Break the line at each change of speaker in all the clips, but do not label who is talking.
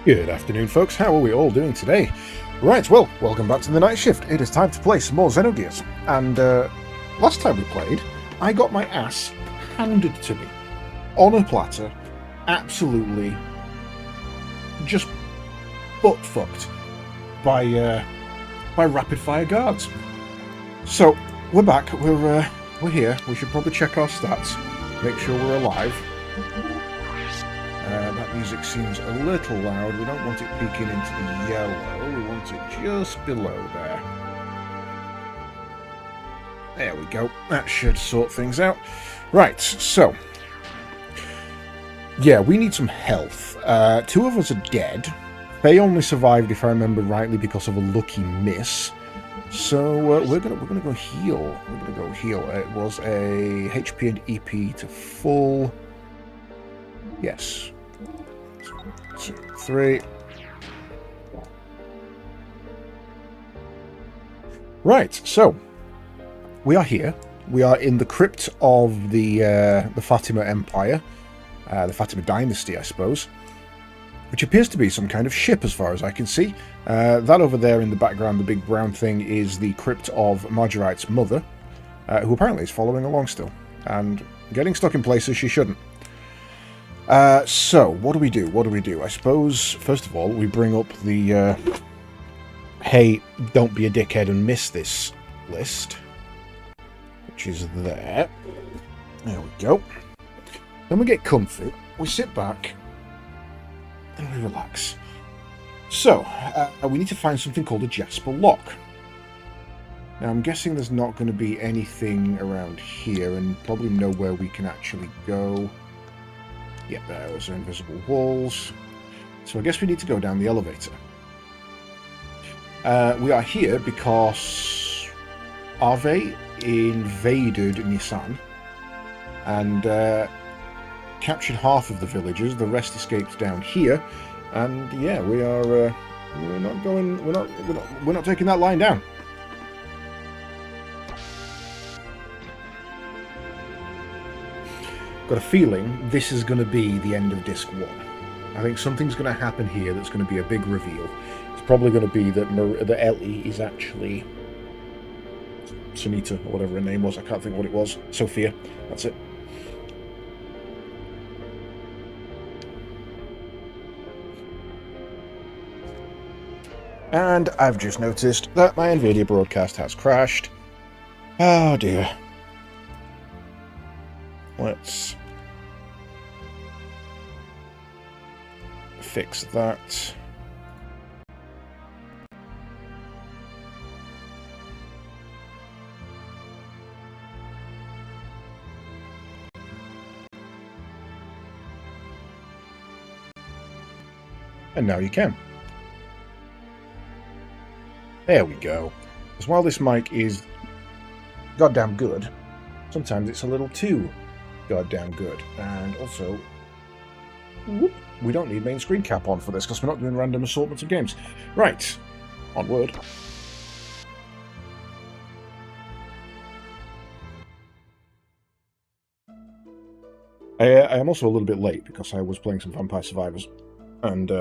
Good afternoon, folks. How are we all doing today? Right, well, welcome back to the night shift. It is time to play some more Xenogears. And last time we played, I got my ass handed to me on a platter, absolutely just butt fucked by rapid fire guards. So we're back. We're here. We should probably check our stats, make sure we're alive. That music seems a little loud. We don't want it peeking into the yellow. We want it just below there. There we go. That should sort things out. Right, so. Yeah, we need some health. Two of us are dead. Faye only survived, if I remember rightly, because of a lucky miss. So we're gonna go heal. We're gonna go heal. It was a HP and EP to full. Yes. 2, 3. Right, so we are here. We are in the crypt of the Fatima Empire, the Fatima Dynasty, I suppose, which appears to be some kind of ship, as far as I can see. That over there in the background, the big brown thing, is the crypt of Marguerite's mother, who apparently is following along still and getting stuck in places she shouldn't. So, what do we do? What do we do? I suppose, first of all, we bring up the, hey, don't be a dickhead and miss this list, which is there. There we go. Then we get comfy, we sit back, and we relax. So, we need to find something called a Jasper Lock. Now, I'm guessing there's not going to be anything around here, and probably nowhere we can actually go. Yep, those are invisible walls. So I guess we need to go down the elevator. We are here because Arve invaded Nissan and captured half of the villagers. The rest escaped down here, and yeah, we're not taking that line down. Got a feeling this is going to be the end of Disc 1. I think something's going to happen here that's going to be a big reveal. It's probably going to be that Ellie is actually Sunita, or whatever her name was. I can't think what it was. Sophia. That's it. And I've just noticed that my NVIDIA broadcast has crashed. Oh dear. Let's fix that. And now you can. There we go. Because while this mic is goddamn good, sometimes it's a little too goddamn good. And also, whoop, we don't need main screen cap on for this because we're not doing random assortments of games. Right, onward. I am also a little bit late because I was playing some Vampire Survivors, and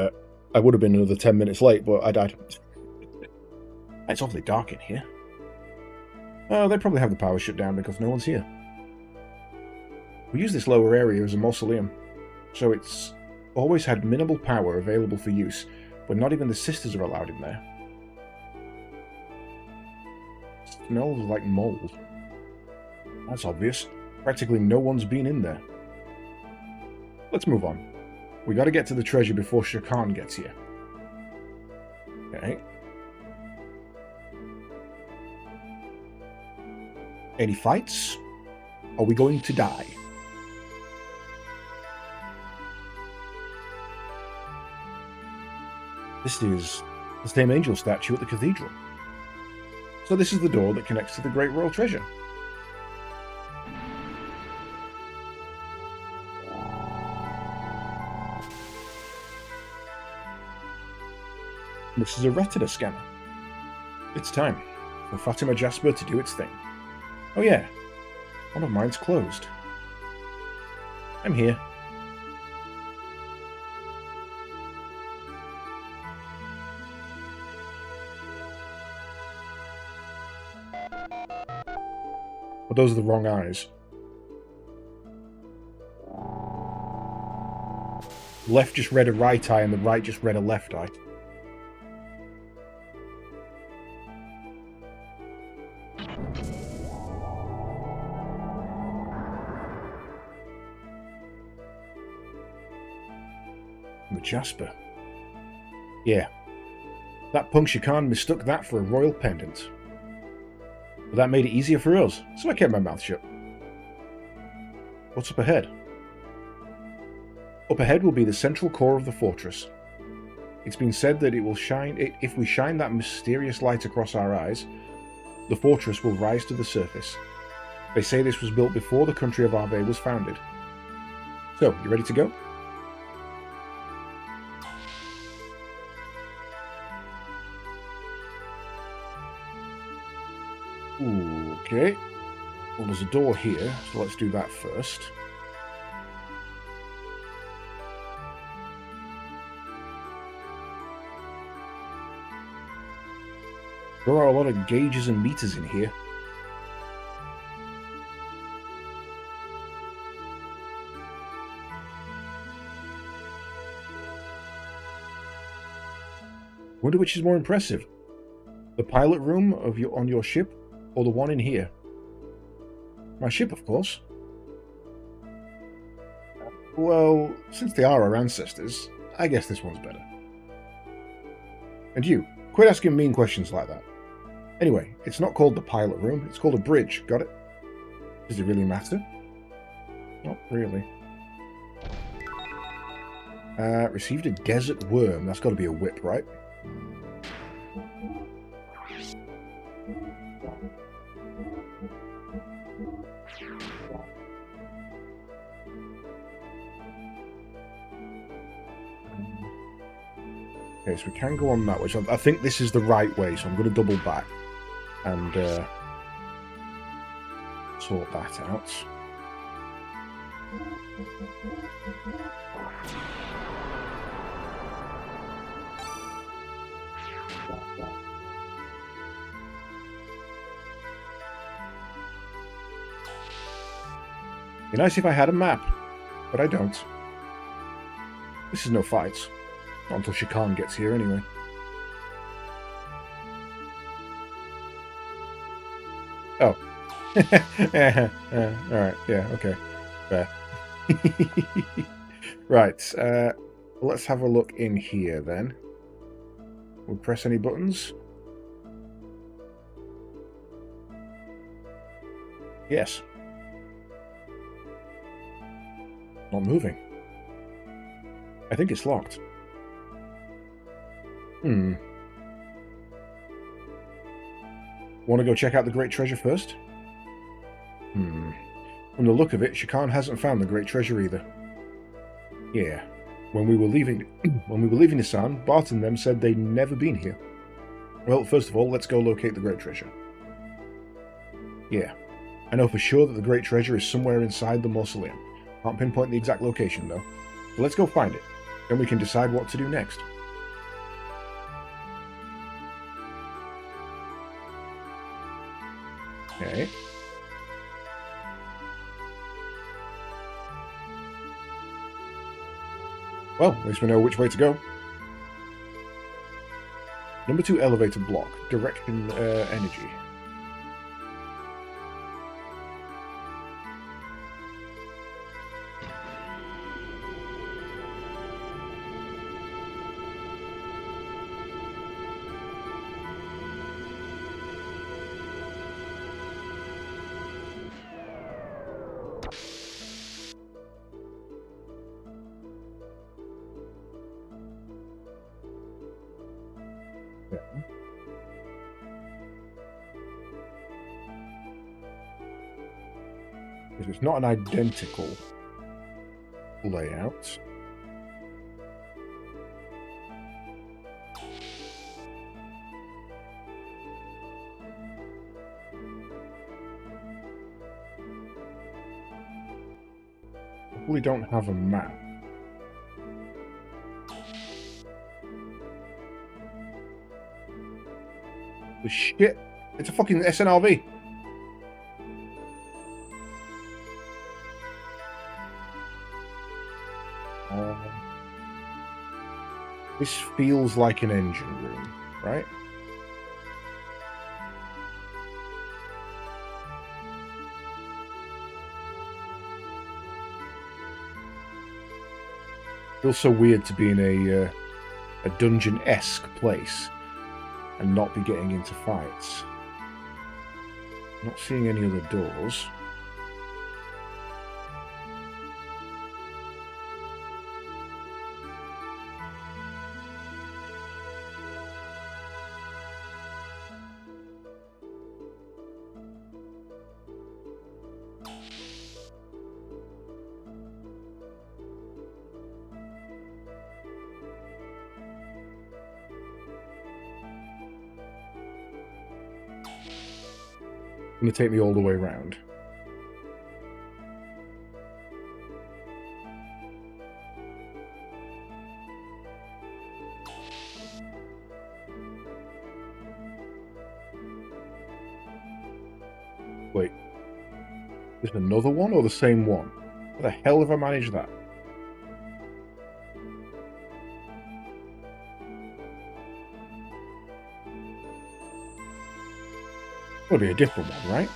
I would have been another 10 minutes late, but I died. It's awfully dark in here. Oh, they probably have the power shut down because no one's here. We use this lower area as a mausoleum, so it's always had minimal power available for use, but not even the sisters are allowed in there. It smells like mold. That's obvious. Practically no one's been in there. Let's move on. We gotta get to the treasure before Shakan gets here. Okay. Any fights? Are we going to die? This is the same angel statue at the cathedral. So this is the door that connects to the Great Royal Treasure. This is a retina scanner. It's time for Fatima Jasper to do its thing. Oh yeah, one of mine's closed. I'm here. But those are the wrong eyes. Left just read a right eye and the right just read a left eye. The Jasper. Yeah. That punk Shikan mistook that for a royal pendant. But that made it easier for us, so I kept my mouth shut. What's up ahead? Up ahead will be the central core of the fortress. It's been said that it will shine. If we shine that mysterious light across our eyes, the fortress will rise to the surface. They say this was built before the country of Arve was founded. So, you ready to go? Ooh, okay. Well, there's a door here, so let's do that first. There are a lot of gauges and meters in here. Wonder which is more impressive. The pilot room on your ship, or the one in here? My ship, of course. Well, since they are our ancestors, I guess this one's better. And you, quit asking mean questions like that. Anyway, it's not called the pilot room, it's called a bridge, got it? Does it really matter? Not really. Received a desert worm. That's got to be a whip, right? Okay, so we can go on that way. So I think this is the right way, so I'm going to double back and sort that out. Be nice if I had a map, but I don't. This is no fights. Not until Shikan gets here, anyway. Oh. Alright, yeah, okay. Fair. Right, let's have a look in here, then. We'll press any buttons. Yes. Not moving. I think it's locked. Want to go check out the Great Treasure first? From the look of it, Shikan hasn't found the Great Treasure either. Yeah. When we were leaving Nisan, Bart and them said they'd never been here. Well, first of all, let's go locate the Great Treasure. Yeah. I know for sure that the Great Treasure is somewhere inside the mausoleum. Can't pinpoint the exact location, though. So let's go find it. Then we can decide what to do next. Okay. Well, at least we know which way to go. Number 2 elevator block. Direction energy. It's not an identical layout. We don't have a map. The shit! It's a fucking SNRV! This feels like an engine room, right? Feels so weird to be in a dungeon-esque place and not be getting into fights. Not seeing any other doors. Going to take me all the way around. Wait. Is it another one or the same one? How the hell have I managed that? Would be a different one, right?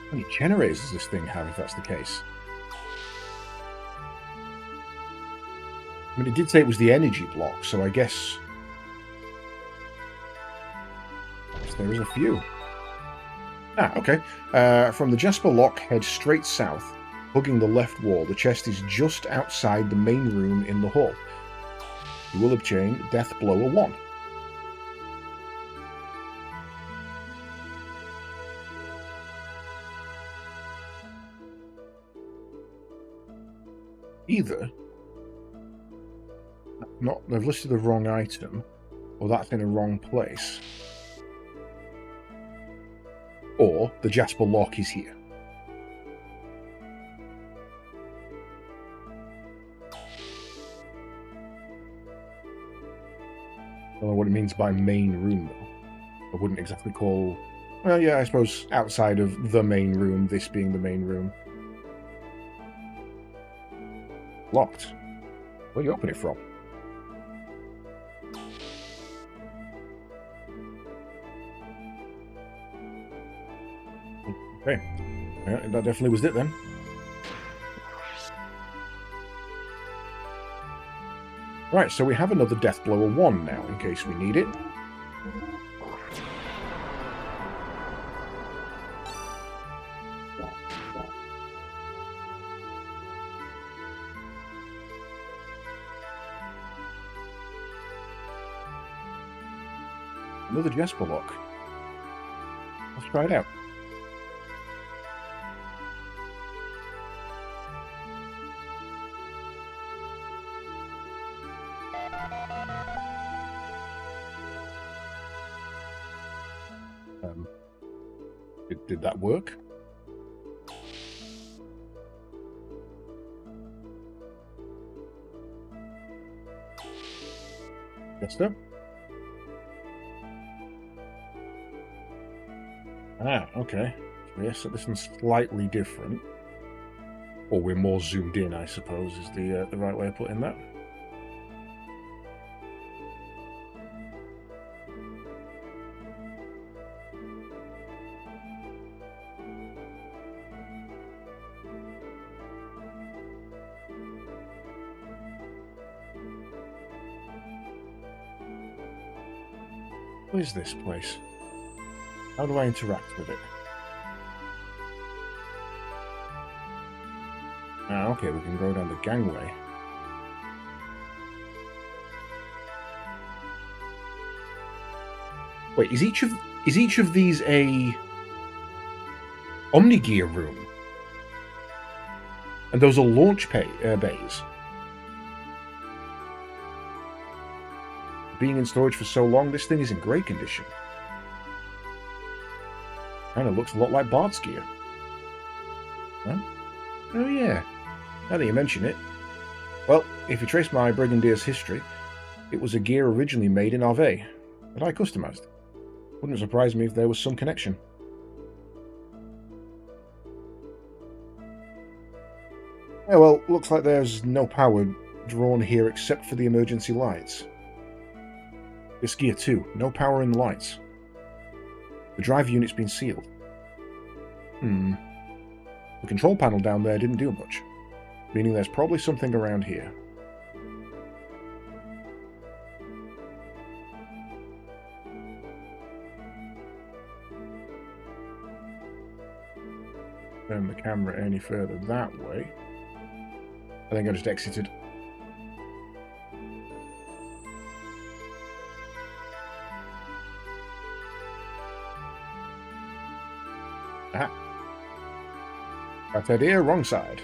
How many generators does this thing have, if that's the case? I mean, it did say it was the energy block, so I guess there is a few. Ah, okay. From the Jasper Lock, head straight south, hugging the left wall. The chest is just outside the main room in the hall. You will obtain Death Blower 1. Either they've listed the wrong item, or that's in a wrong place, or the Jasper Lock is here. I don't know what it means by main room, though. I wouldn't exactly call... Well, yeah, I suppose outside of the main room, this being the main room. Locked. Where do you open it from? Okay. Yeah, that definitely was it then. Right, so we have another Death Blower 1 now, in case we need it. Another Jasper Lock. Let's try it out. Did that work? Yes, sir. Ah, okay. So yes, this one's slightly different. Or we're more zoomed in, I suppose, is the right way of putting that. What is this place? How do I interact with it? Ah, okay, we can go down the gangway. Wait, is each of these a Omnigear room? And those are launch bays. Being in storage for so long, this thing is in great condition. Kind of looks a lot like Bart's gear. Huh? Oh yeah, now that you mention it. Well, if you trace my Brigandier's history, it was a gear originally made in Arve, that I customized. Wouldn't surprise me if there was some connection. Yeah, well, looks like there's no power drawn here except for the emergency lights. This gear too, no power in the lights. The drive unit's been sealed. The control panel down there didn't do much, meaning there's probably something around here. Turn the camera any further that way. I think I just exited. Ah. Bad idea, wrong side.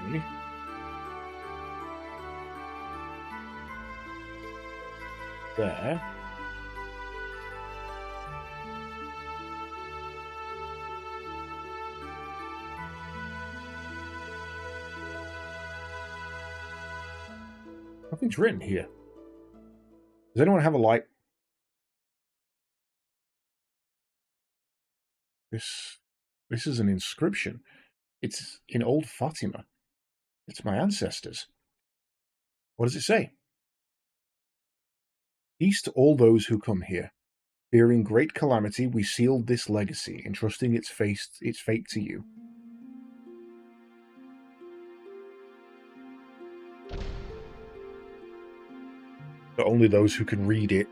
Okay. There. Nothing's written here. Does anyone have a light? This is an inscription. It's in Old Fatima. It's my ancestors. What does it say? Peace to all those who come here. Fearing great calamity, we sealed this legacy, entrusting its fate to you. But only those who can read it.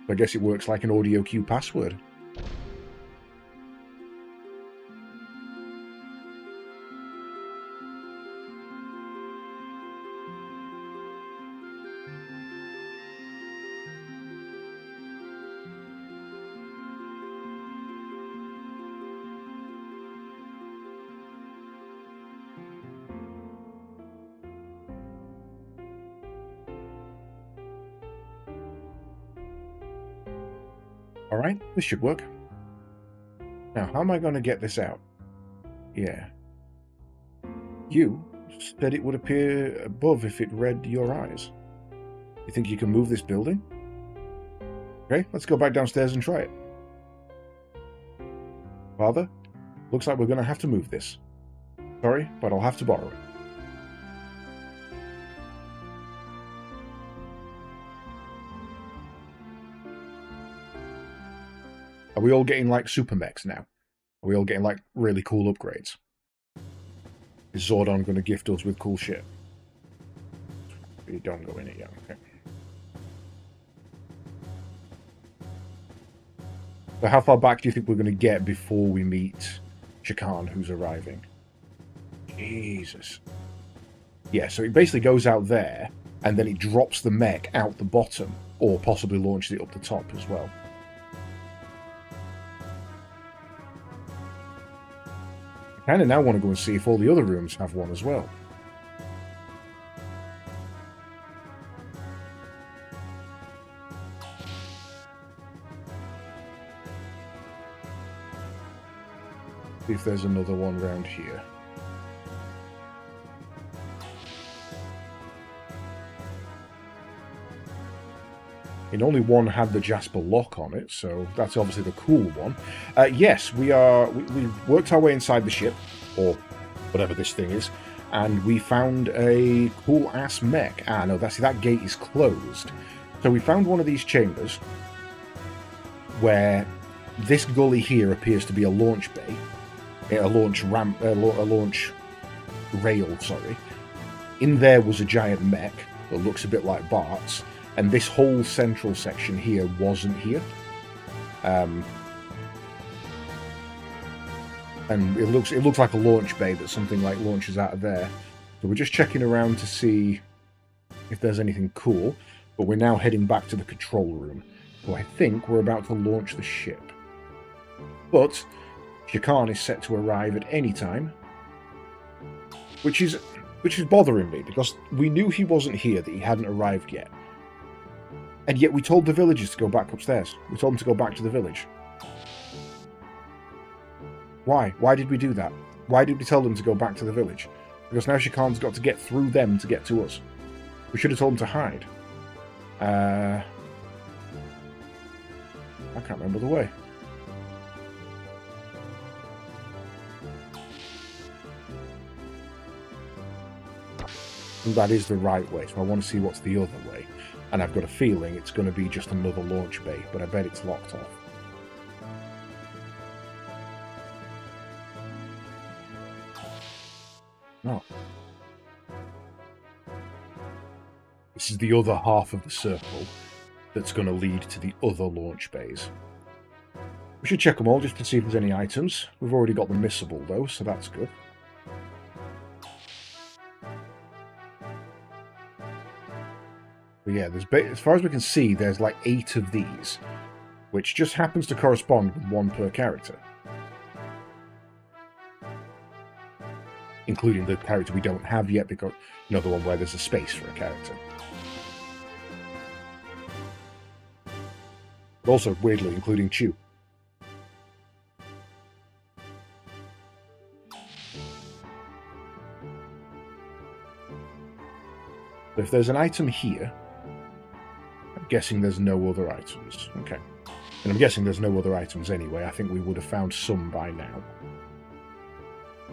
I guess it works like an audio cue password. Alright, this should work. Now, how am I going to get this out? Yeah. You said it would appear above if it read your eyes. You think you can move this building? Okay, let's go back downstairs and try it. Father, looks like we're going to have to move this. Sorry, but I'll have to borrow it. Are we all getting, like, super mechs now? Are we all getting, like, really cool upgrades? Is Zordon going to gift us with cool shit? You don't go in it yet, okay. So how far back do you think we're going to get before we meet Shakan, who's arriving? Jesus. Yeah, so it basically goes out there, and then it drops the mech out the bottom, or possibly launches it up the top as well. I kind of now want to go and see if all the other rooms have one as well. See if there's another one around here. And only one had the Jasper lock on it, so that's obviously the cool one. Yes, we've worked our way inside the ship, or whatever this thing is, and we found a cool-ass mech. Ah, no, that gate is closed. So we found one of these chambers, where this gully here appears to be a launch bay, a launch ramp, a launch rail, sorry. In there was a giant mech that looks a bit like Bart's, and this whole central section here wasn't here. And it looks like a launch bay that something like launches out of there. So we're just checking around to see if there's anything cool, but we're now heading back to the control room. So I think we're about to launch the ship. But Shakan is set to arrive at any time, which is bothering me, because we knew he wasn't here, that he hadn't arrived yet. And yet we told the villagers to go back upstairs. We told them to go back to the village. Why? Why did we do that? Why did we tell them to go back to the village? Because now Shakan's got to get through them to get to us. We should have told him to hide. I can't remember the way. And that is the right way, so I want to see what's the other way. And I've got a feeling it's going to be just another launch bay, but I bet it's locked off. No. This is the other half of the circle that's going to lead to the other launch bays. We should check them all just to see if there's any items. We've already got the missable though, so that's good. But yeah, as far as we can see, there's like 8 of these, which just happens to correspond with 1 per character. Including the character we don't have yet, because another one where there's a space for a character. But also, weirdly, including Chew. So if there's an item here, I'm guessing there's no other items. Okay. And I'm guessing there's no other items anyway. I think we would have found some by now.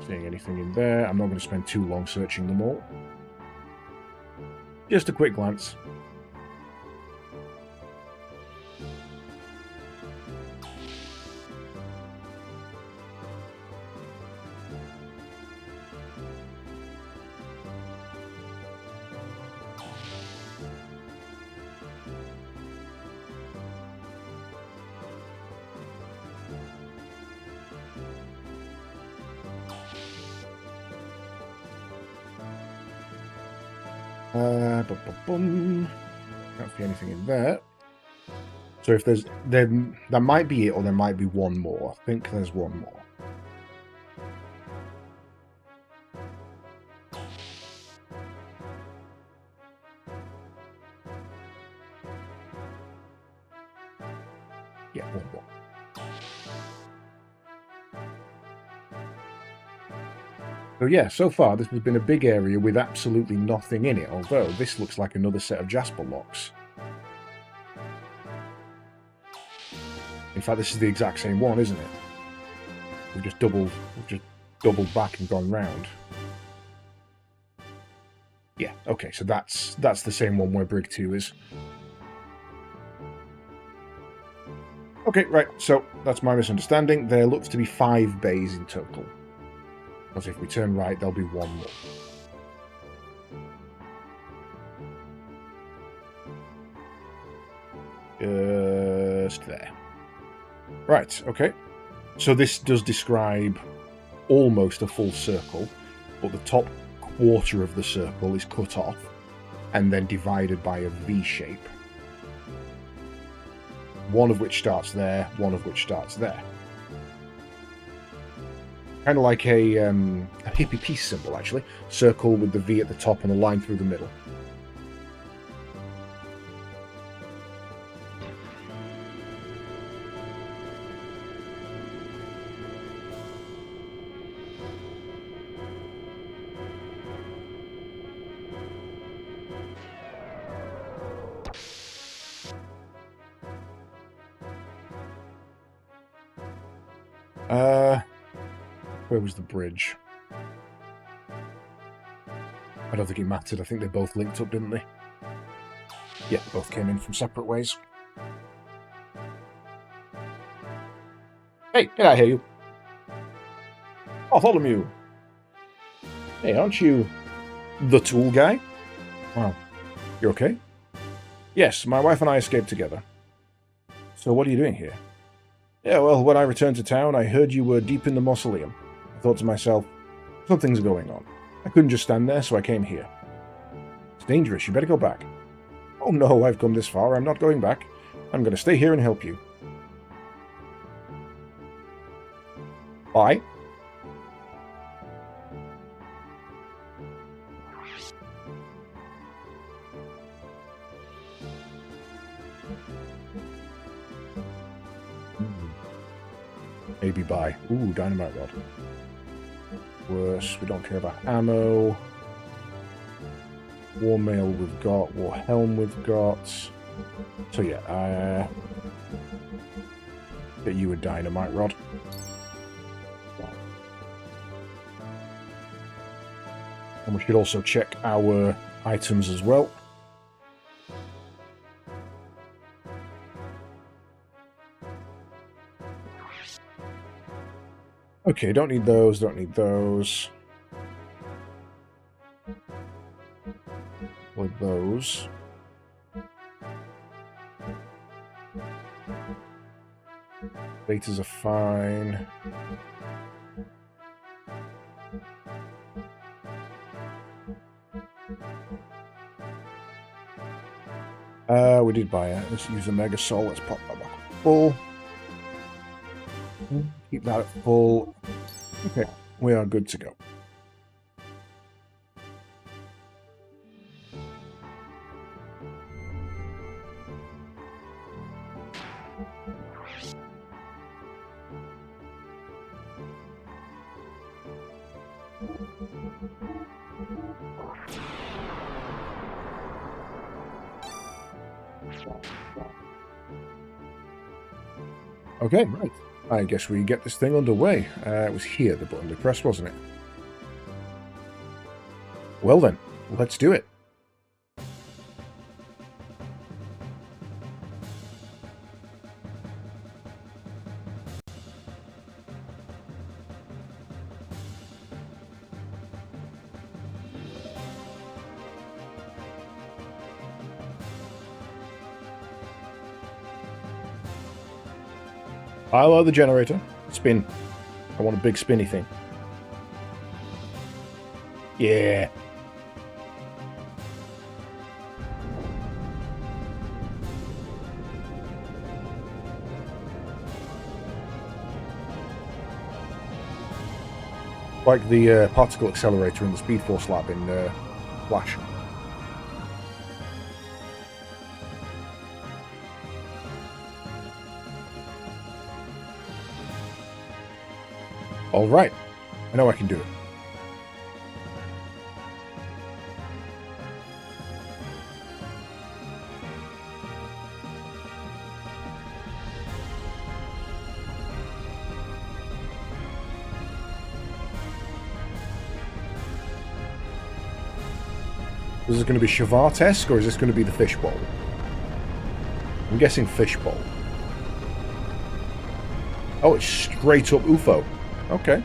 Seeing anything in there. I'm not going to spend too long searching them all. Just a quick glance. Can't see anything in there. So if there's... then that might be it, or there might be one more. I think there's one more. Yeah, one more. So yeah, so far this has been a big area with absolutely nothing in it, although this looks like another set of Jasper locks. In fact, this is the exact same one, isn't it? We've just doubled back and gone round. Yeah, okay, so that's the same one where Brig 2 is. Okay, right, so that's my misunderstanding. There looks to be 5 bays in total. Because if we turn right, there'll be one more. Just there. Right, okay. So this does describe almost a full circle, but the top quarter of the circle is cut off and then divided by a V shape. One of which starts there, one of which starts there. Kind of like a hippie peace symbol, actually. Circle with the V at the top and a line through the middle. Where was the bridge? I don't think it mattered. I think they both linked up, didn't they? Yeah, they both came in from separate ways. Hey, can I hear you? Bartholomew! Hey, aren't you the tool guy? Wow. You okay? Yes, my wife and I escaped together. So what are you doing here? Yeah, well, when I returned to town, I heard you were deep in the mausoleum. I thought to myself, something's going on. I couldn't just stand there, so I came here. It's dangerous, you better go back. Oh no, I've come this far, I'm not going back. I'm going to stay here and help you. Bye. Maybe bye. Ooh, dynamite rod. Worse, we don't care about ammo. War Mail we've got. War Helm we've got. So yeah, get you a dynamite rod. And we should also check our items as well. Okay, don't need those, don't need those. With those. Betas are fine. We did buy it. Let's use a Mega Soul. Let's pop that back full. Keep that at full. Okay, we are good to go. Okay, right. I guess we get this thing underway. It was here the button to press, wasn't it? Well then, let's do it. I love the generator. Spin. I want a big spinny thing. Yeah. Like the particle accelerator in the Speed Force lab in Flash. All right, I know I can do it. Is this going to be Shavar-esque, or is this going to be the fishbowl? I'm guessing fishbowl. Oh, it's straight up UFO. Okay.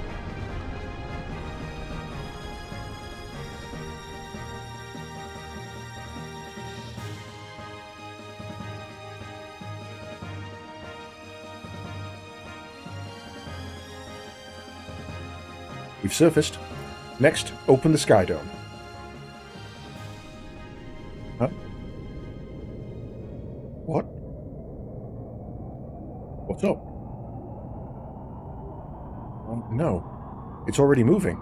We've surfaced. Next, open the sky dome. Huh? What? What's up? No. It's already moving.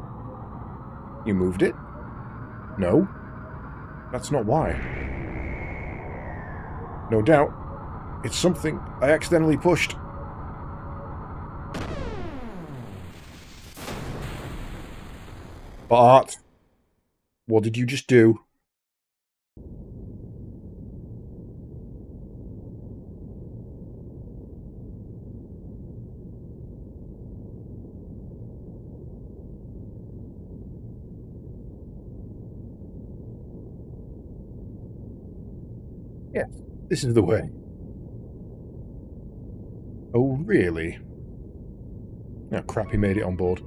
You moved it? No. That's not why. No doubt. It's something I accidentally pushed. Bart, what did you just do? Yes, this is the way. Oh, really? Oh, crap, he made it on board.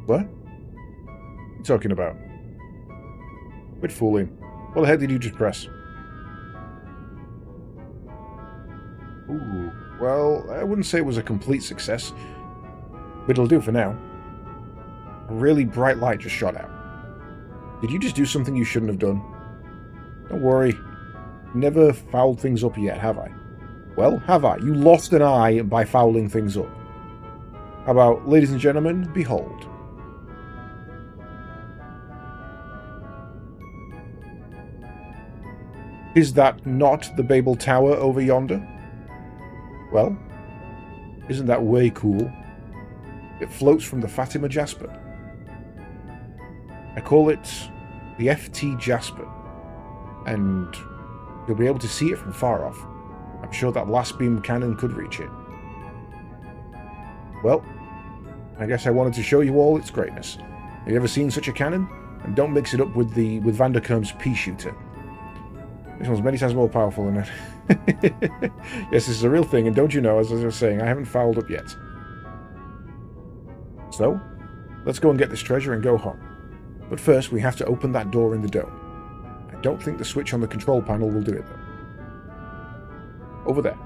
What? What are you talking about? Quit fooling. What the heck did you just press? Ooh, well, I wouldn't say it was a complete success, but it'll do for now. A really bright light just shot out. Did you just do something you shouldn't have done? Don't worry. Never fouled things up yet, have I? Well, have I? You lost an eye by fouling things up. How about, ladies and gentlemen, behold. Is that not the Babel Tower over yonder? Well, isn't that way cool? It floats from the Fatima Jasper. I call it the FT Jasper, and you'll be able to see it from far off. I'm sure that last beam cannon could reach it. Well, I guess I wanted to show you all its greatness. Have you ever seen such a cannon? And don't mix it up with Vanderkerm's pea shooter. This one's many times more powerful than it. Yes, this is a real thing, and don't you know, as I was saying, I haven't fouled up yet. So, let's go and get this treasure and go home. But first, we have to open that door in the dome. I don't think the switch on the control panel will do it, though. Over there.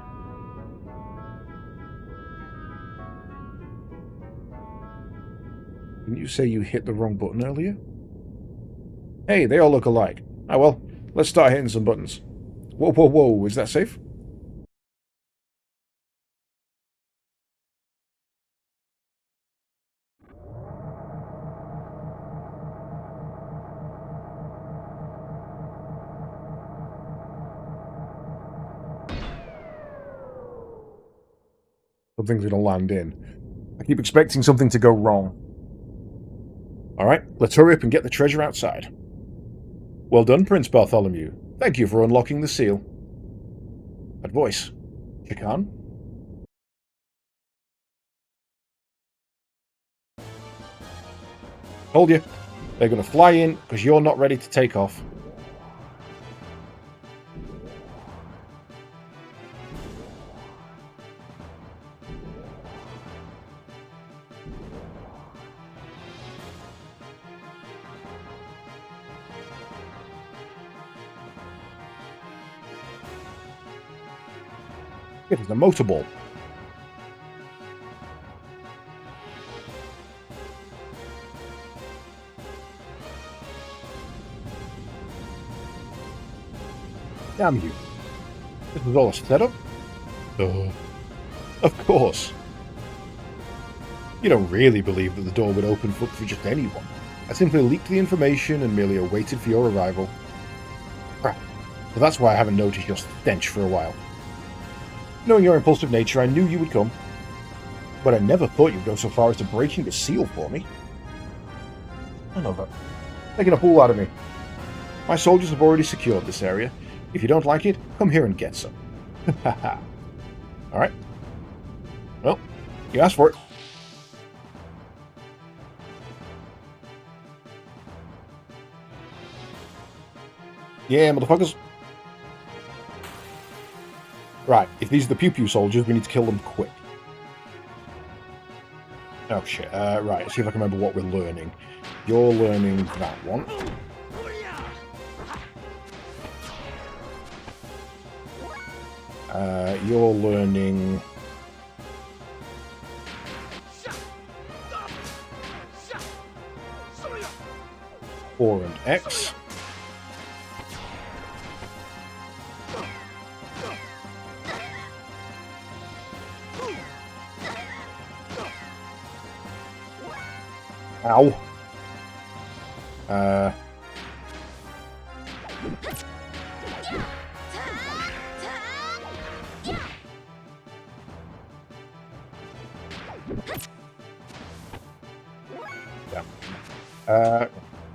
Didn't you say you hit the wrong button earlier? Hey, they all look alike. Ah, well, let's start hitting some buttons. Whoa, whoa, whoa, is that safe? Something's gonna land in. I keep expecting something to go wrong. Alright, let's hurry up and get the treasure outside. Well done, Prince Bartholomew. Thank you for unlocking the seal. That voice. Chikan? Told you. They're gonna fly in because you're not ready to take off. It is a motorball. Damn you. This was all a setup? Of course. You don't really believe that the door would open for just anyone. I simply leaked the information and merely awaited for your arrival. Crap. So that's why I haven't noticed your stench for a while. Knowing your impulsive nature, I knew you would come. But I never thought you'd go so far as to breaking the seal for me. I know that. Taking a fool out of me. My soldiers have already secured this area. If you don't like it, come here and get some. Haha. Alright. Well, you asked for it. Yeah, motherfuckers. Right, if these are the pew-pew soldiers, we need to kill them quick. Oh shit, right, let's see if I can remember what we're learning. You're learning that one. You're learning... 4 and X. Ow. Yeah.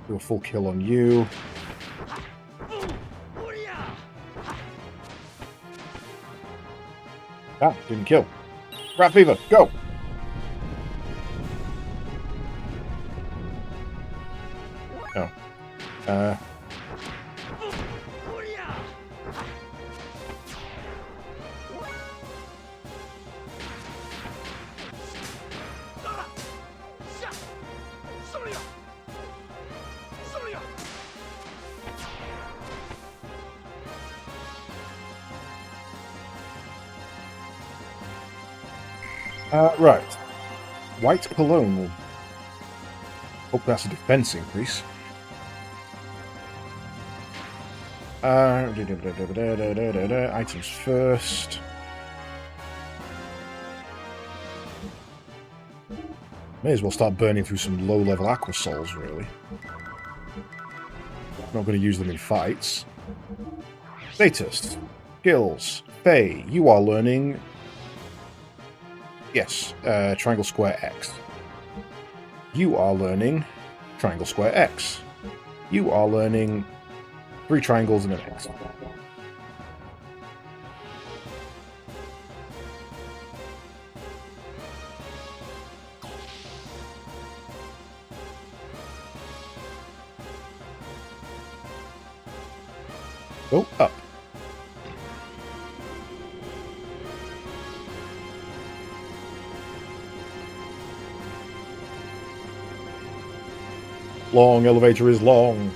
Do a full kill on you. Ah, didn't kill. Rat Fever, go! Oh. Right. White Cologne will... Hope that's a defense increase. Items first. May as well start burning through some low-level Aqua Souls, really. Not going to use them in fights. Status. Skills. Faye, you are learning... Yes, triangle square X. You are learning triangle square X. You are learning 3 triangles and an X. Go up. Long elevator is long.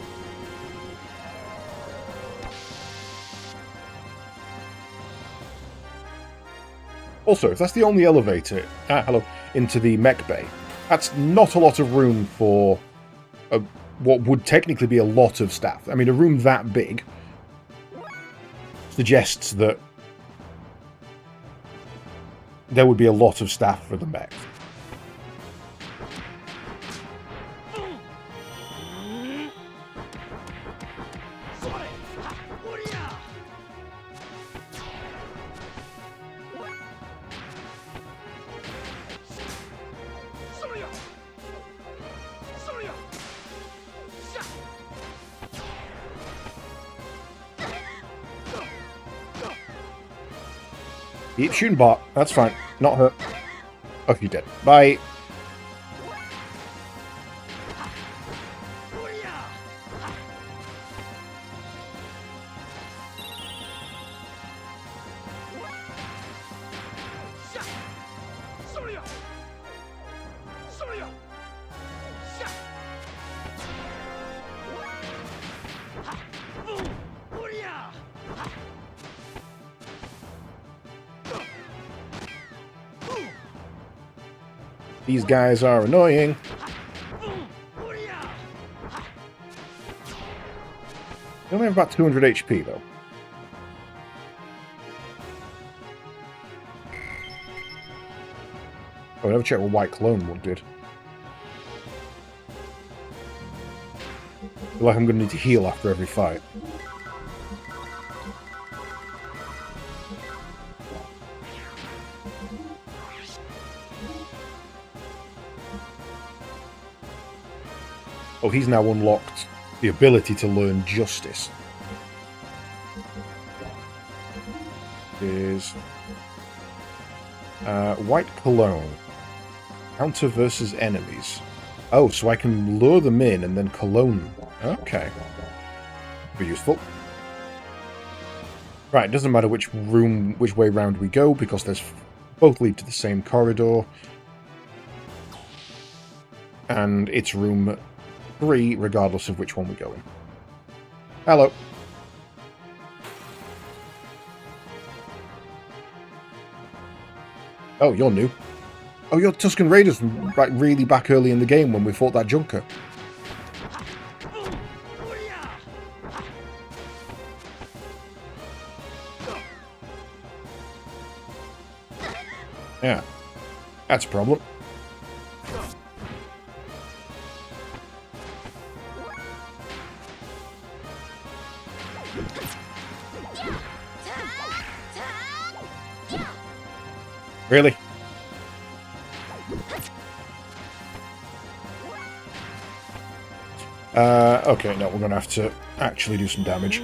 Also, if that's the only elevator into the mech bay, that's not a lot of room for what would technically be a lot of staff. I mean, a room that big suggests that there would be a lot of staff for the mech. Keep shooting bot. That's fine. Not hurt. Oh, you're dead. Bye. These guys are annoying. They only have about 200 HP, though. Oh, I never checked what White Clone one did. I feel like I'm going to need to heal after every fight. Oh, he's now unlocked the ability to learn Justice. Is White Cologne. Counter versus enemies. Oh, so I can lure them in and then cologne. Okay. Be useful. Right, it doesn't matter which way round we go, because there's both lead to the same corridor. And it's room 3, regardless of which one we go in. Hello. Oh, you're new. Oh, you're Tusken Raiders from like really back early in the game when we fought that Junker. Yeah, that's a problem. Really? Okay, no, we're going to have to actually do some damage.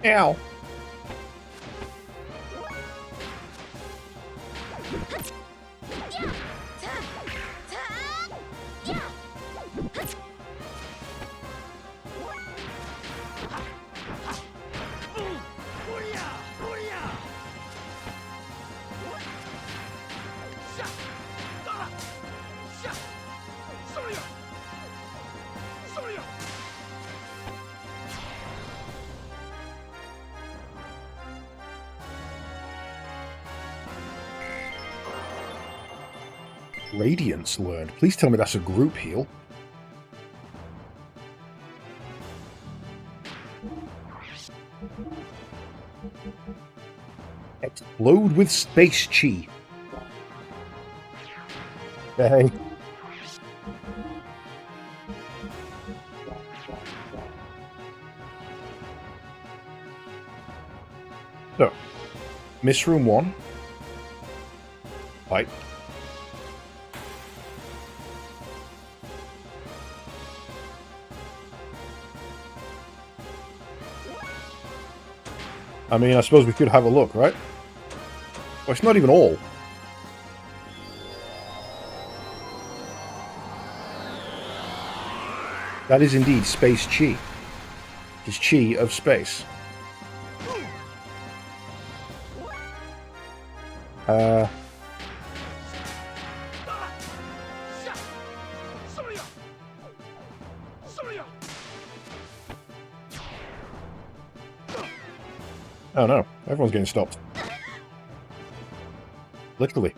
Ow. Radiance learned. Please tell me that's a group heal. Explode with space chi. Okay. So, Miss Room 1. Fight. I mean, I suppose we could have a look, right? Well, it's not even all. That is indeed space chi. It is chi of space. Oh no, everyone's getting stopped. Literally.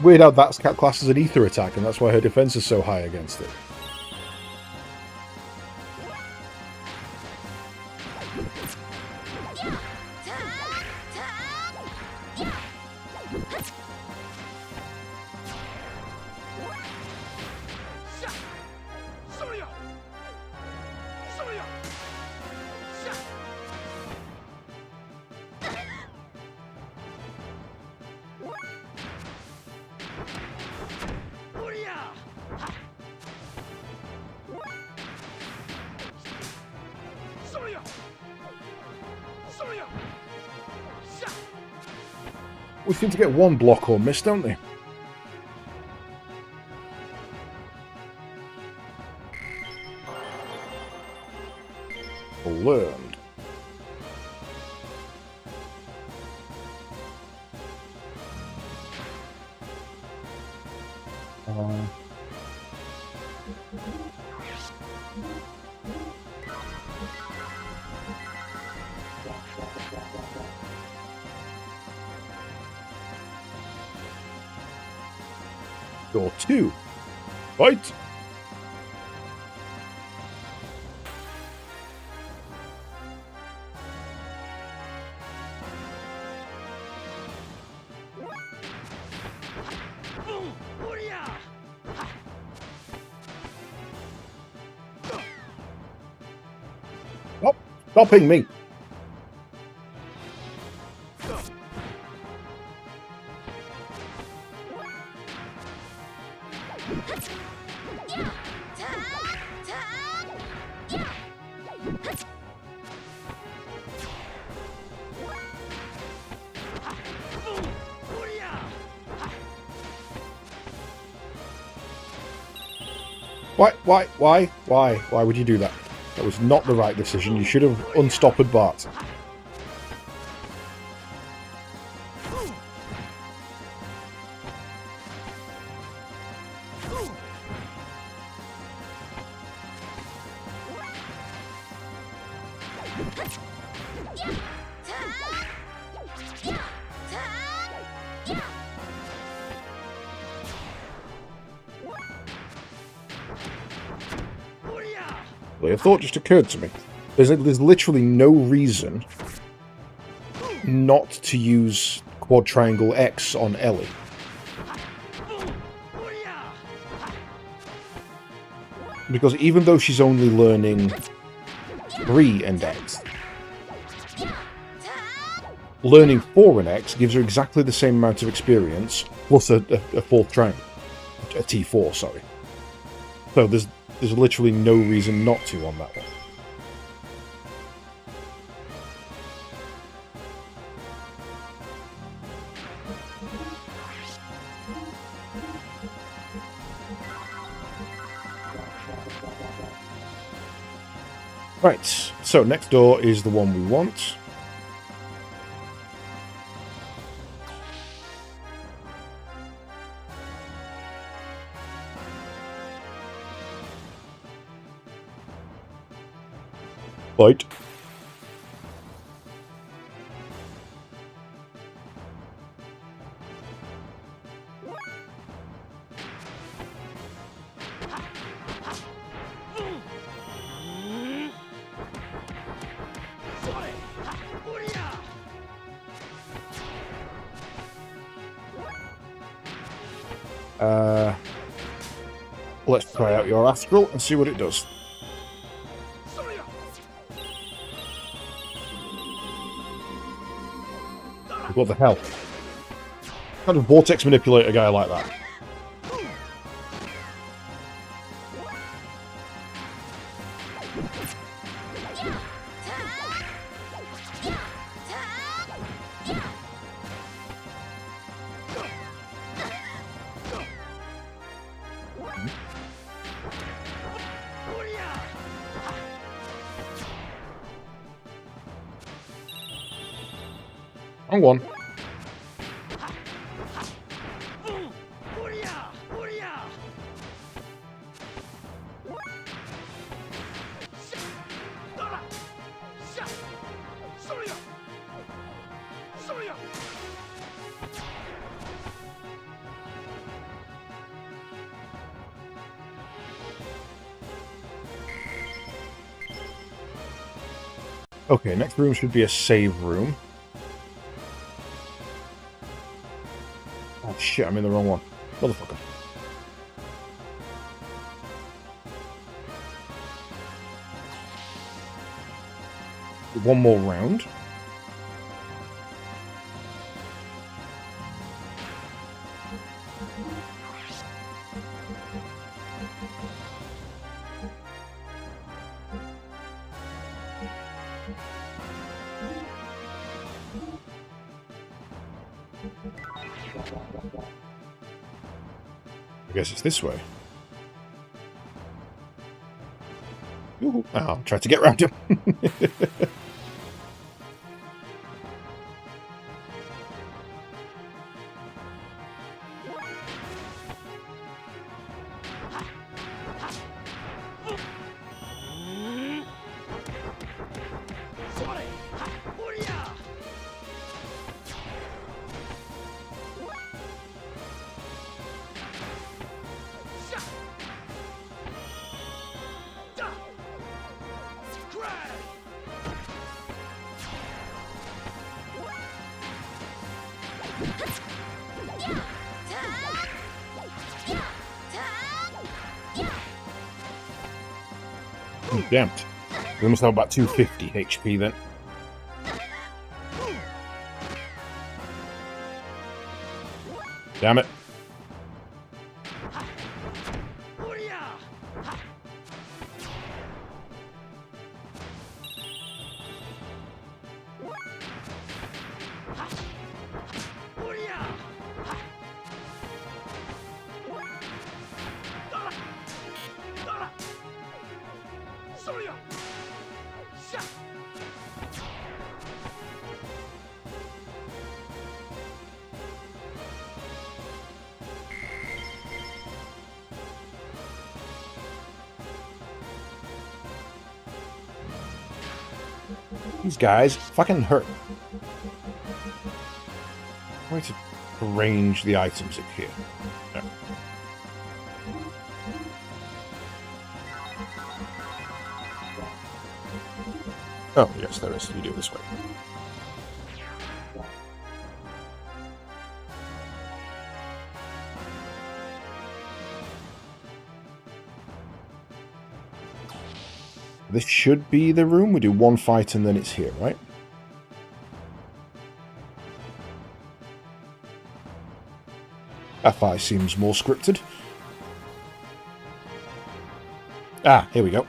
Weird how that's classed as an ether attack, and that's why her defense is so high against it. We seem to get one block or miss, don't they? Learned. Door 2. Fight! Stop! Stopping me! Why would you do that? That was not the right decision. You should have unstopped Bart. A thought just occurred to me. There's literally no reason not to use quad triangle X on Ellie. Because even though she's only learning 3 and X, learning 4 and X gives her exactly the same amount of experience, plus a fourth triangle. A T4, sorry. So there's literally no reason not to on that one. Right, so next door is the one we want. Fight. Let's try out your astral and see what it does. What the hell? How does Vortex manipulate a guy like that? Wrong one. Okay, next room should be a save room. Oh shit, I'm in the wrong one. Motherfucker. One more round. I guess it's this way. Ooh. Oh, I'll try to get around him. Oh, damn it. We must have about 250 HP then. Damn it. These guys fucking hurt. I'm going to arrange the items in here. No. Oh, yes, there is. You do it this way. This should be the room. We do one fight and then it's here, right? Fi seems more scripted. Ah, here we go.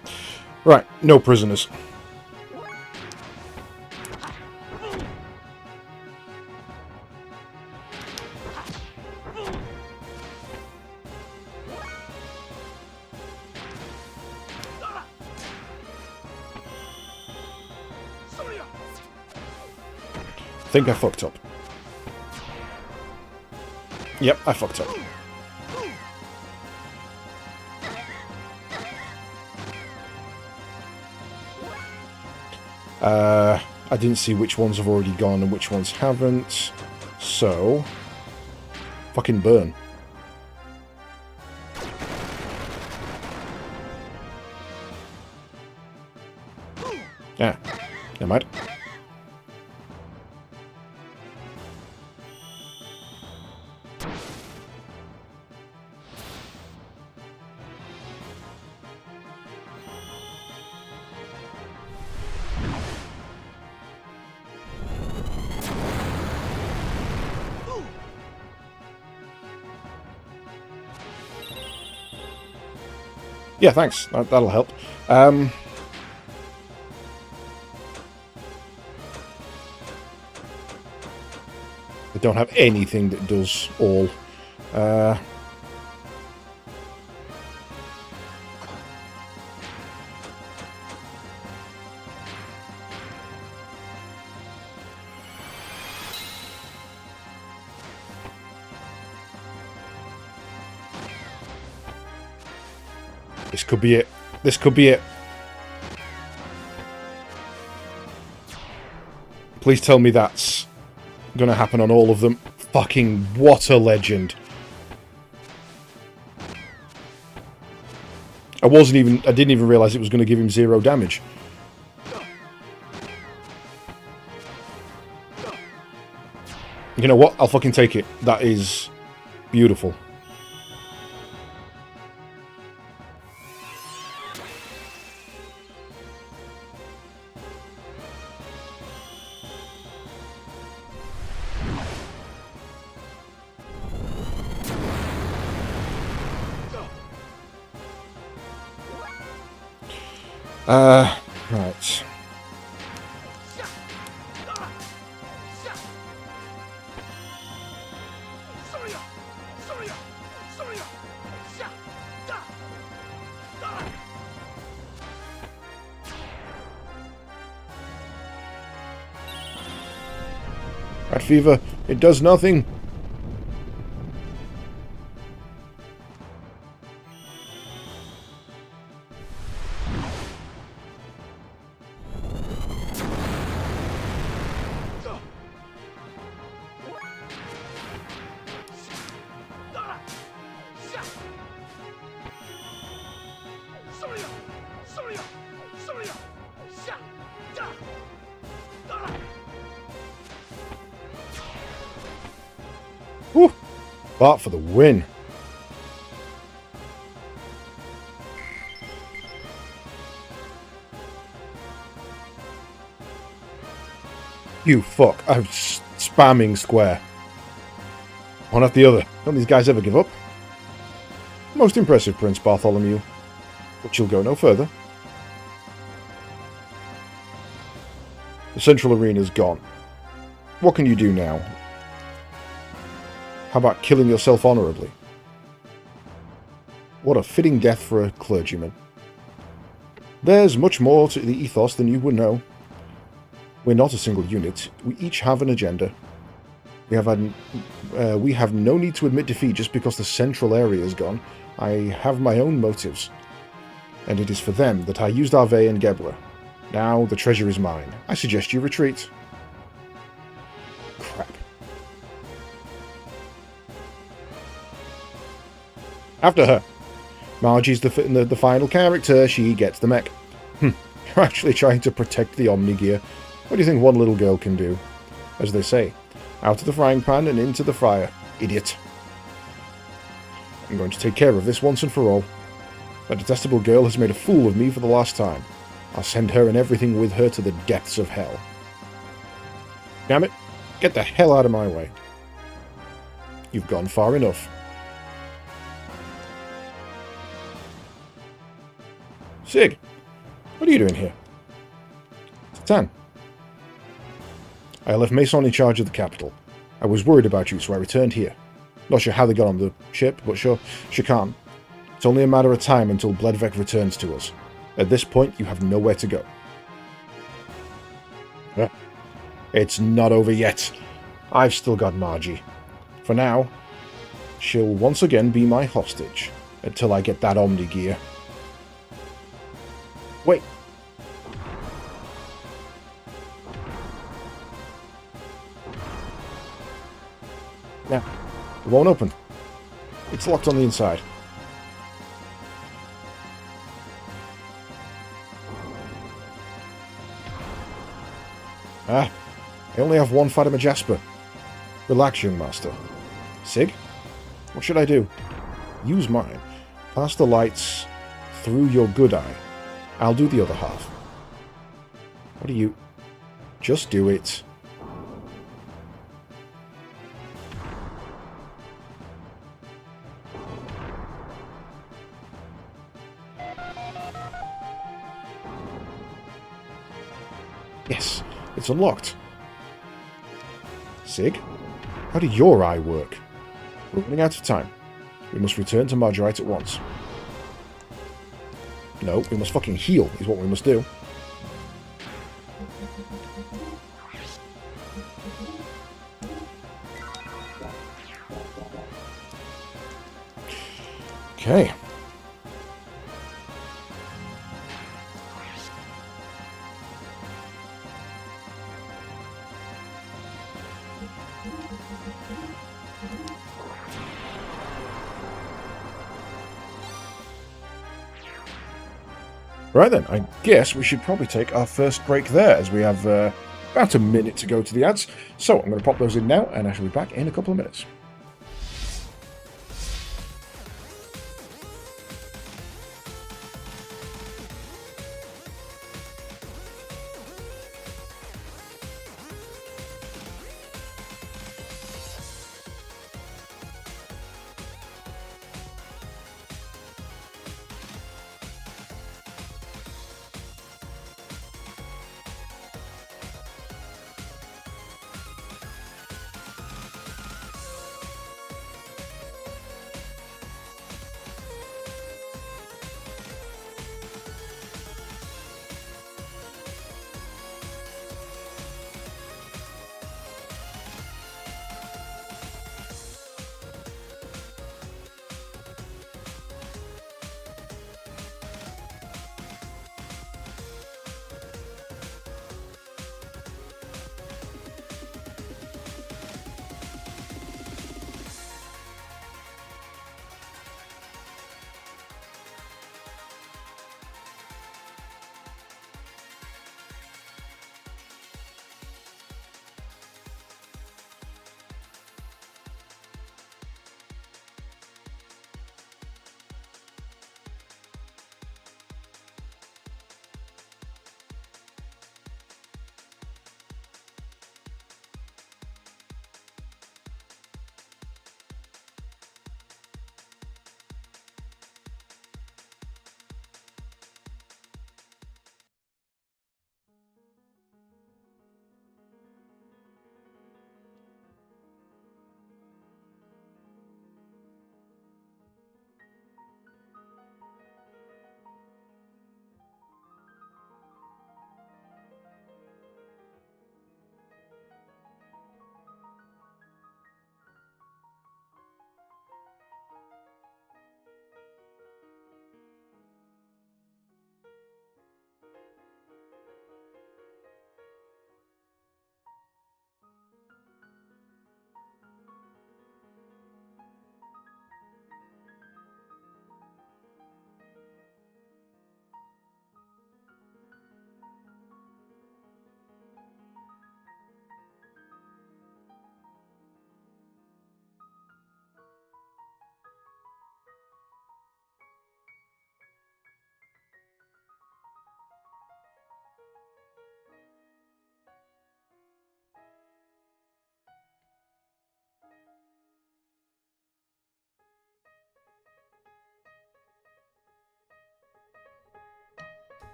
Right, no prisoners. I think I fucked up. Yep, I fucked up. I didn't see which ones have already gone and which ones haven't. So, fucking burn. Ah, never mind. Yeah, thanks. That'll help. I don't have anything that does all. This could be it. This could be it. Please tell me that's going to happen on all of them. Fucking what a legend. I didn't even realize it was going to give him 0 damage. You know what? I'll fucking take it. That is beautiful. Right. Rat fever, it does nothing. Woo! Bart for the win. You fuck. I'm spamming square. One after the other. Don't these guys ever give up? Most impressive, Prince Bartholomew. But you'll go no further. The central arena's gone. What can you do now? How about killing yourself honourably? What a fitting death for a clergyman. There's much more to the ethos than you would know. We're not a single unit. We each have an agenda. We have no need to admit defeat just because the central area is gone. I have my own motives. And it is for them that I used Arve and Gebler. Now the treasure is mine. I suggest you retreat. Crap. After her. Margie's the final character. She gets the mech. You're actually trying to protect the Omni-Gear. What do you think one little girl can do? As they say, out of the frying pan and into the fire. Idiot. I'm going to take care of this once and for all. That detestable girl has made a fool of me for the last time. I'll send her and everything with her to the depths of hell. Damn it. Get the hell out of my way. You've gone far enough. Sig, what are you doing here? Titan. I left Mason in charge of the capital. I was worried about you, so I returned here. Not sure how they got on the ship, but sure, she can't. It's only a matter of time until Bledvec returns to us. At this point, you have nowhere to go. It's not over yet. I've still got Margie. For now, she'll once again be my hostage, until I get that Omni-Gear. Wait. Now, it won't open. It's locked on the inside. Ah, I only have one Fatima Jasper. Relax, young master. Sig? What should I do? Use mine. Pass the lights through your good eye. I'll do the other half. What do you... Just do it. Yes, it's unlocked. Sig? How did your eye work? We're running out of time. We must return to Margarite at once. No, we must fucking heal, is what we must do. Okay. Right then, I guess we should probably take our first break there, as we have about a minute to go to the ads. So I'm going to pop those in now, and I shall be back in a couple of minutes.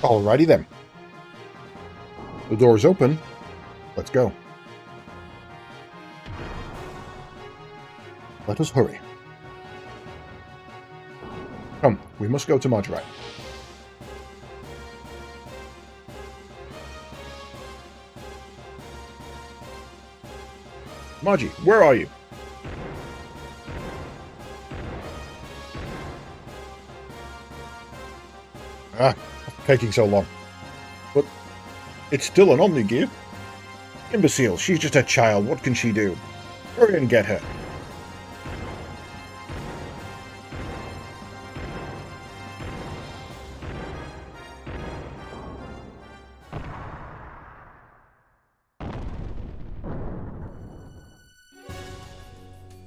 Alrighty then. The door is open. Let's go. Let us hurry. Come, we must go to Marjorie. Margie, where are you? Ah, taking so long. But it's still an Omnigear. Imbecile, she's just a child. What can she do? Hurry and get her.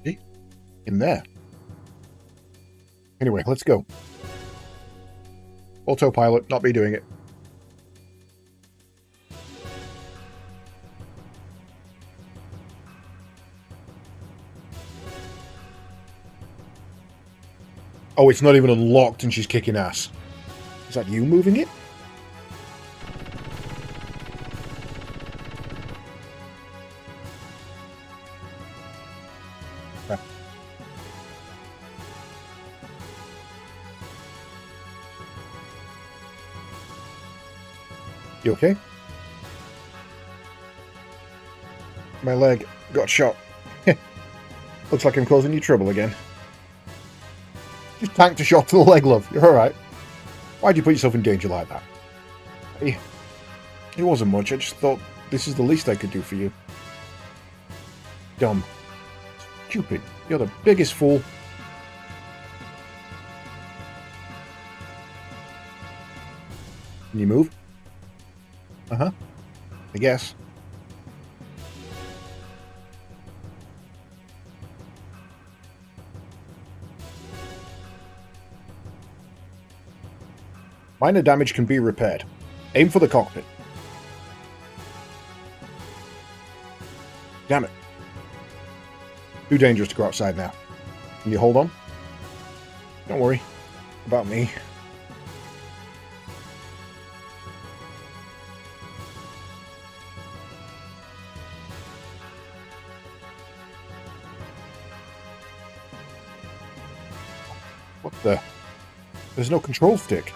See? In there. Anyway, let's go. Autopilot, not me doing it. Oh, it's not even unlocked and she's kicking ass. Is that you moving it? Ah. You okay? My leg got shot. Looks like I'm causing you trouble again. Just tanked a shot to the leg, love. You're alright. Why'd you put yourself in danger like that? Hey, it wasn't much. I just thought this is the least I could do for you. Dumb. Stupid. You're the biggest fool. Can you move? Uh-huh. I guess. Minor damage can be repaired. Aim for the cockpit. Damn it. Too dangerous to go outside now. Can you hold on? Don't worry. About me. What the? There's no control stick.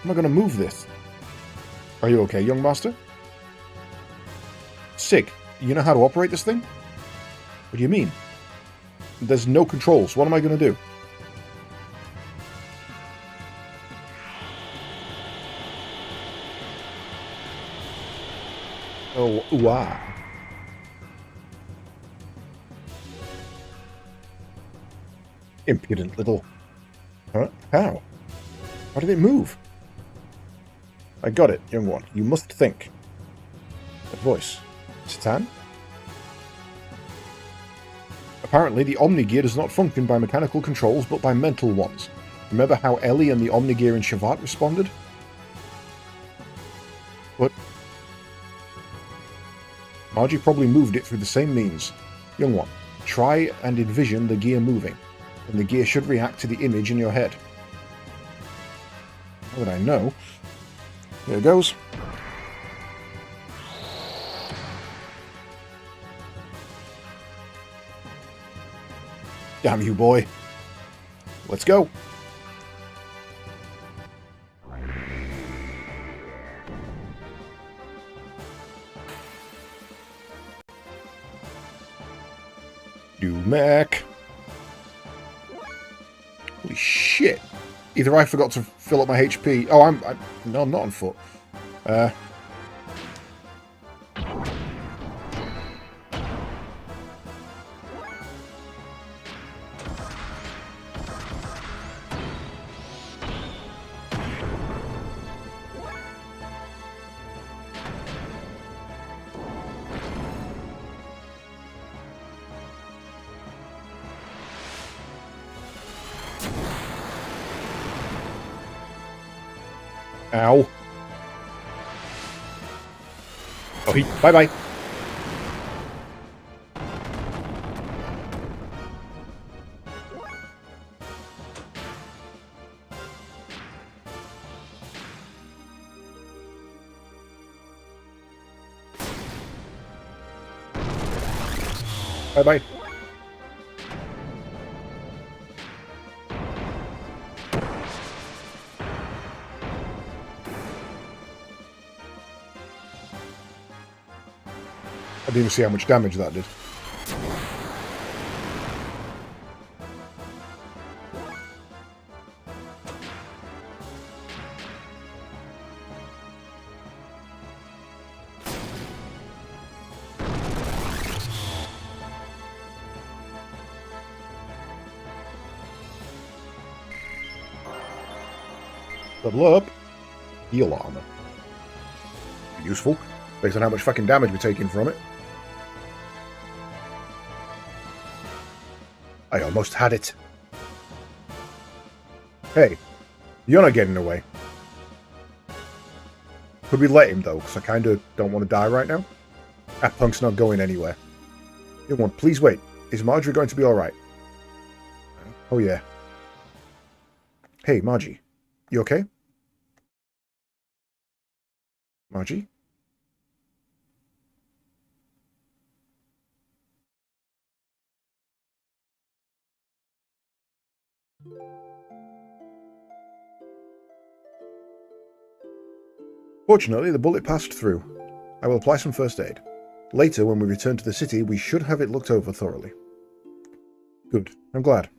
How am I going to move this? Are you okay, young master? Sick. You know how to operate this thing? What do you mean? There's no controls. What am I going to do? Oh, wow. Impudent little... Huh? How? How did it move? I got it, young one. You must think. That voice. Titan? Apparently, the Omnigear does not function by mechanical controls, but by mental ones. Remember how Ellie and the Omnigear in Shavat responded? What? Margie probably moved it through the same means. Young one, try and envision the gear moving, and the gear should react to the image in your head. How would I know? There it goes. Damn you, boy. Let's go. Mac. Holy shit. Either I forgot to fill up my HP. Oh, no, I'm not on foot. Ow. Oh, bye-bye. Bye-bye. didn't even see how much damage that did. Level up. Heal armor. Useful, based on how much fucking damage we're taking from it. I almost had it. Hey, you're not getting away. Could we let him, though? Because I kind of don't want to die right now. That punk's not going anywhere. Young one, please wait. Is Marjorie going to be alright? Oh, yeah. Hey, Margie. You okay? Margie? Fortunately, the bullet passed through. I will apply some first aid. Later, when we return to the city, we should have it looked over thoroughly. Good. I'm glad.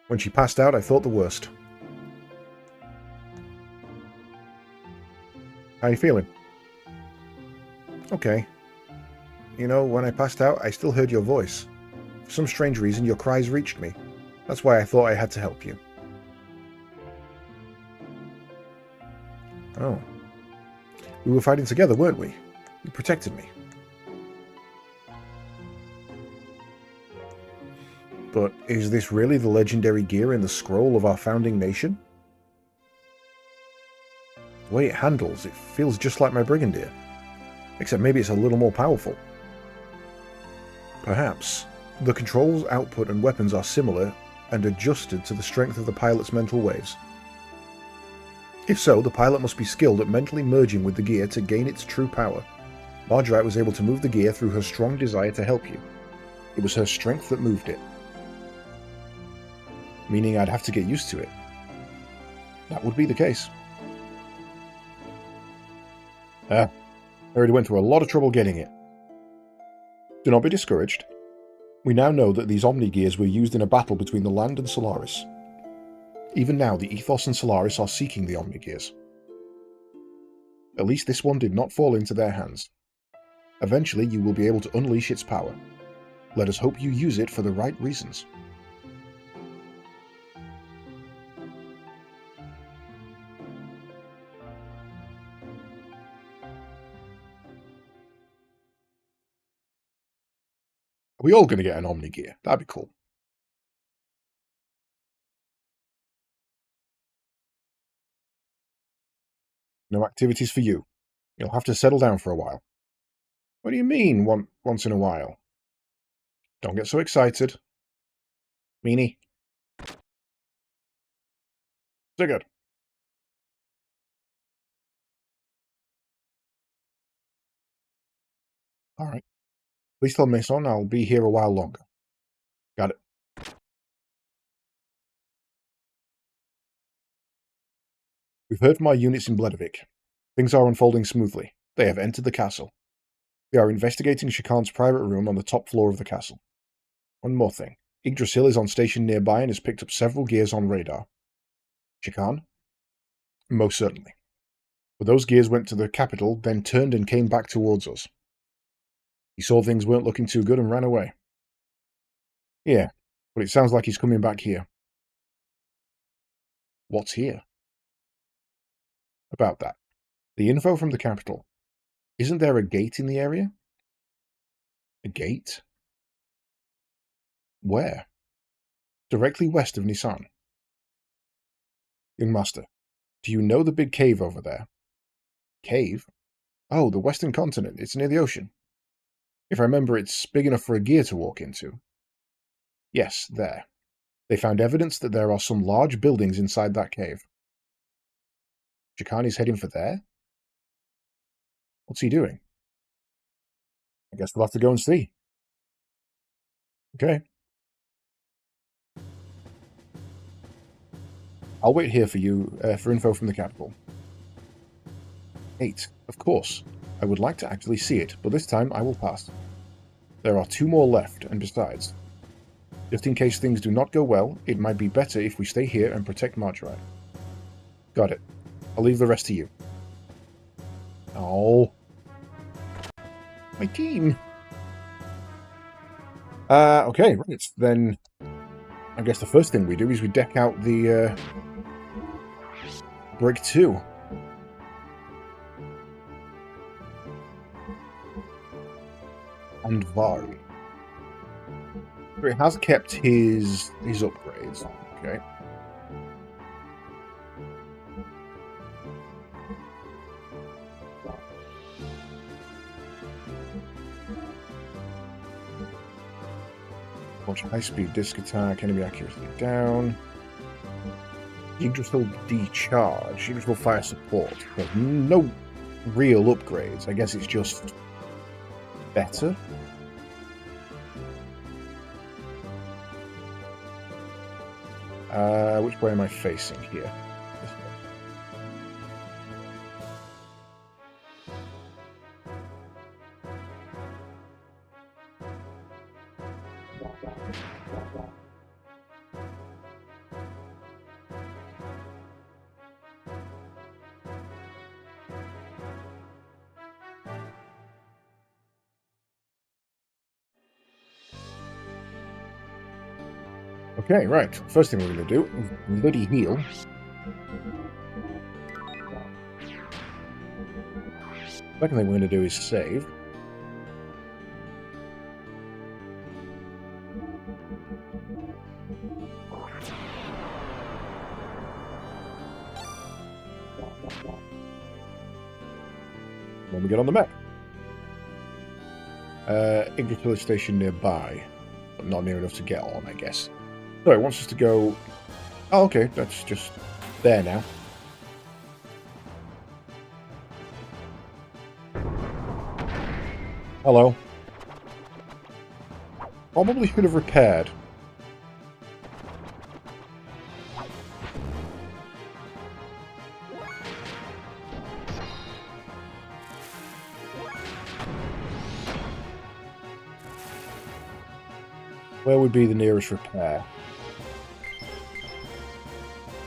When she passed out, I thought the worst. How are you feeling? Okay. You know, when I passed out, I still heard your voice. For some strange reason, your cries reached me. That's why I thought I had to help you. Oh. We were fighting together, weren't we? You protected me. But is this really the legendary gear in the scroll of our founding nation? The way it handles, it feels just like my Brigadier. Except maybe it's a little more powerful. Perhaps. The controls, output, and weapons are similar and adjusted to the strength of the pilot's mental waves. If so, the pilot must be skilled at mentally merging with the gear to gain its true power. Marjorie was able to move the gear through her strong desire to help you. It was her strength that moved it. Meaning I'd have to get used to it. That would be the case. I already went through a lot of trouble getting it. Do not be discouraged. We now know that these Omni Gears were used in a battle between the Land and Solaris. Even now, the Ethos and Solaris are seeking the Omni Gears. At least this one did not fall into their hands. Eventually, you will be able to unleash its power. Let us hope you use it for the right reasons. Are we all going to get an Omni Gear? That'd be cool. No activities for you. You'll have to settle down for a while. What do you mean, once in a while? Don't get so excited. Meanie. So good. Alright. Please tell Miss On I'll be here a while longer. Got it. We've heard from our units in Bledavik. Things are unfolding smoothly. They have entered the castle. They are investigating Shakan's private room on the top floor of the castle. One more thing. Yggdrasil is on station nearby and has picked up several gears on radar. Shakan? Most certainly. But those gears went to the capital, then turned and came back towards us. He saw things weren't looking too good and ran away. Yeah, but it sounds like he's coming back here. What's here? About that. The info from the capital. Isn't there a gate in the area? A gate? Where? Directly west of Nisan. Young Master, do you know the big cave over there? Cave? Oh, the western continent. It's near the ocean. If I remember, it's big enough for a gear to walk into. Yes, there. They found evidence that there are some large buildings inside that cave. Chikani's heading for there? What's he doing? I guess we'll have to go and see. Okay. I'll wait here for you for info from the capital. 8, of course. I would like to actually see it, but this time I will pass. There are 2 more left, and besides, just in case things do not go well, it might be better if we stay here and protect Marjorie. Got it. I'll leave the rest to you. Oh. My team. Okay, right. Then I guess the first thing we do is we deck out the Brick 2. And Vari. It has kept his upgrades. Okay. Launch high-speed disc attack, enemy accuracy down. Yggdrasil decharge, Yggdrasil fire support. There's no real upgrades. I guess it's just better. Which way am I facing here? This way. Okay, right. First thing we're going to do is bloody heal. Second thing we're going to do is save. When we get on the map. Yggdrasil is stationed nearby, but not near enough to get on, I guess. So it wants us to go... Oh, okay, that's just there now. Hello. Probably should have repaired. Where would be the nearest repair?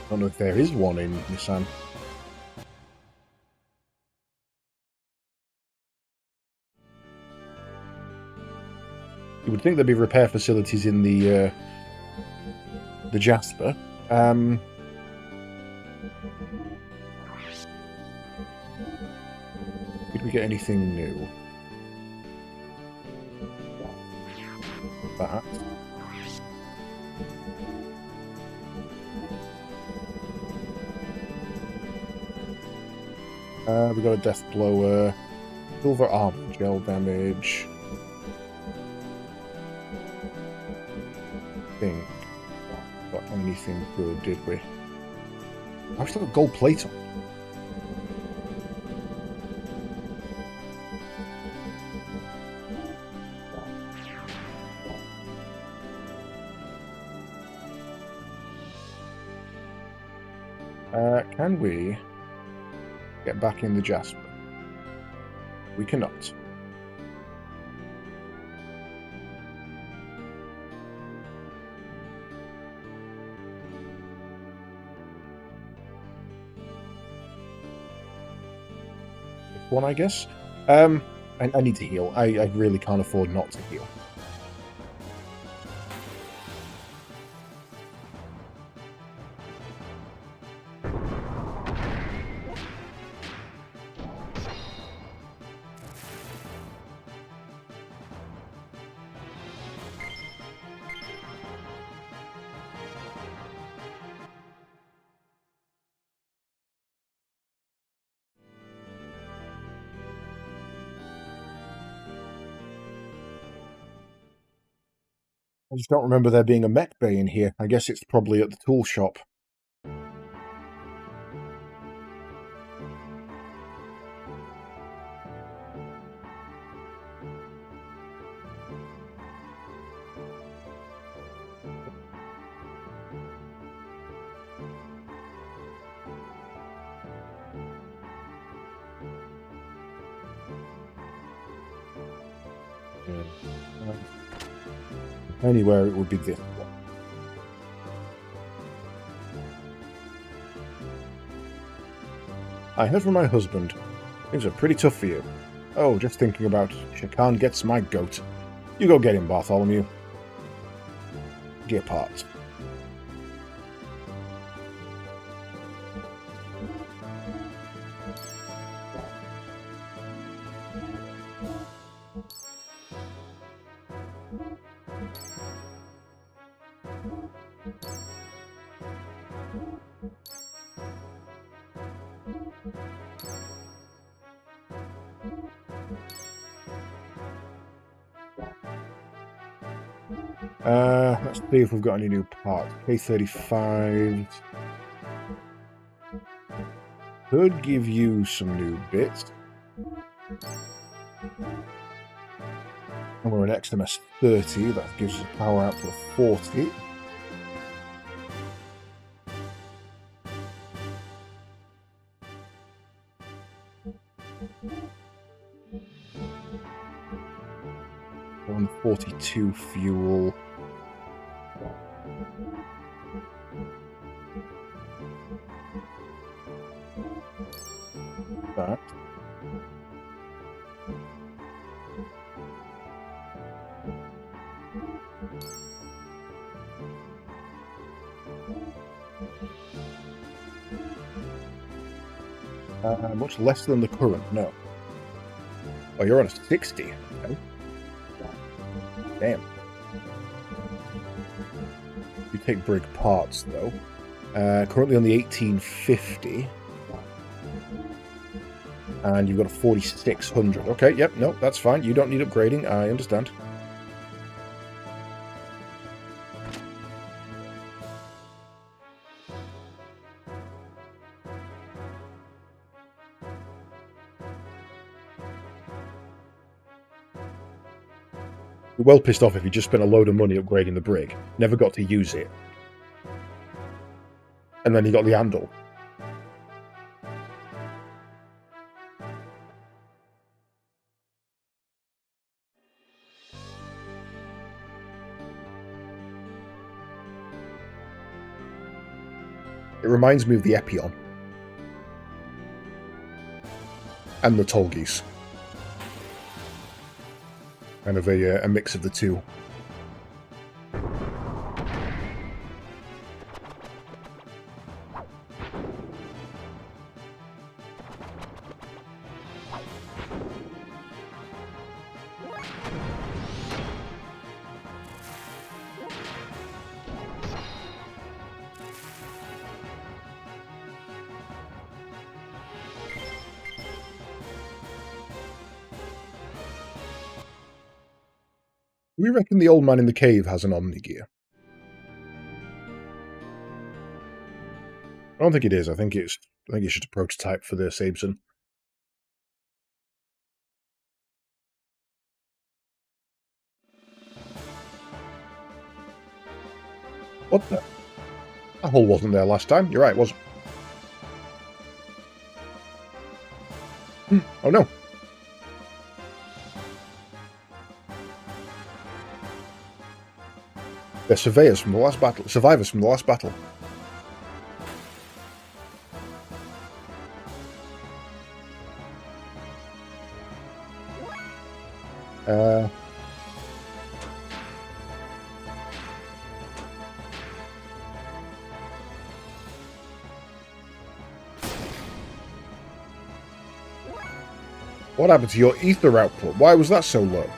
I don't know if there is one in Nissan. You would think there'd be repair facilities in the Jasper. Did we get anything new? That. We got a death blower, silver armor, gel damage. Think got anything good, did we? I've still got gold plate on. Can we get back in the Jasper? We cannot. One, I guess. I need to heal. I really can't afford not to heal. I just don't remember there being a mech bay in here. I guess it's probably at the tool shop. Anywhere it would be this one. I heard from my husband. Things are pretty tough for you. Oh, just thinking about Shakan gets my goat. You go get him, Bartholomew. Gear parts. Let's see if we've got any new parts. K35 could give you some new bits. And we're an XMS 30, that gives us a power output of 40. $142 fuel. That. Much less than the current, no. Oh, you're on a 60. Okay. Damn. You take brig parts, though. Currently on the 1850. And you've got a 4600. Okay, yep, no, that's fine. You don't need upgrading, I understand. You're well pissed off if you just spent a load of money upgrading the brig, never got to use it. And then you got the handle. It reminds me of the Epion. And the Tolgeese. Kind of a mix of the two. We reckon the old man in the cave has an Omni-Gear. I don't think it is. I think it's just a prototype for the Sabson. What the? That hole wasn't there last time. You're right, it wasn't. Oh no. They're surveyors from the last battle. Survivors from the last battle. What happened to your ether output? Why was that so low?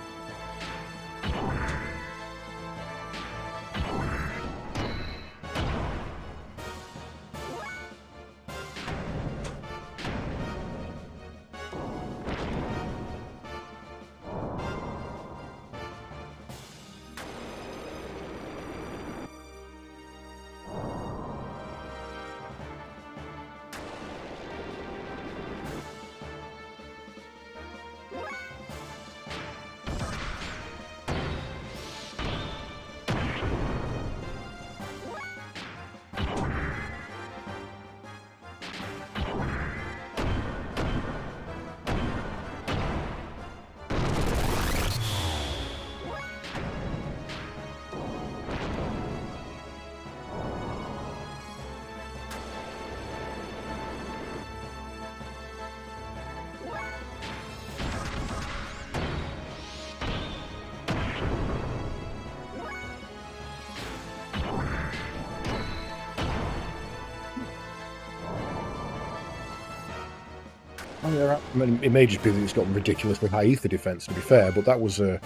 I mean, it may just be that it's got ridiculously high ether defense, to be fair, but that was a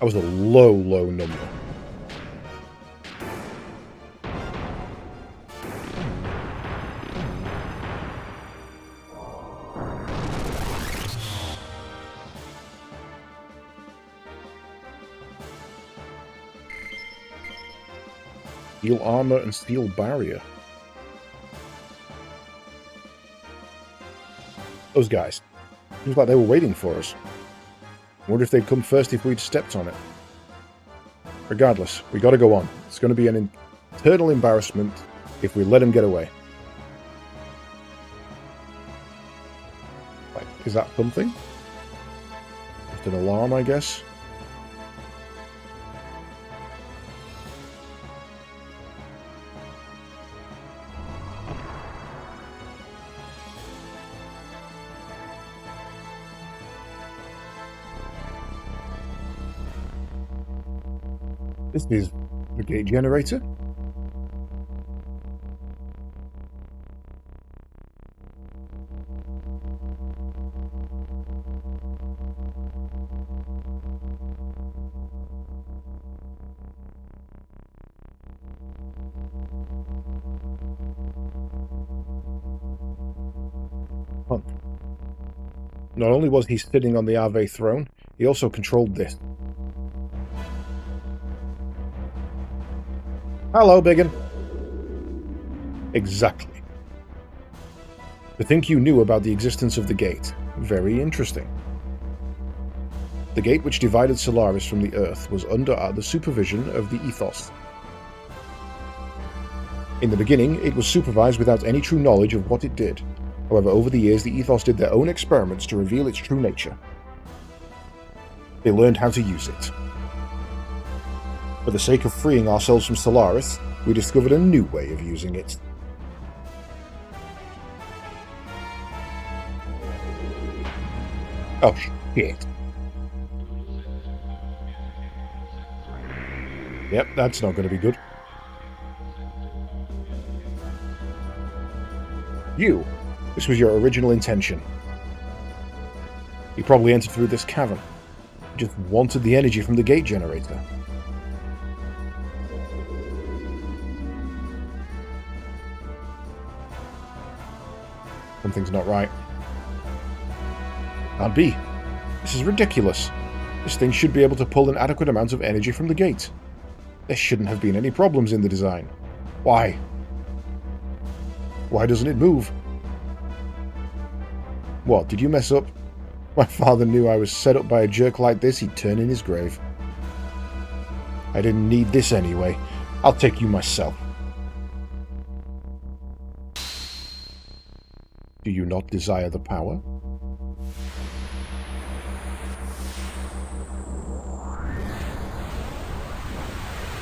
low, low number. Steel armor and steel barrier. Those guys. Seems like they were waiting for us. Wonder if they'd come first if we'd stepped on it. Regardless, we gotta go on. It's gonna be an eternal embarrassment if we let them get away. Like, is that something? Just an alarm, I guess? This is the gate generator. Hunt. Not only was he sitting on the Ave throne, he also controlled this. Hello, Biggin. Exactly. To think you knew about the existence of the gate. Very interesting. The gate which divided Solaris from the Earth was under the supervision of the Ethos. In the beginning, it was supervised without any true knowledge of what it did. However, over the years, the Ethos did their own experiments to reveal its true nature. They learned how to use it. For the sake of freeing ourselves from Solaris, we discovered a new way of using it. Oh, shit. Yep, that's not going to be good. You. This was your original intention. You probably entered through this cavern. You just wanted the energy from the gate generator. Something's not right. Can't be. This is ridiculous. This thing should be able to pull an adequate amount of energy from the gate. There shouldn't have been any problems in the design. Why? Why doesn't it move? What, did you mess up? My father knew I was set up by a jerk like this, he'd turn in his grave. I didn't need this anyway. I'll take you myself. Do you not desire the power?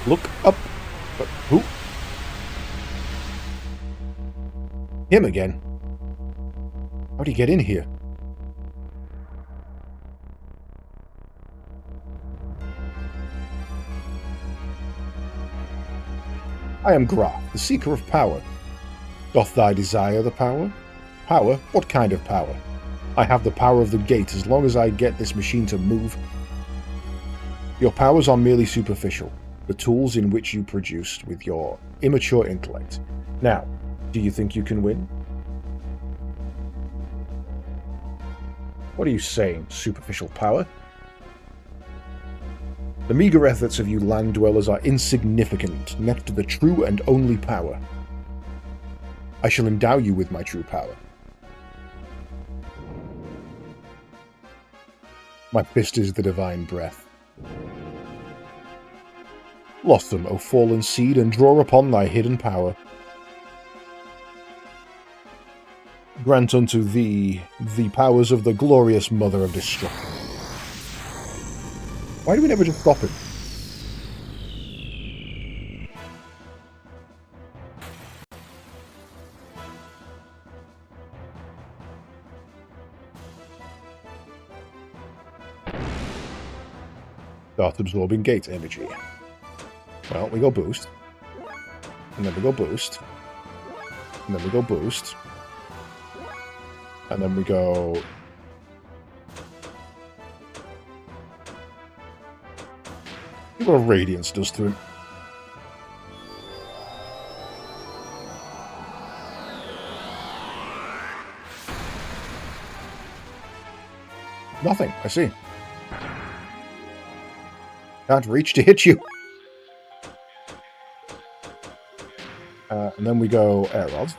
Look up. But who? Him again. How'd he get in here? I am Graf, the Seeker of Power. Doth thy desire the power? Power? What kind of power? I have the power of the gate as long as I get this machine to move. Your powers are merely superficial, the tools in which you produced with your immature intellect. Now, do you think you can win? What are you saying, superficial power? The meager efforts of you land dwellers are insignificant next to the true and only power. I shall endow you with my true power. My fist is the divine breath. Blossom, O fallen seed, and draw upon thy hidden power. Grant unto thee the powers of the glorious Mother of Destruction. Why do we never just stop him? Start absorbing gate energy. Well, we go boost. And then we go boost. And then we go boost. And then we go... See what a Radiance does to him. Nothing, I see. Can't reach to hit you. And then we go Air Rod.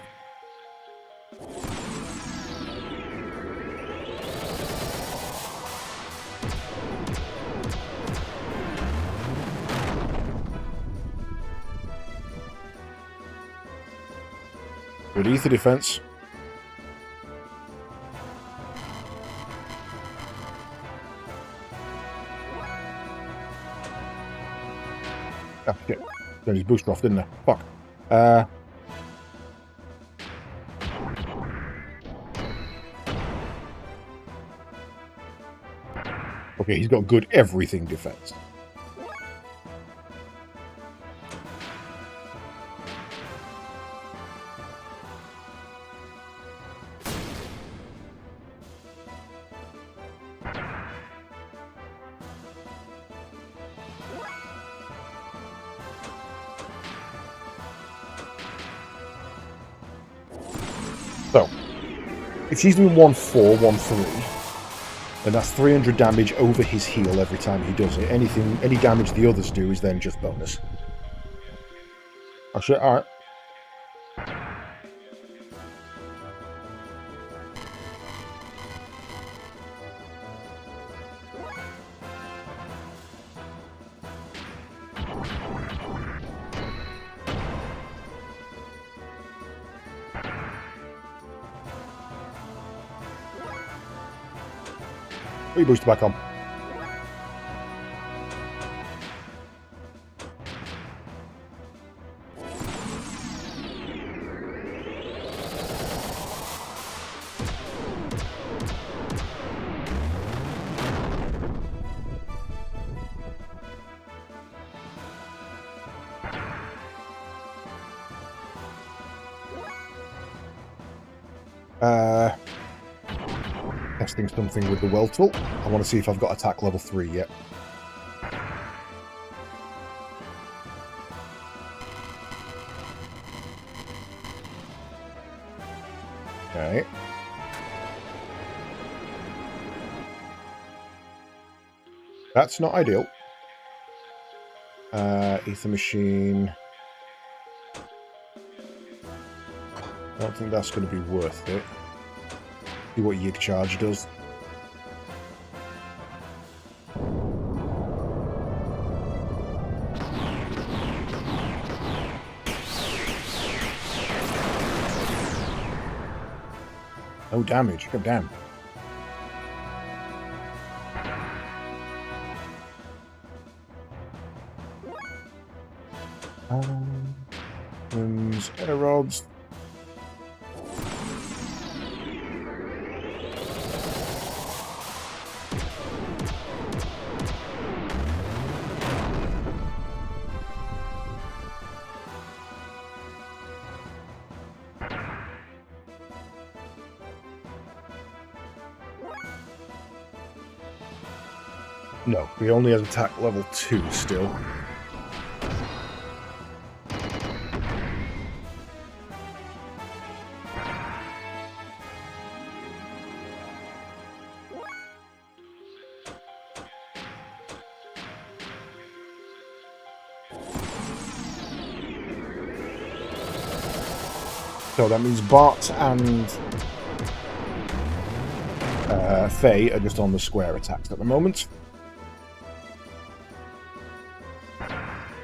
Good ether defense. Oh, shit. Turned his booster off, didn't I? Fuck. Okay, he's got good everything defense. So, if she's doing 1-4, 1-3, then that's 300 damage over his heal every time he does it. Any damage the others do is then just bonus. Oh shit, alright. Put your booster back on. Testing something with the Weltle. I want to see if I've got attack level 3 yet. Okay. That's not ideal. Ether Machine. I don't think that's going to be worth it. See what Yig Charge does. No damage. God damn. Air Rods. No, he only has attack level 2 still. So that means Bart and Faye are just on the square attacks at the moment.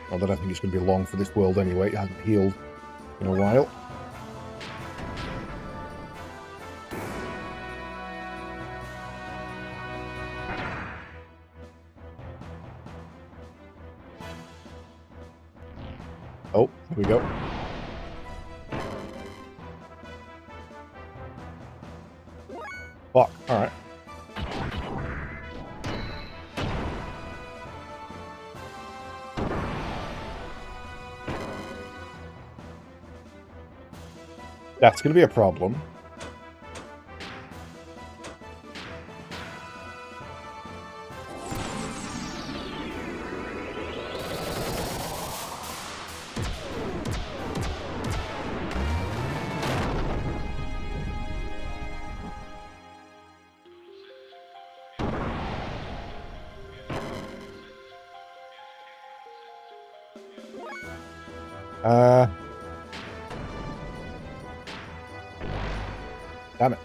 Although I think it's going to be long for this world anyway. It hasn't healed in a while. Oh, here we go. Fuck, alright. That's going to be a problem. Damn it.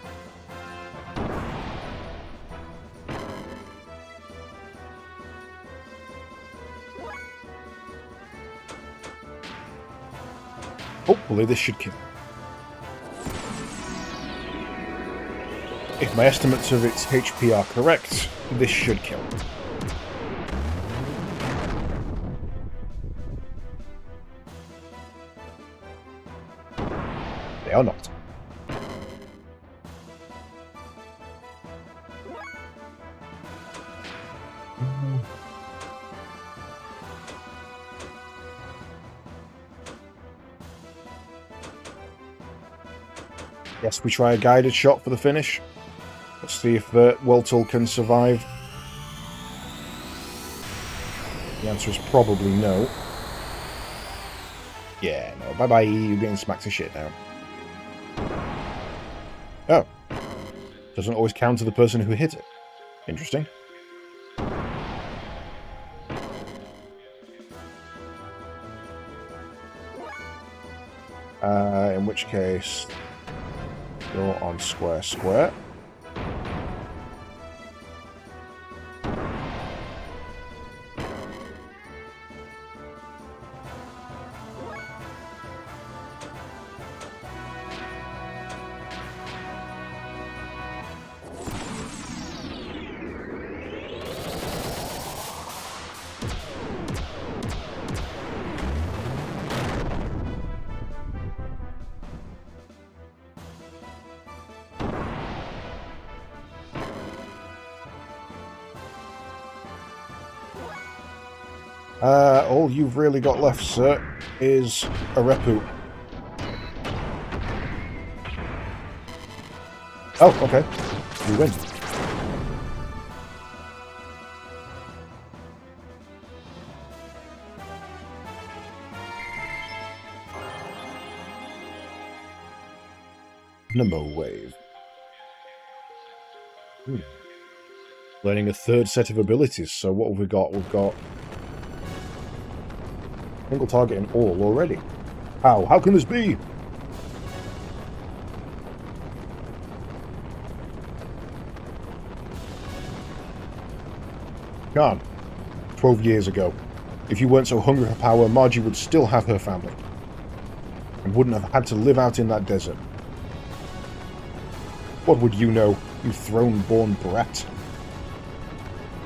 Hopefully this should kill. If my estimates of its HP are correct, this should kill. They are not. Yes, we try a guided shot for the finish. Let's see if Weltle can survive. The answer is probably no. Yeah, no. Bye-bye, you're getting smacked to shit now. Oh. Doesn't always count to the person who hit it. Interesting. In which case... You're on square, square. All you've really got left, sir, is a Repu. Oh, okay. You win. Nemo Wave. Learning a third set of abilities. So what have we got? We've got single target in all already. How? How can this be? Can't. 12 years ago. If you weren't so hungry for power, Margie would still have her family. And wouldn't have had to live out in that desert. What would you know, you throne-born brat?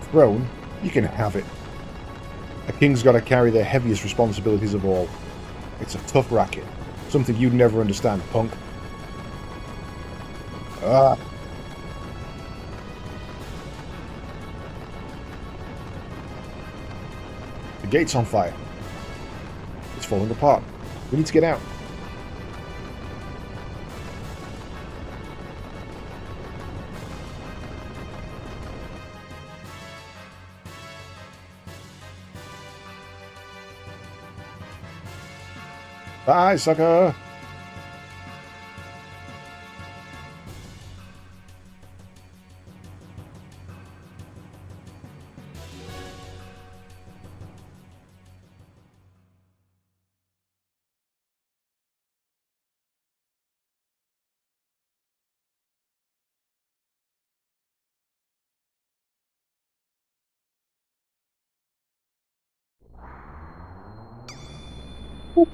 Throne? You can have it. A king's got to carry the heaviest responsibilities of all. It's a tough racket. Something you'd never understand, punk. Ah. The gate's on fire. It's falling apart. We need to get out. Bye, sucker! Whoop.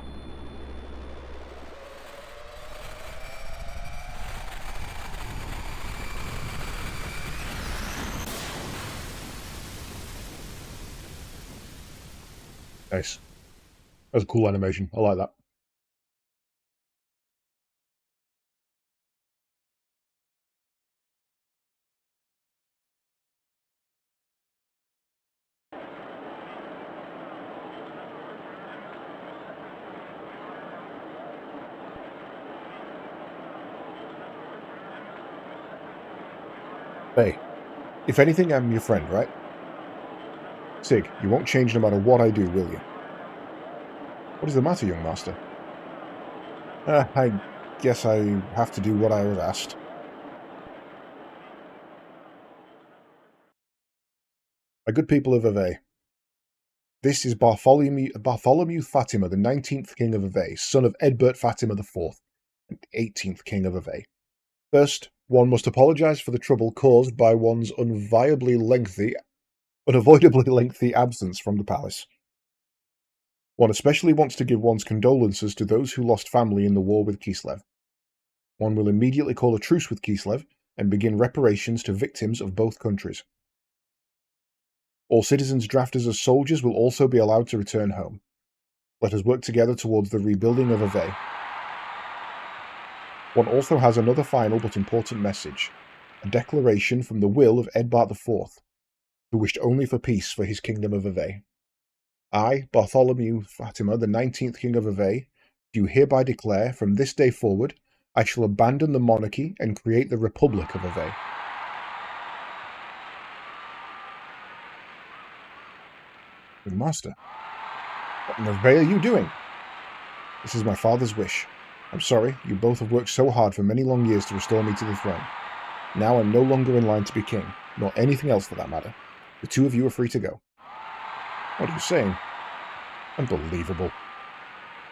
Nice. That's a cool animation. I like that. Hey, if anything, I'm your friend, right? Sig, you won't change no matter what I do, will you? What is the matter, young master? I guess I have to do what I was asked. My good people of Ave, This is Bartholomew Fatima, the 19th King of Ave, son of Edbert Fatima IV, and 18th King of Ave. First, one must apologize for the trouble caused by one's unavoidably lengthy absence from the palace. One especially wants to give one's condolences to those who lost family in the war with Kislev. One will immediately call a truce with Kislev and begin reparations to victims of both countries. All citizens drafted as soldiers will also be allowed to return home. Let us work together towards the rebuilding of Ave. One also has another final but important message, a declaration from the will of Edbert IV, who wished only for peace for his kingdom of Ave. I, Bartholomew Fatima, the 19th King of Ave, do hereby declare, from this day forward, I shall abandon the monarchy and create the Republic of Ave. Good master, what in Ave are you doing? This is my father's wish. I'm sorry, you both have worked so hard for many long years to restore me to the throne. Now I'm no longer in line to be king, nor anything else for that matter. The two of you are free to go. What are you saying? Unbelievable.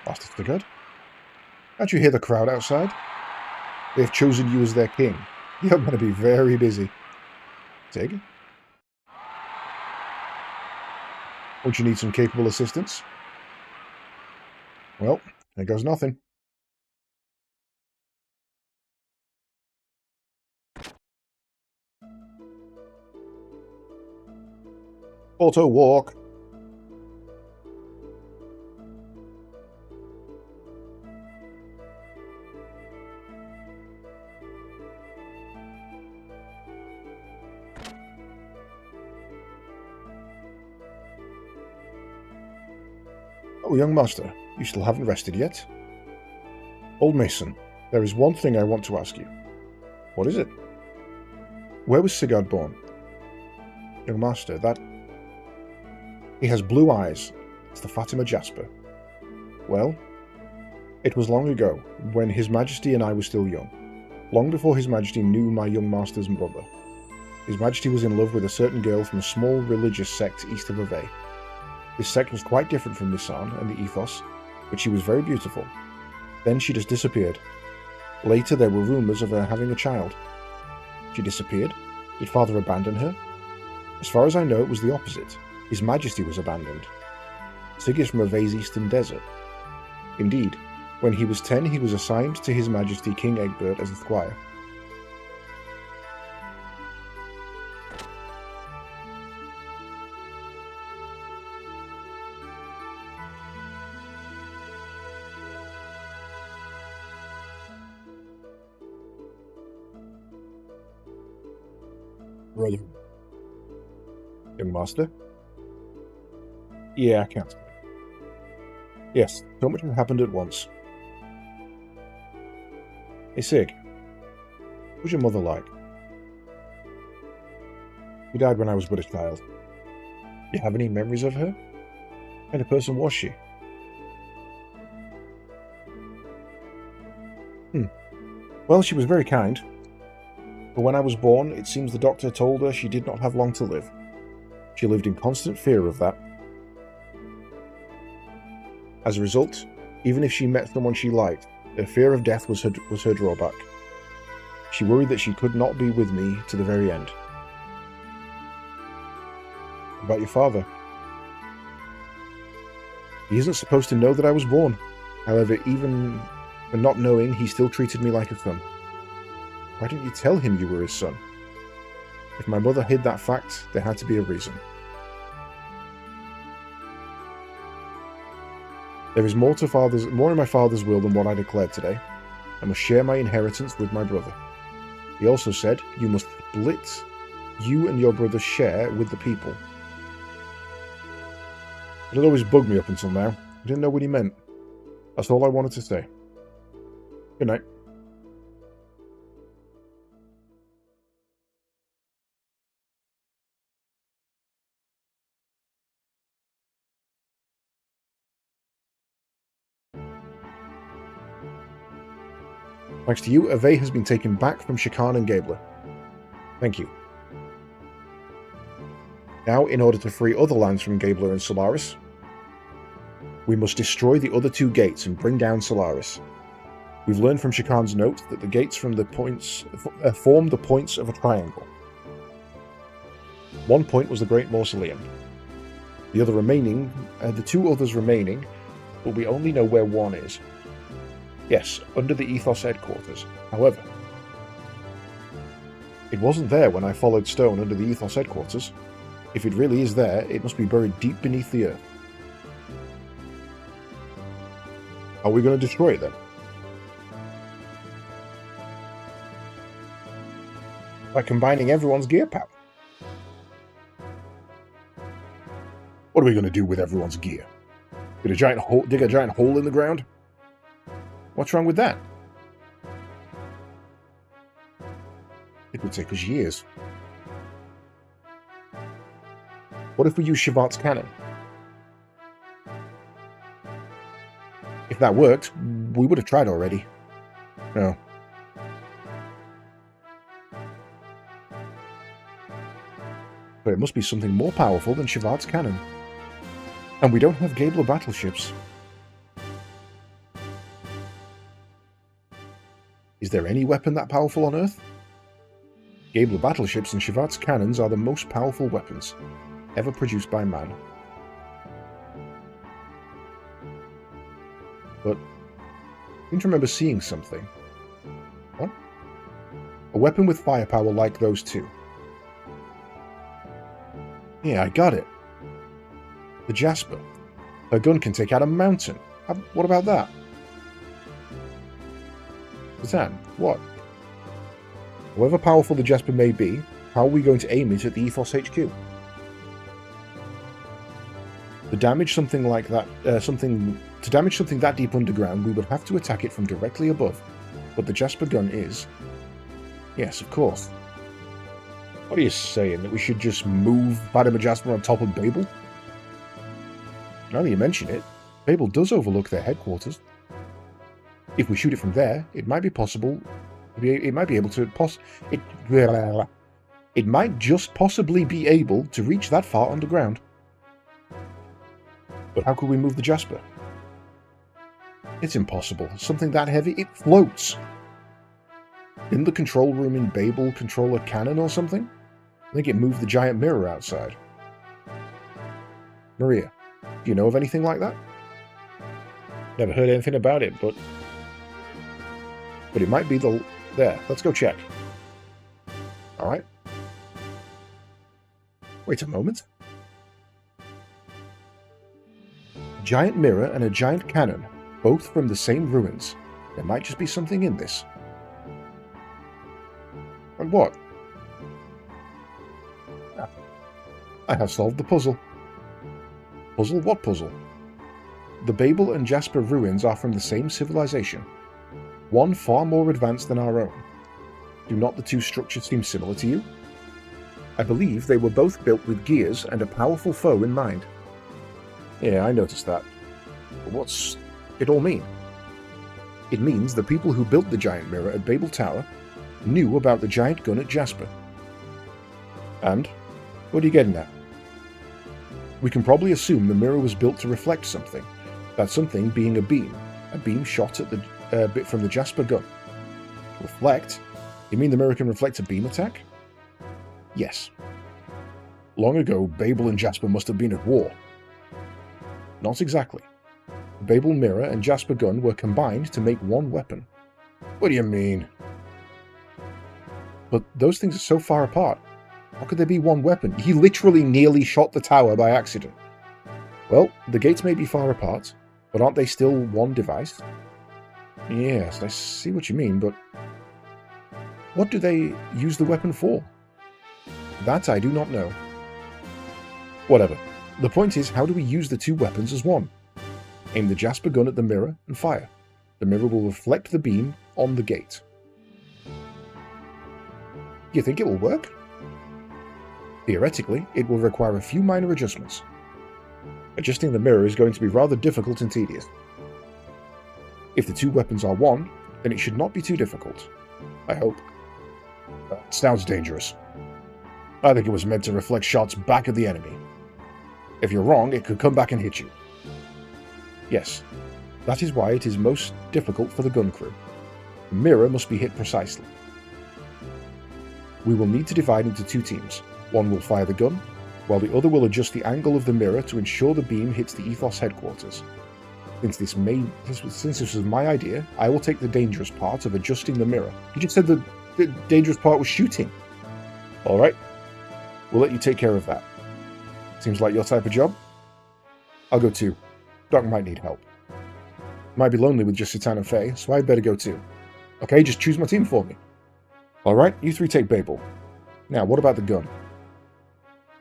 Master Sigurd? Can't you hear the crowd outside? They have chosen you as their king. You're going to be very busy. Sig? Won't you need some capable assistance? Well, there goes nothing. Auto walk. Oh, young master, you still haven't rested yet? Old Mason, there is one thing I want to ask you. What is it? Where was Sigurd born? Young master, that... He has blue eyes. It's the Fatima Jasper. Well, it was long ago, when His Majesty and I were still young. Long before His Majesty knew my young master's mother. His Majesty was in love with a certain girl from a small religious sect east of Ave. This sect was quite different from Nisan and the ethos, but she was very beautiful. Then she just disappeared. Later there were rumours of her having a child. She disappeared? Did father abandon her? As far as I know, it was the opposite. His Majesty was abandoned. Sig is from Ave's eastern desert. Indeed, when he was 10 he was assigned to His Majesty King Egbert as a squire. Brother. Young master? Yeah, I can't. Yes, so much has happened at once. Hey Sig, what was your mother like? She died when I was but a child. Do you have any memories of her? What kind of person was she? Well, she was very kind. But when I was born, it seems the doctor told her she did not have long to live. She lived in constant fear of that. As a result, even if she met someone she liked, her fear of death was her drawback. She worried that she could not be with me to the very end. About your father? He isn't supposed to know that I was born. However, even for not knowing, he still treated me like a son. Why didn't you tell him you were his son? If my mother hid that fact, there had to be a reason. There is more in my father's will than what I declared today. I must share my inheritance with my brother. He also said, you must split. You and your brother share with the people. It had always bugged me up until now. I didn't know what he meant. That's all I wanted to say. Good night. Thanks to you, Ave has been taken back from Shakan and Gabler. Thank you. Now, in order to free other lands from Gabler and Solaris, We must destroy the other two gates and bring down Solaris. We've learned from Shakan's note that the gates from the points form the points of a triangle. One point was the Great Mausoleum. The two others remaining, but we only know where one is. Yes, under the Ethos headquarters. However, it wasn't there when I followed Stone under the Ethos headquarters. If it really is there, it must be buried deep beneath the earth. Are we going to destroy it then? By combining everyone's gear power. What are we going to do with everyone's gear? Dig a giant hole in the ground? What's wrong with that? It would take us years. What if we use Shavat's cannon? If that worked, we would have tried already. No. But it must be something more powerful than Shavat's cannon. And we don't have Gabler battleships. Is there any weapon that powerful on Earth? Gabler battleships and Shavat's cannons are the most powerful weapons ever produced by man. But I seem to remember seeing something. What? A weapon with firepower like those two. Yeah, I got it. The Jasper. Her gun can take out a mountain. What about that? Zan, what? However powerful the Jasper may be, how are we going to aim it at the Ethos HQ? To damage something like that, to damage something that deep underground, we would have to attack it from directly above. But the Jasper gun is... Yes, of course. What are you saying? That we should just move Vladimir Jasper on top of Babel? Now that you mention it, Babel does overlook their headquarters. If we shoot it from there, it might be possible. It might be able to It might just possibly be able to reach that far underground. But how could we move the Jasper? It's impossible. Something that heavy, it floats. In the control room in Babel control a cannon or something? I think it moved the giant mirror outside. Maria, do you know of anything like that? Never heard anything about it, but it might be the... There, let's go check. Alright. Wait a moment. A giant mirror and a giant cannon, both from the same ruins. There might just be something in this. And what? I have solved the puzzle. Puzzle? What puzzle? The Babel and Jasper ruins are from the same civilization. One far more advanced than our own. Do not the two structures seem similar to you? I believe they were both built with gears and a powerful foe in mind. Yeah, I noticed that. But what's it all mean? It means the people who built the giant mirror at Babel Tower knew about the giant gun at Jasper. And? What are you getting at? We can probably assume the mirror was built to reflect something. That something being a beam shot at the bit from the Jasper gun. Reflect? You mean the mirror can reflect a beam attack? Yes. Long ago, Babel and Jasper must have been at war. Not exactly. The Babel mirror and Jasper gun were combined to make one weapon. What do you mean? But those things are so far apart. How could there be one weapon? He literally nearly shot the tower by accident. Well, the gates may be far apart, but aren't they still one device? Yes, I see what you mean, but what do they use the weapon for? That I do not know. Whatever. The point is, how do we use the two weapons as one? Aim the Jasper gun at the mirror and fire. The mirror will reflect the beam on the gate. You think it will work? Theoretically, it will require a few minor adjustments. Adjusting the mirror is going to be rather difficult and tedious. If the two weapons are one, then it should not be too difficult. I hope. That sounds dangerous. I think it was meant to reflect shots back at the enemy. If you're wrong, it could come back and hit you. Yes, that is why it is most difficult for the gun crew. The mirror must be hit precisely. We will need to divide into 2 teams. One will fire the gun, while the other will adjust the angle of the mirror to ensure the beam hits the Ethos headquarters. Since this was my idea, I will take the dangerous part of adjusting the mirror. You just said the dangerous part was shooting. Alright, we'll let you take care of that. Seems like your type of job? I'll go too. Doc might need help. Might be lonely with just Citan and Faye, so I'd better go too. Okay, just choose my team for me. Alright, you 3 take Babel. Now, what about the gun?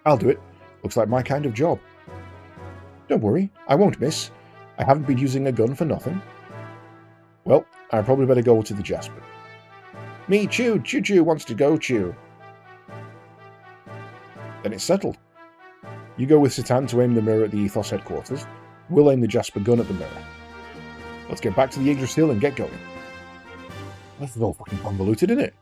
I'll do it. Looks like my kind of job. Don't worry, I won't miss. I haven't been using a gun for nothing. Well, I probably better go to the Jasper. Me, Chew! Choo-Choo wants to go, Chew. Then it's settled. You go with Citan to aim the mirror at the Ethos headquarters. We'll aim the Jasper gun at the mirror. Let's get back to the Yggdrasil Hill and get going. This is all fucking convoluted, isn't it?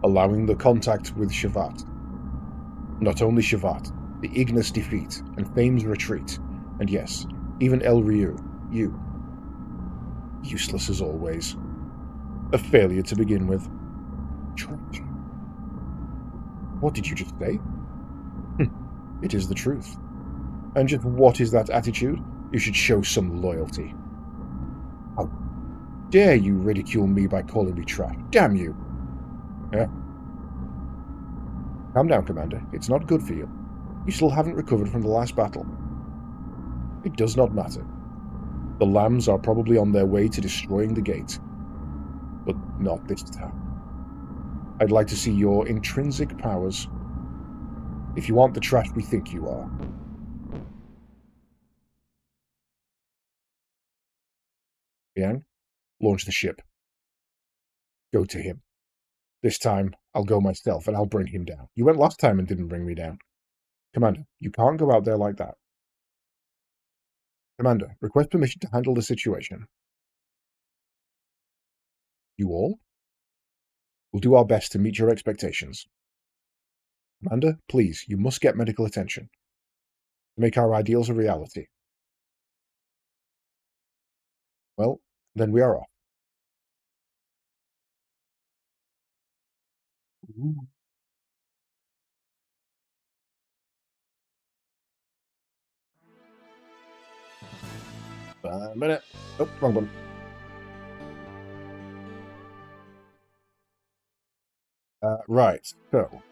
Allowing the contact with Shavat. Not only Shavat, the Ignis defeat, and Fame's retreat, and yes, even El Ryu, you. Useless as always. A failure to begin with. Trash. What did you just say? It is the truth. And just what is that attitude? You should show some loyalty. How dare you ridicule me by calling me trash? Damn you! Yeah. Calm down, Commander. It's not good for you. You still haven't recovered from the last battle. It does not matter. The lambs are probably on their way to destroying the gate. But not this time. I'd like to see your intrinsic powers. If you aren't the trash we think you are. Yang, launch the ship. Go to him. This time, I'll go myself, and I'll bring him down. You went last time and didn't bring me down. Commander, you can't go out there like that. Commander, request permission to handle the situation. You all? We'll do our best to meet your expectations. Commander, please, you must get medical attention. To make our ideals a reality. Well, then we are off. Ooh. A minute. Oh, wrong one. Right, so.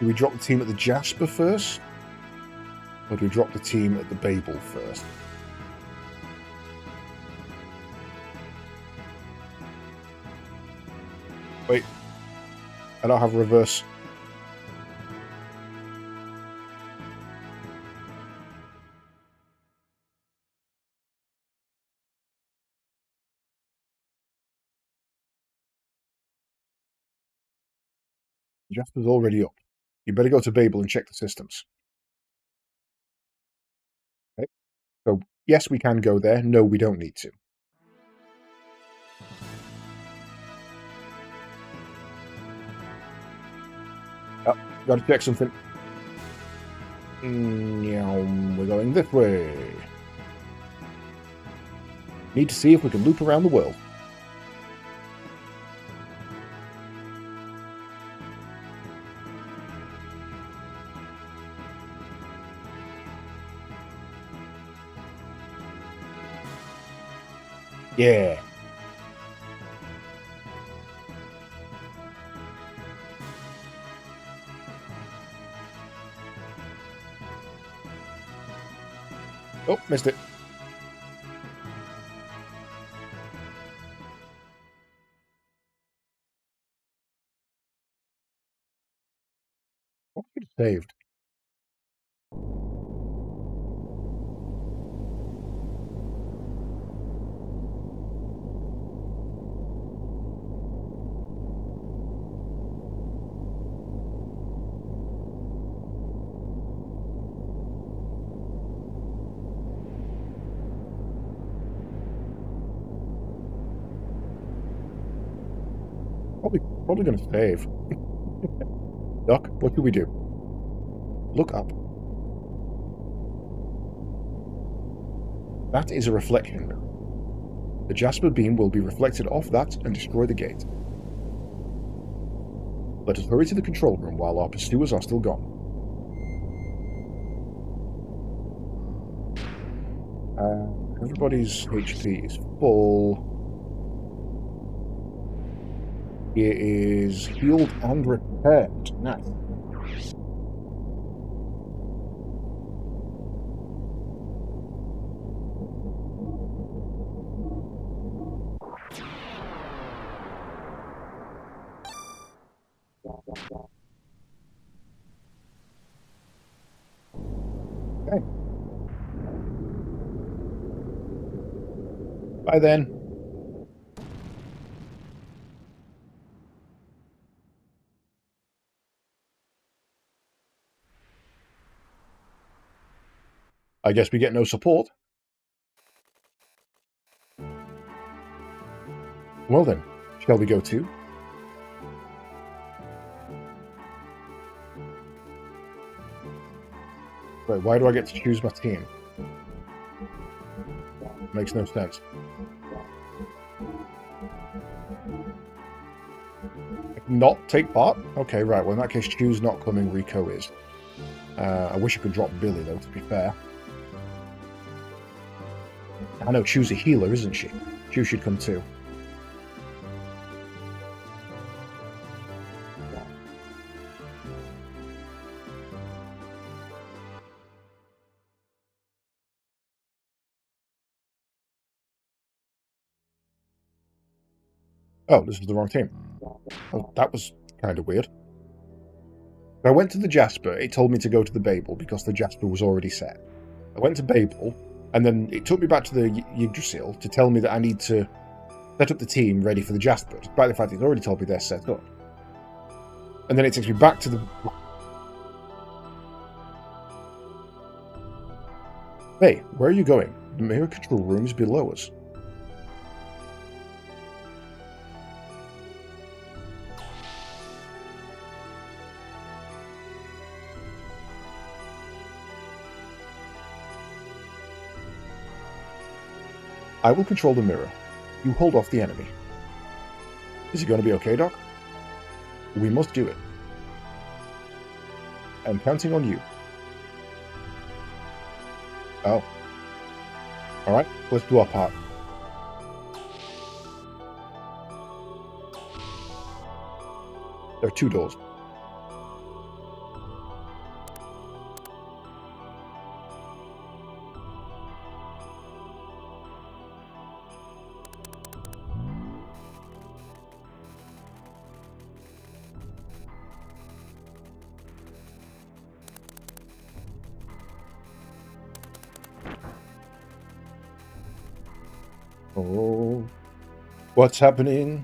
Do we drop the team at the Jasper first? Or do we drop the team at the Babel first? Wait. I don't have reverse. Jasper's already up. You better go to Babel and check the systems. Okay. So, yes, we can go there. No, we don't need to. Oh, gotta check something. We're going this way. Need to see if we can loop around the world. Yeah. Oh, missed it. What could have saved? probably going to save. Doc, what do we do? Look up. That is a reflection. The Jasper beam will be reflected off that and destroy the gate. Let us hurry to the control room while our pursuers are still gone. Everybody's HP is full. It is healed and repaired. Nice. Okay. Bye then. I guess we get no support. Well then, shall we go too? Wait, why do I get to choose my team? Makes no sense. Not take part? Okay, right. Well, in that case, choose not coming. Rico is. I wish I could drop Billy, though, to be fair. I know, choose a healer, isn't she? Choose should come too. Oh, this is the wrong team. Oh, that was kind of weird. I went to the Jasper, it told me to go to the Babel because the Jasper was already set. I went to Babel, and then it took me back to the Yggdrasil to tell me that I need to set up the team ready for the Jasper, despite the fact that it's already told me they're set up. And then it takes me back to the... Hey, where are you going? The mirror control room is below us. I will control the mirror. You hold off the enemy. Is it going to be okay, Doc? We must do it. I'm counting on you. Oh. Alright, let's do our part. There are 2 doors. Oh, what's happening?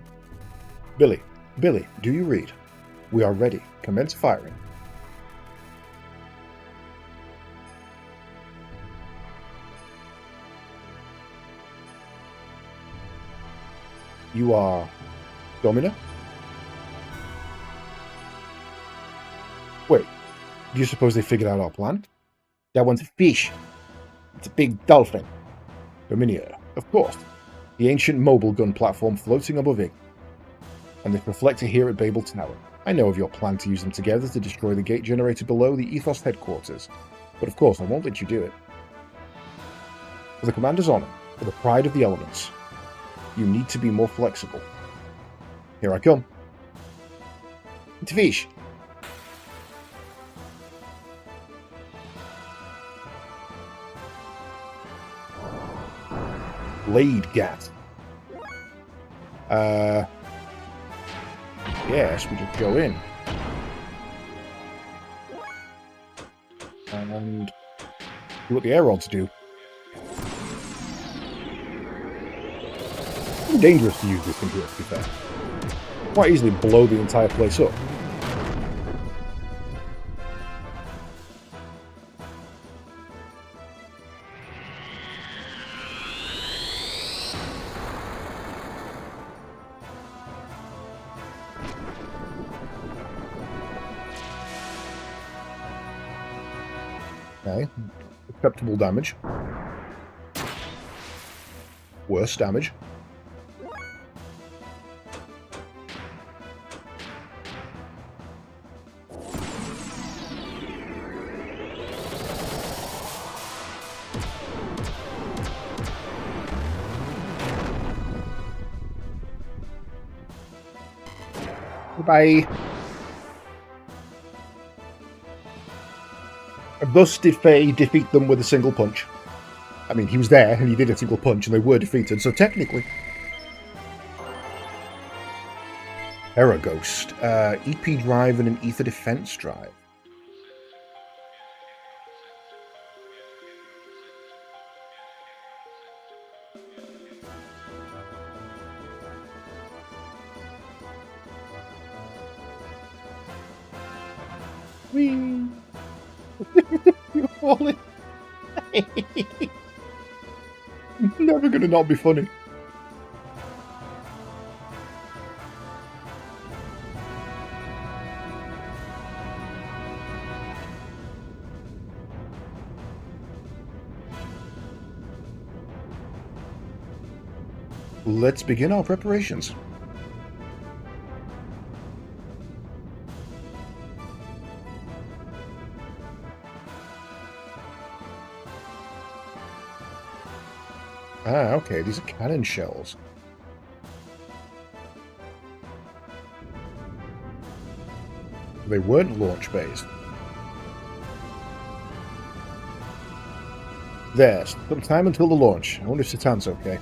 Billy, do you read? We are ready. Commence firing. You are Domina? Wait, do you suppose they figured out our plan? That one's a fish. It's a big dolphin. Dominia, of course. The ancient mobile gun platform floating above it. And the reflector here at Babel Tower. I know of your plan to use them together to destroy the gate generator below the Ethos headquarters. But of course, I won't let you do it. For the Commander's honor, for the pride of the elements, you need to be more flexible. Here I come. It's a fish. Blade gas. Yes, we just go in. And see what the air rods do. It's dangerous to use this in here, to be fair. Quite easily blow the entire place up. Okay. Acceptable damage. Worse damage. Bye. Thus did Faye defeat them with a single punch. I mean, he was there and he did a single punch and they were defeated, so technically. Terror Ghost. EP drive and an ether defense drive. Whee! You're falling. Never gonna not be funny. Let's begin our preparations. Ah, okay, these are cannon shells. They weren't launch based. There's some time until the launch. I wonder if Satan's okay.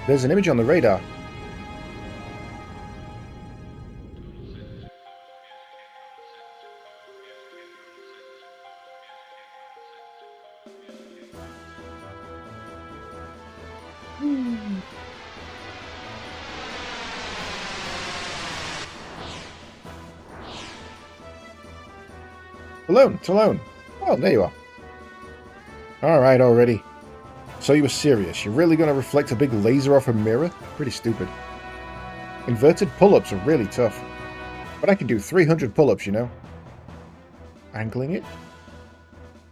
There's an image on the radar. Alone, it's alone. Oh, there you are. Alright, already. So you were serious. You're really going to reflect a big laser off a mirror? Pretty stupid. Inverted pull-ups are really tough. But I can do 300 pull-ups, you know. Angling it?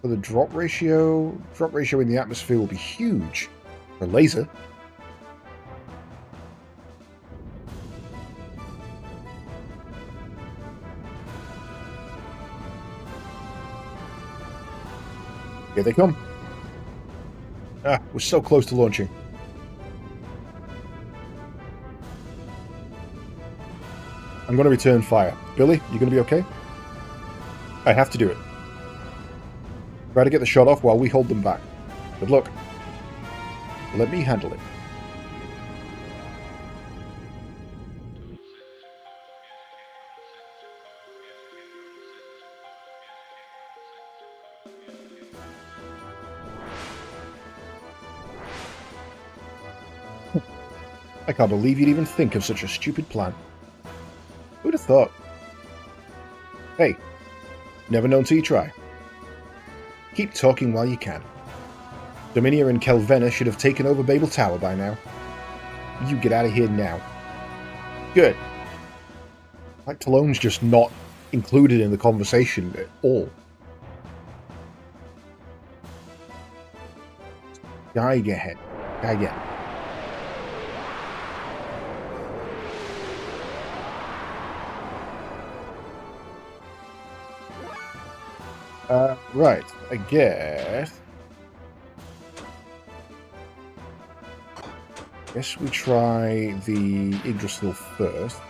For the drop ratio in the atmosphere will be huge. For a laser. Here they come. Ah, we're so close to launching. I'm going to return fire. Billy, you going to be okay? I have to do it. Try to get the shot off while we hold them back. Good luck. Let me handle it. I can't believe you'd even think of such a stupid plan. Who'd have thought? Hey, never know until you try. Keep talking while you can. Dominia and Kelvena should have taken over Babel Tower by now. You get out of here now. Good. Like Talon's just not included in the conversation at all. Guy ahead. Guy again. Right, I guess we try the Yggdrasil first.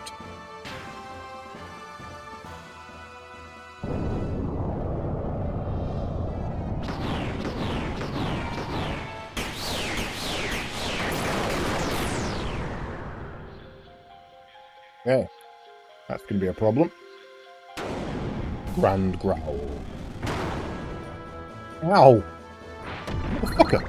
Yeah, that's going to be a problem. Grand Growl. Ow! Motherfucker!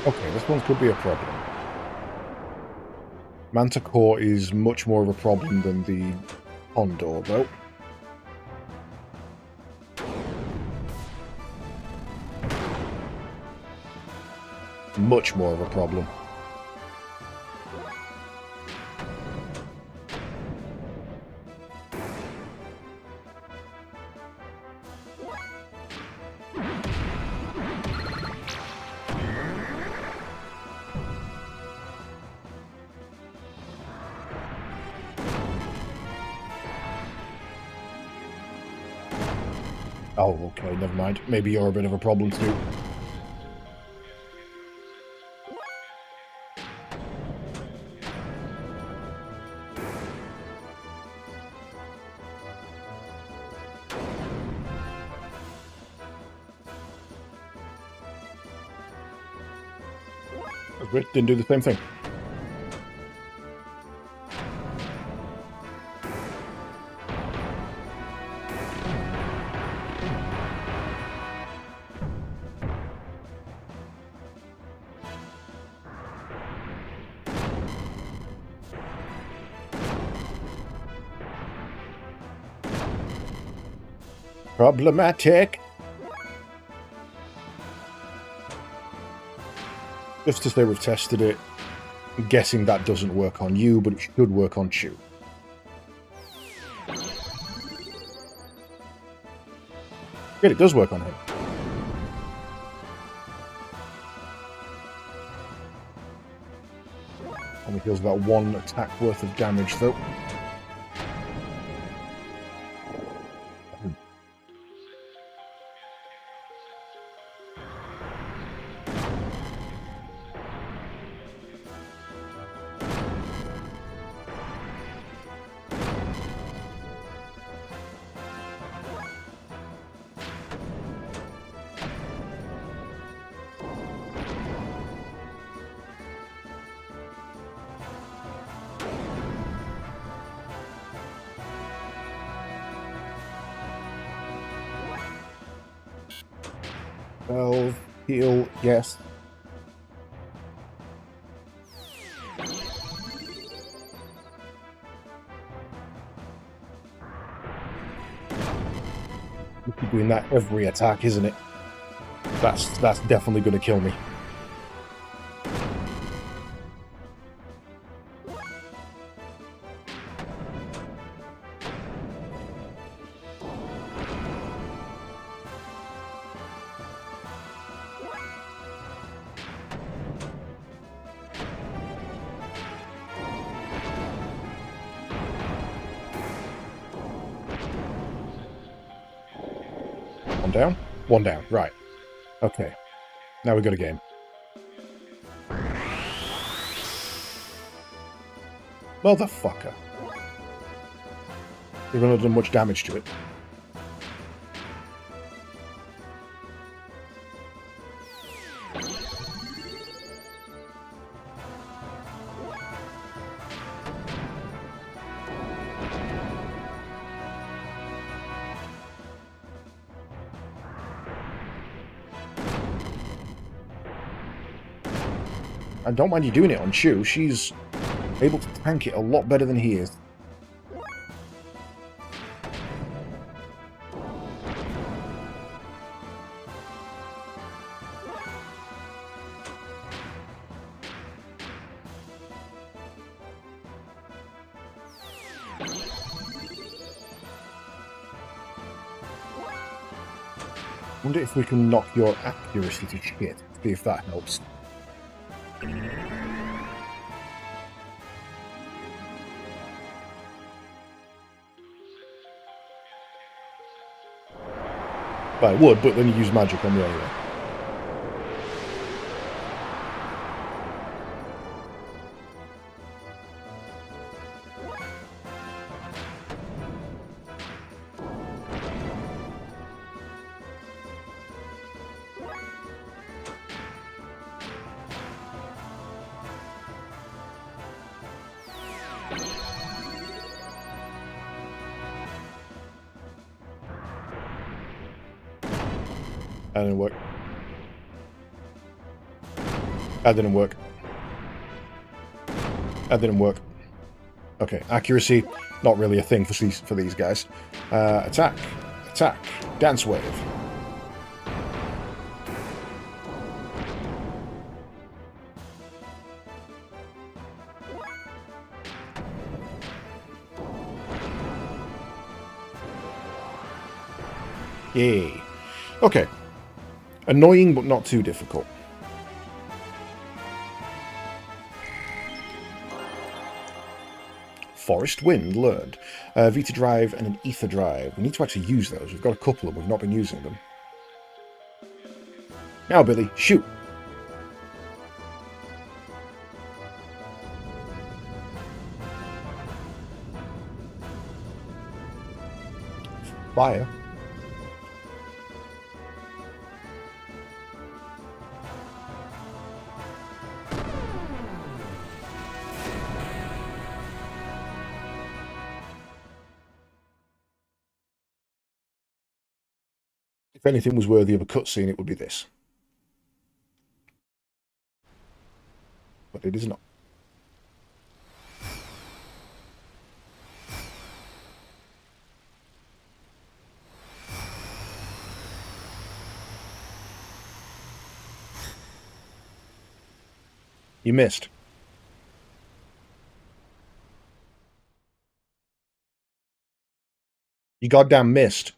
Okay, this one could be a problem. Manticore is much more of a problem than the Condor, though. Much more of a problem. Oh, okay, never mind. Maybe you're a bit of a problem too. That's weird. Didn't do the same thing. Problematic. Just to say we've tested it, I'm guessing that doesn't work on you, but it should work on Chew. Good, it does work on him. Only deals about 1 attack worth of damage, though. Heal, yes. You keep doing that every attack, isn't it? That's definitely going to kill me. One down? One down, right. Okay. Now we've got a game. Motherfucker. We've not done much damage to it. And don't mind you doing it on Chew, she's able to tank it a lot better than he is. Wonder if we can knock your accuracy to shit, see if that helps. Well, it would, but then you use magic on the other way. That didn't work. That didn't work. That didn't work. Okay, accuracy, not really a thing for these guys. Attack. Attack. Dance wave. Yay. Okay. Annoying, but not too difficult. Forest Wind learned. Vita Drive and an Ether Drive. We need to actually use those. We've got a couple of them. We've not been using them. Now, Billy, shoot. Fire. If anything was worthy of a cutscene, it would be this. But it is not. You missed. You goddamn missed.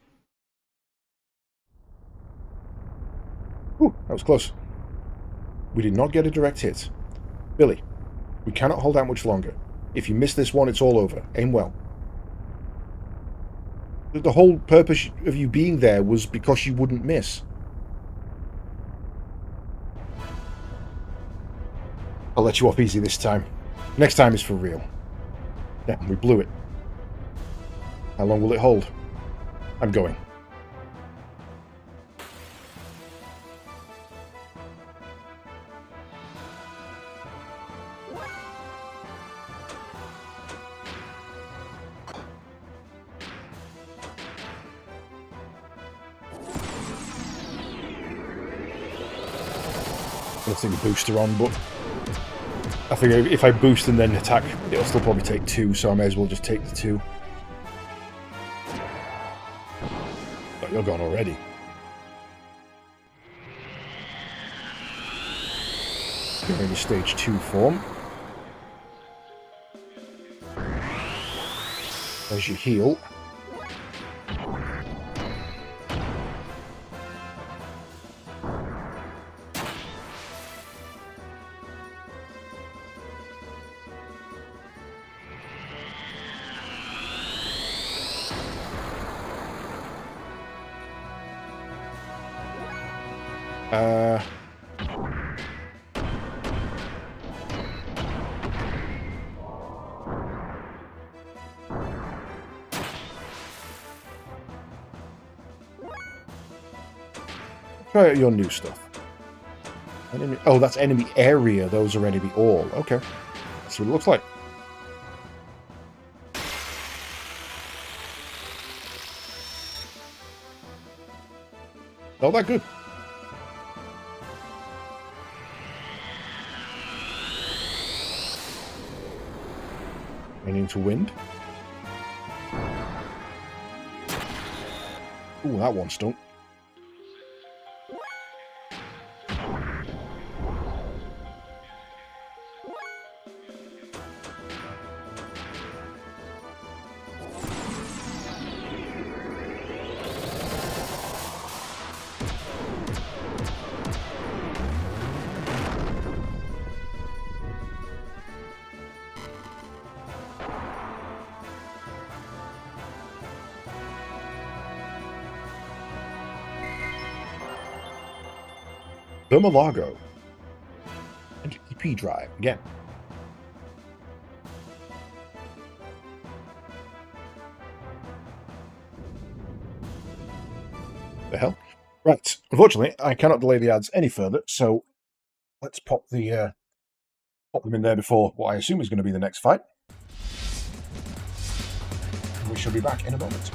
Ooh, that was close. We did not get a direct hit. Billy, we cannot hold out much longer. If you miss this one, it's all over. Aim well. The whole purpose of you being there was because you wouldn't miss. I'll let you off easy this time. Next time is for real. Yeah, we blew it. How long will it hold? I'm going. I'll take a booster on, but I think if I boost and then attack, it'll still probably take 2, so I may as well just take the 2. Oh, you're gone already. You're in the stage 2 form. There's your heal. Try out your new stuff. Enemy, oh, that's enemy area. Those are enemy all. Okay. That's what it looks like. Not that good. Running to wind. Ooh, that one stunk. Xenosaga and EP drive again. The hell? Right. Unfortunately, I cannot delay the ads any further, so let's pop them in there before what I assume is going to be the next fight. We shall be back in a moment.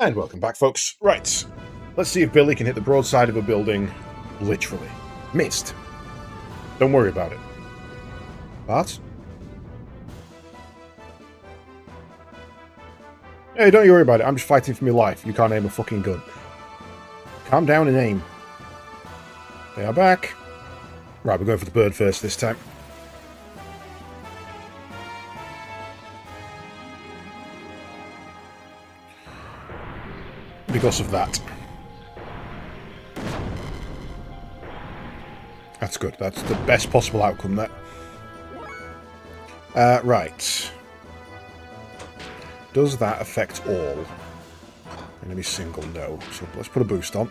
And welcome back, folks. Right, let's see if Billy can hit the broadside of a building, literally. Missed. Don't worry about it. What? Hey, don't you worry about it. I'm just fighting for my life. You can't aim a fucking gun. Calm down and aim. They are back. Right, we're going for the bird first this time. Because of that. That's good. That's the best possible outcome there. Right. Does that affect all? Enemy single, no. So let's put a boost on.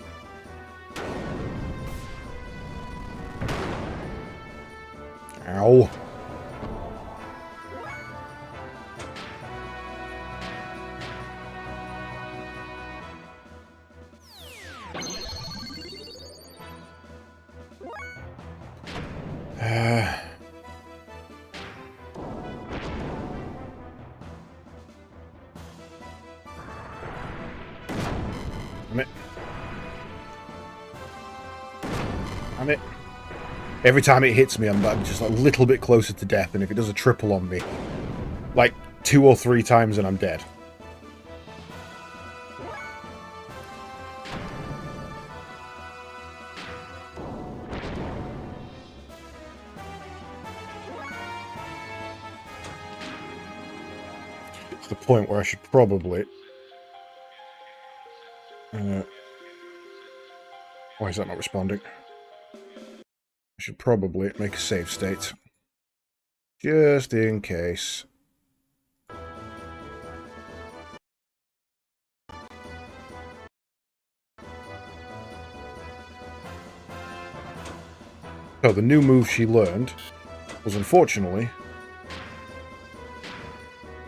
Ow. Damn it. Damn it. Every time it hits me, I'm just a little bit closer to death, and if it does a triple on me, like 2 or 3 times, and I'm dead. It's the point where I should probably... why is that not responding? I should probably make a save state. Just in case. So the new move she learned was unfortunately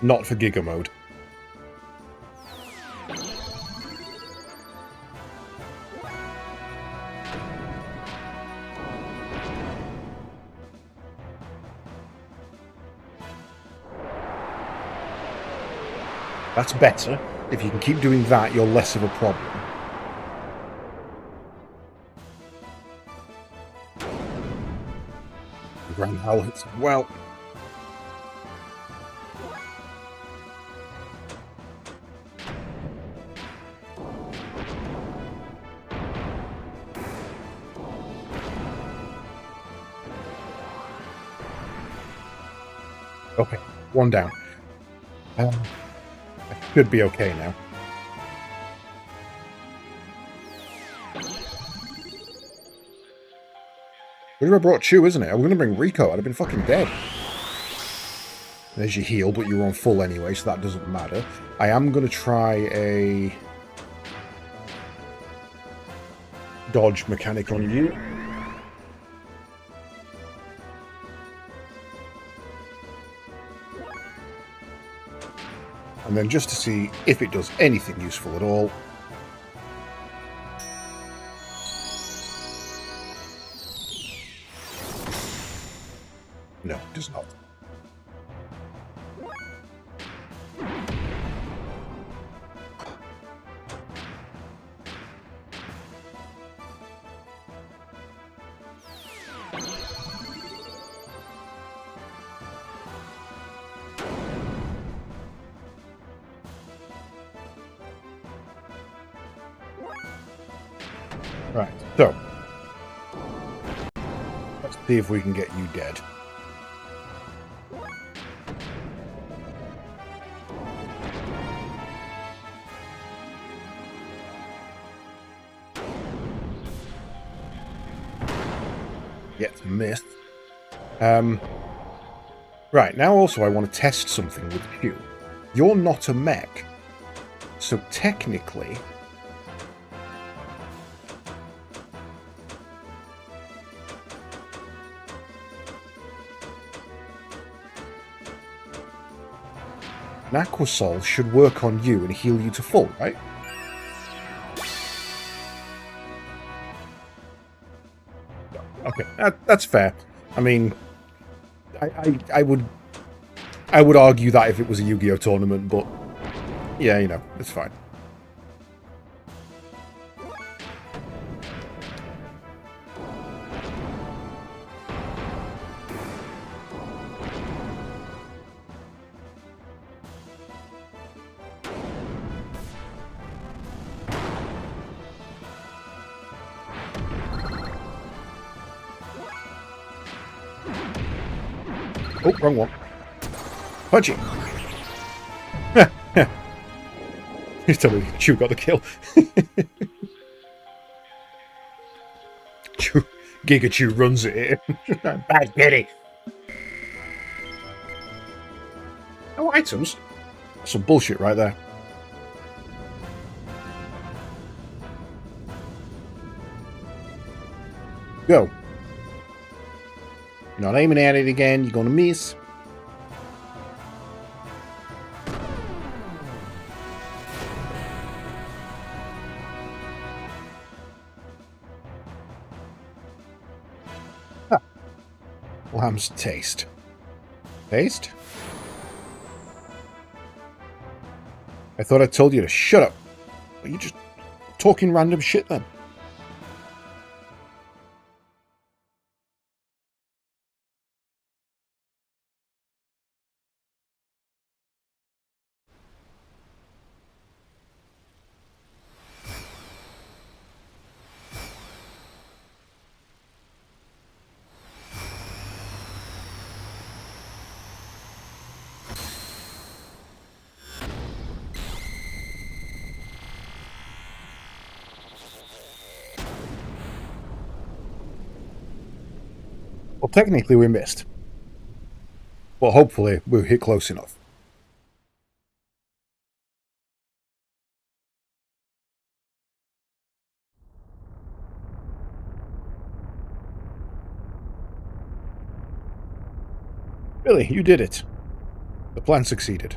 not for Giga Mode. That's better. If you can keep doing that, you're less of a problem. Grand Howl hits well. Okay, 1 down. I should be okay now. Would have brought Chew, isn't it? I'm going to bring Rico. I'd have been fucking dead. There's your heal, but you were on full anyway, so that doesn't matter. I am going to try a dodge mechanic on you. And then just to see if it does anything useful at all. No, it does not. Right, so let's see if we can get you dead. Yet missed. Right, now also I want to test something with you. You're not a mech, so technically... an Aquasol should work on you and heal you to full, right? Okay, that's fair. I mean, I would argue that if it was a Yu-Gi-Oh tournament, but yeah, you know, it's fine. Oh, wrong one. Punching. He's totally Chew got the kill. Giga Chew runs at it. Bad kitty. Oh, items. That's some bullshit right there. Go. You're not aiming at it again. You're going to miss. Ah. Lamb's taste. Taste? I thought I told you to shut up. Are you just talking random shit then? Well, technically we missed. But hopefully we'll hit close enough. Billy, you did it. The plan succeeded.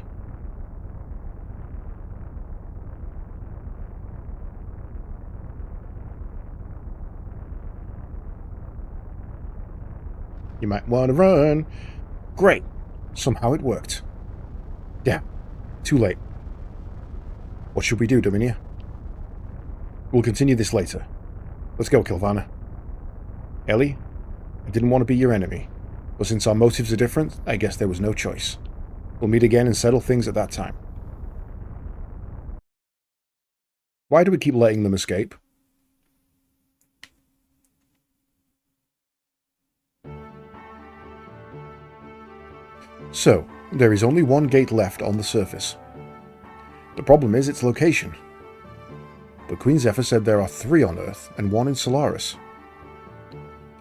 You might want to run. Great. Somehow it worked. Damn. Too late. What should we do, Dominia? We'll continue this later. Let's go, Kylvana. Ellie, I didn't want to be your enemy, but since our motives are different, I guess there was no choice. We'll meet again and settle things at that time. Why do we keep letting them escape? So, there is only one gate left on the surface. The problem is its location. But Queen Zephyr said there are 3 on Earth and 1 in Solaris.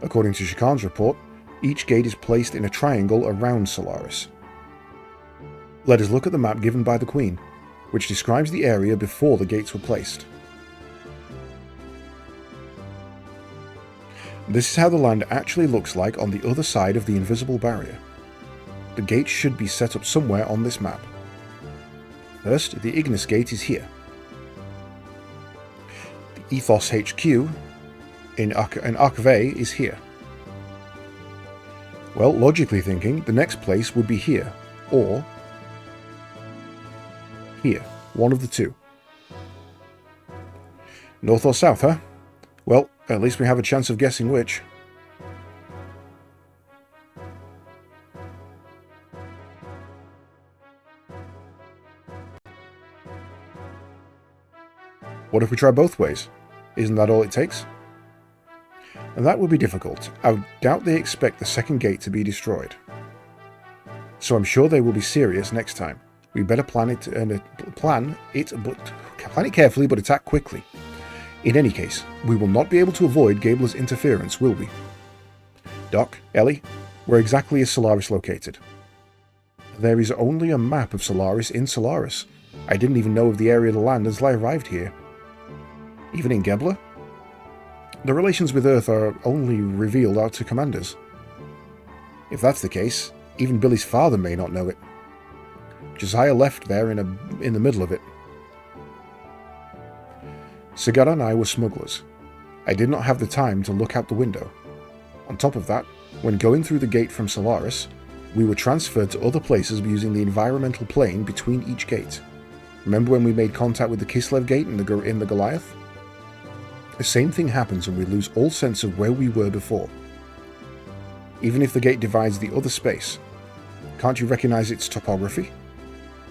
According to Shakan's report, each gate is placed in a triangle around Solaris. Let us look at the map given by the Queen, which describes the area before the gates were placed. This is how the land actually looks like on the other side of the invisible barrier. The gate should be set up somewhere on this map. First, the Ignis Gate is here. The Ethos HQ in Archve is here. Well, logically thinking, the next place would be here, or here, one of the two. North or south, huh? Well, at least we have a chance of guessing which. What if we try both ways? Isn't that all it takes? And that would be difficult. I would doubt they expect the second gate to be destroyed. So I'm sure they will be serious next time. We better plan it carefully but attack quickly. In any case, we will not be able to avoid Gabler's interference, will we? Doc, Ellie, where exactly is Solaris located? There is only a map of Solaris in Solaris. I didn't even know of the area of the land until I arrived here. Even in Gebler? The relations with Earth are only revealed out to commanders. If that's the case, even Billy's father may not know it. Josiah left there in the middle of it. Sagara and I were smugglers. I did not have the time to look out the window. On top of that, when going through the gate from Solaris, we were transferred to other places using the environmental plane between each gate. Remember when we made contact with the Kislev gate in the Goliath? The same thing happens when we lose all sense of where we were before. Even if the gate divides the other space, can't you recognize its topography?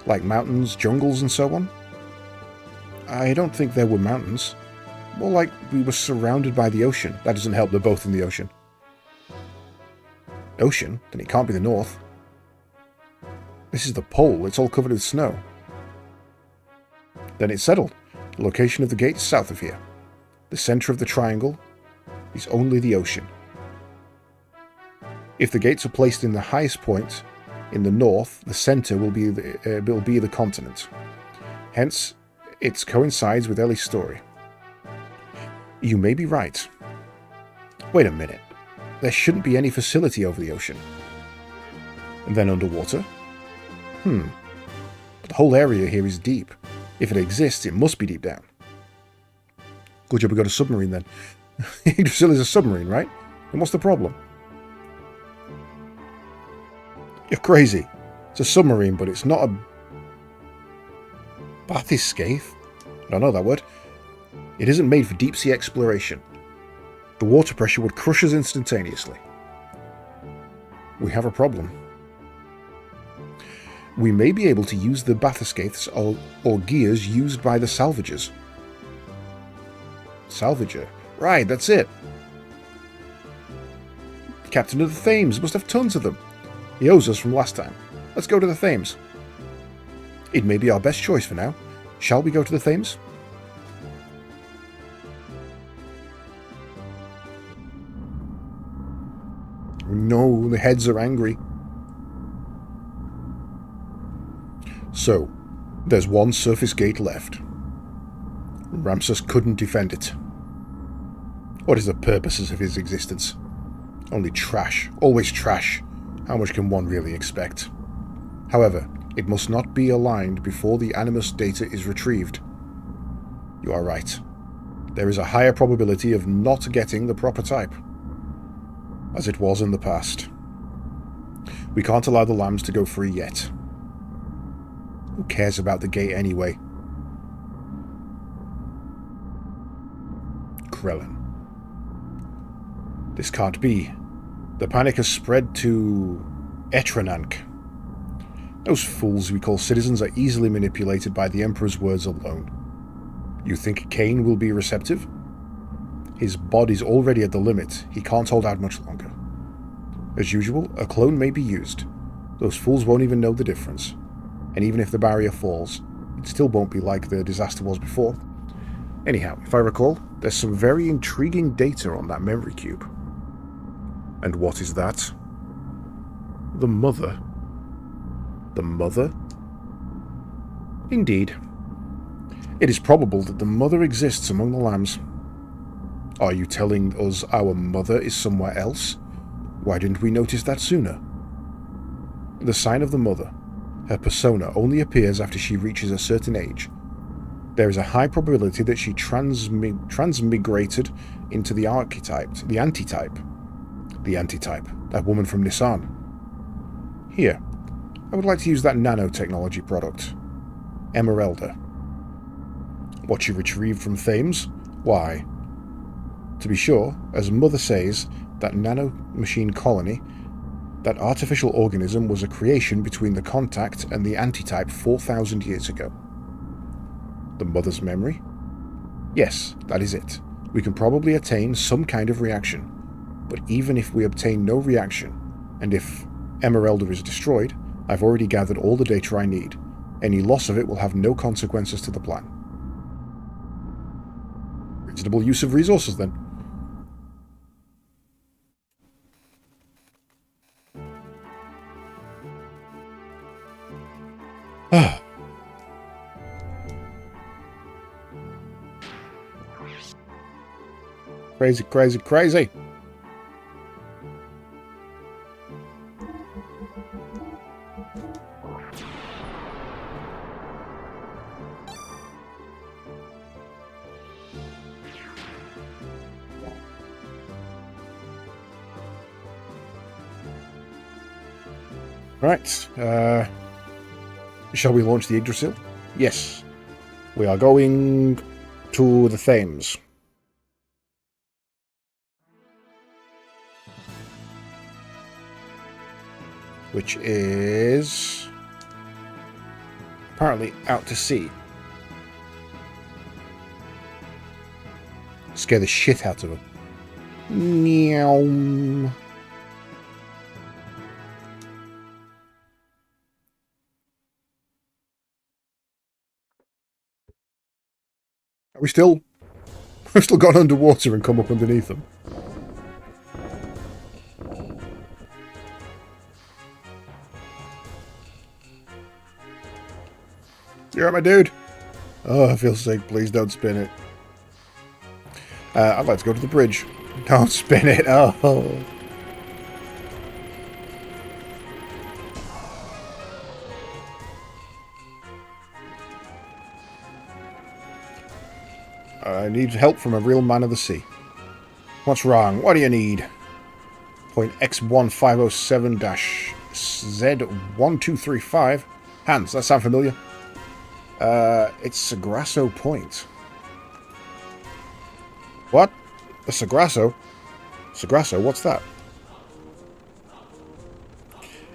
Like mountains, jungles, and so on? I don't think there were mountains. More like we were surrounded by the ocean. That doesn't help, they're both in the ocean. Ocean? Then it can't be the north. This is the pole. It's all covered with snow. Then it's settled. The location of the gate is south of here. The center of the triangle is only the ocean. If the gates are placed in the highest point in the north, the center will be the continent. Hence, it coincides with Ellie's story. You may be right. Wait a minute. There shouldn't be any facility over the ocean. And then underwater? But the whole area here is deep. If it exists, it must be deep down. Good job we got a submarine then. Yggdrasil is a submarine, right? And what's the problem? You're crazy. It's a submarine, but it's not a bathyscaphe. I don't know that word. It isn't made for deep sea exploration. The water pressure would crush us instantaneously. We have a problem. We may be able to use the bathyscaphes or gears used by the salvagers. Salvager. Right, that's it. The captain of the Thames must have tons of them. He owes us from last time. Let's go to the Thames. It may be our best choice for now. Shall we go to the Thames? No, the heads are angry. So, there's one surface gate left. Ramsus couldn't defend it. What is the purposes of his existence? Only trash. Always trash. How much can one really expect? However, it must not be aligned before the Animus data is retrieved. You are right. There is a higher probability of not getting the proper type, as it was in the past. We can't allow the lambs to go free yet. Who cares about the gate anyway? Krellin. This can't be. The panic has spread to Etranank. Those fools we call citizens are easily manipulated by the Emperor's words alone. You think Cain will be receptive? His body's already at the limit. He can't hold out much longer. As usual, a clone may be used. Those fools won't even know the difference. And even if the barrier falls, it still won't be like the disaster was before. Anyhow, if I recall, there's some very intriguing data on that memory cube. And what is that? The Mother. The Mother? Indeed. It is probable that the Mother exists among the lambs. Are you telling us our Mother is somewhere else? Why didn't we notice that sooner? The sign of the Mother. Her persona only appears after she reaches a certain age. There is a high probability that she transmigrated into the archetype, the antitype. The antitype, that woman from Nisan. Here, I would like to use that nanotechnology product. Emeralda. What she retrieved from Thames? Why? To be sure, as Mother says, that nanomachine colony, that artificial organism was a creation between the contact and the antitype 4,000 years ago. The Mother's memory? Yes, that is it. We can probably attain some kind of reaction. But even if we obtain no reaction, and if Emeralda is destroyed, I've already gathered all the data I need. Any loss of it will have no consequences to the plan. Reasonable use of resources, then. Crazy, crazy, crazy. Right. Shall we launch the Yggdrasil? Yes. We are going to the Thames. Which is apparently out to sea. Scare the shit out of them. Meow. Are we still... We've still gone underwater and come up underneath them. You alright, my dude? Oh, I feel sick. Please don't spin it. I'd like to go to the bridge. Don't spin it. Oh. I need help from a real man of the sea. What's wrong? What do you need? Point X1507-Z1235. Hands, that sound familiar? It's Sagrasso Point. What? A Sagrasso? Sagrasso, what's that?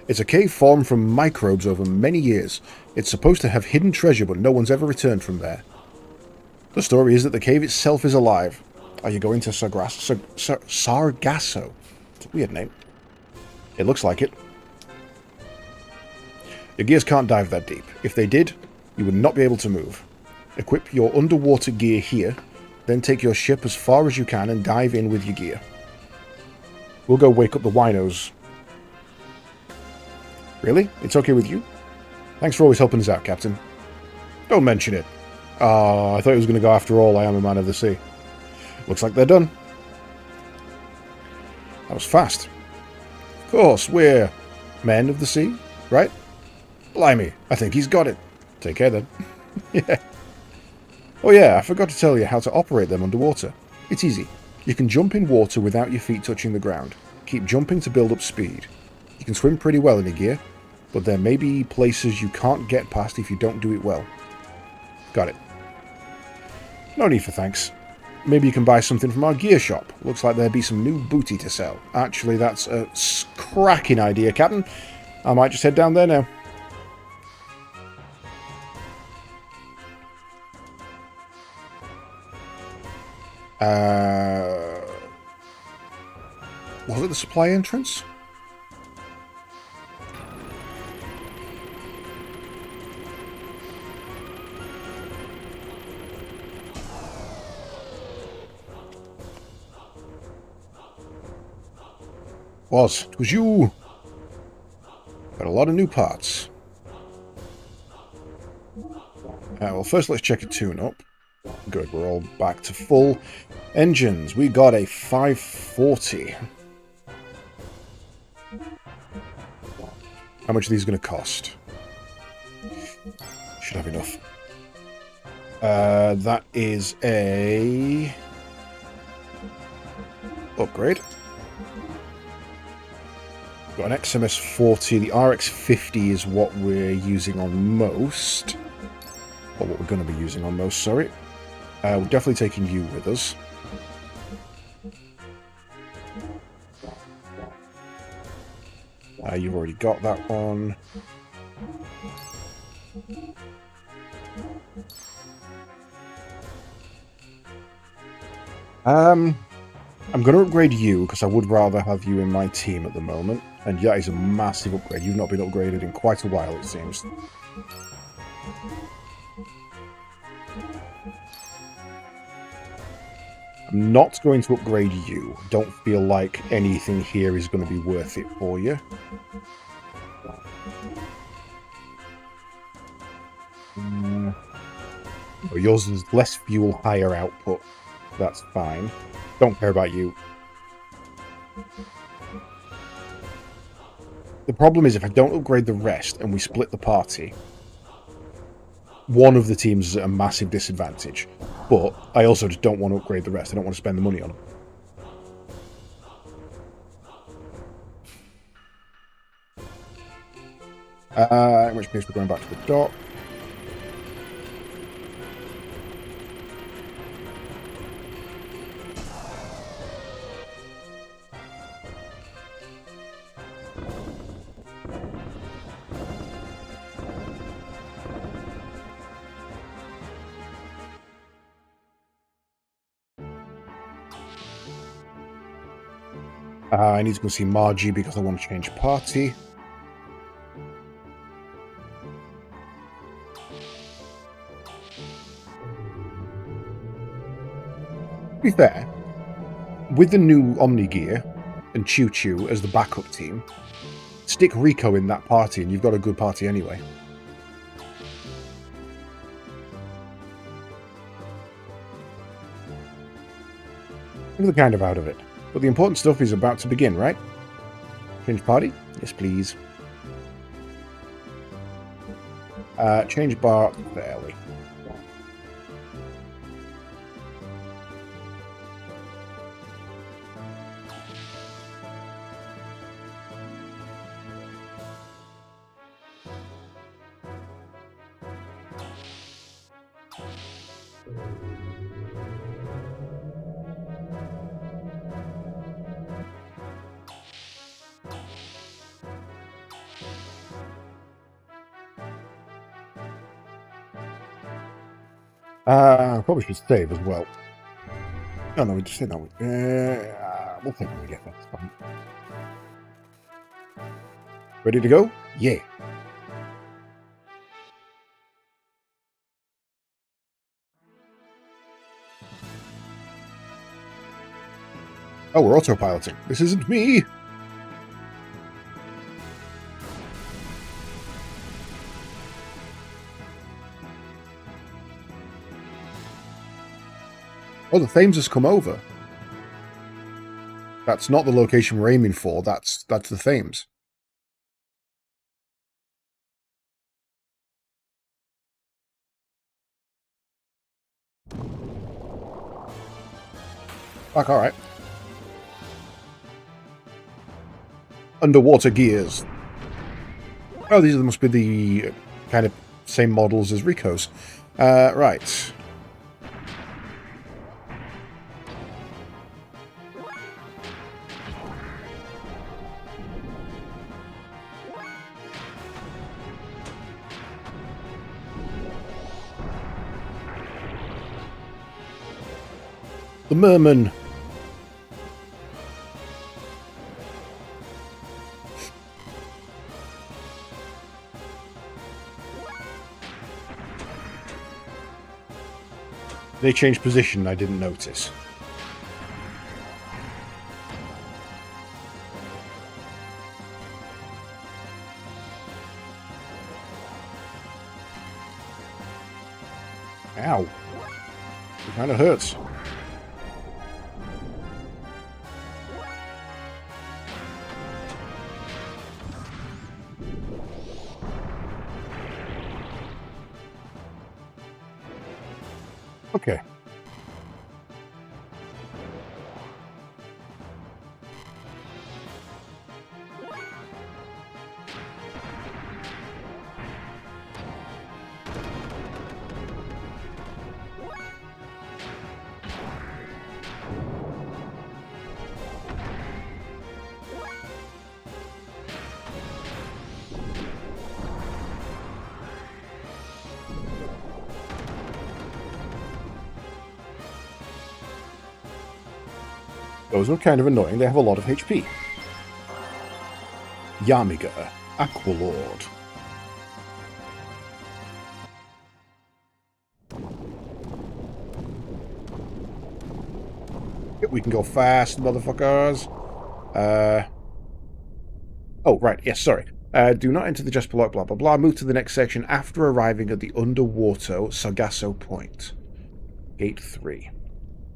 It's a cave formed from microbes over many years. It's supposed to have hidden treasure, but no one's ever returned from there. The story is that the cave itself is alive. Are you going to Sargasso? It's a weird name. It looks like it. Your gears can't dive that deep. If they did, you would not be able to move. Equip your underwater gear here, then take your ship as far as you can and dive in with your gear. We'll go wake up the winos. Really? It's okay with you? Thanks for always helping us out, Captain. Don't mention it. Oh, I thought it was going to go after all. I am a man of the sea. Looks like they're done. That was fast. Of course, we're men of the sea, right? Blimey, I think he's got it. Take care then. Yeah. Oh yeah, I forgot to tell you how to operate them underwater. It's easy. You can jump in water without your feet touching the ground. Keep jumping to build up speed. You can swim pretty well in your gear, but there may be places you can't get past if you don't do it well. Got it. No need for thanks. Maybe you can buy something from our gear shop. Looks like there'd be some new booty to sell. Actually, that's a cracking idea, Captain. I might just head down there now. Was it the supply entrance? It was you. Got a lot of new parts. Well, first let's check a tune-up. Good, we're all back to full. Engines, we got a 540. How much are these going to cost? Should have enough. That is a... upgrade. Got an XMS 40. The RX 50 is what we're using on most. Or what we're going to be using on most, sorry. We're definitely taking you with us. You've already got that one. I'm going to upgrade you, because I would rather have you in my team at the moment. And that is a massive upgrade. You've not been upgraded in quite a while, it seems. I'm not going to upgrade you. Don't feel like anything here is going to be worth it for you. Well, yours is less fuel, higher output. That's fine. Don't care about you. The problem is if I don't upgrade the rest and we split the party, one of the teams is at a massive disadvantage. But I also just don't want to upgrade the rest. I don't want to spend the money on them. In which case we're going back to the dock. I need to go see Margie because I want to change party. To be fair, with the new Omni Gear and Choo Choo as the backup team, stick Rico in that party and you've got a good party anyway. We're kind of out of it. But the important stuff is about to begin, right? Change party? Yes, please. Change bar fairly. Probably should save as well. Oh no, we just say that. We'll take when we get there. It's fine. Ready to go? Yeah. Oh, we're autopiloting. This isn't me. Oh, the Thames has come over. That's not the location we're aiming for. That's the Thames. Fuck, alright. Underwater gears. Oh, these must be the kind of same models as Rico's. Right. The Merman. They changed position, I didn't notice. Ow. It kind of hurts. Okay. Those are kind of annoying. They have a lot of HP. Yamiga, Aqualord. We can go fast, motherfuckers. Oh, right. Yes, sorry. Do not enter the Jasper Lock, blah, blah, blah. Move to the next section after arriving at the underwater Sargasso Point. Gate 3.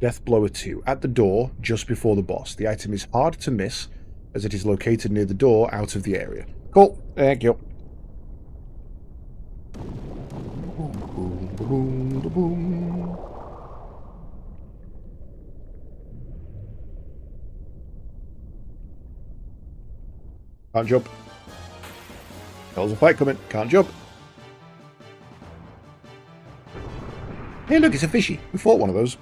Death Blower 2. At the door, just before the boss. The item is hard to miss, as it is located near the door out of the area. Cool. Thank you. Boom, boom, boom, boom. Can't jump. There's a fight coming. Can't jump. Hey, look, it's a fishy. We fought one of those.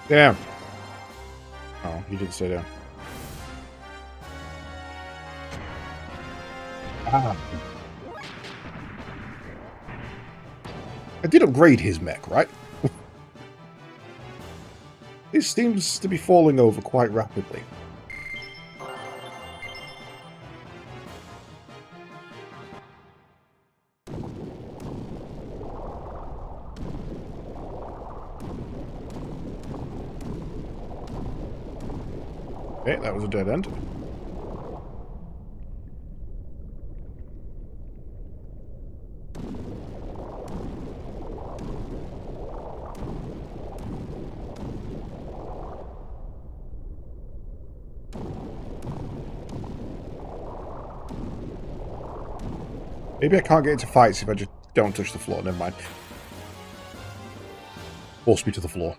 Down. Oh, you didn't stay down. Ah. I did upgrade his mech, right? It seems to be falling over quite rapidly. Okay, that was a dead end. Maybe I can't get into fights if I just don't touch the floor. Never mind. Force me to the floor.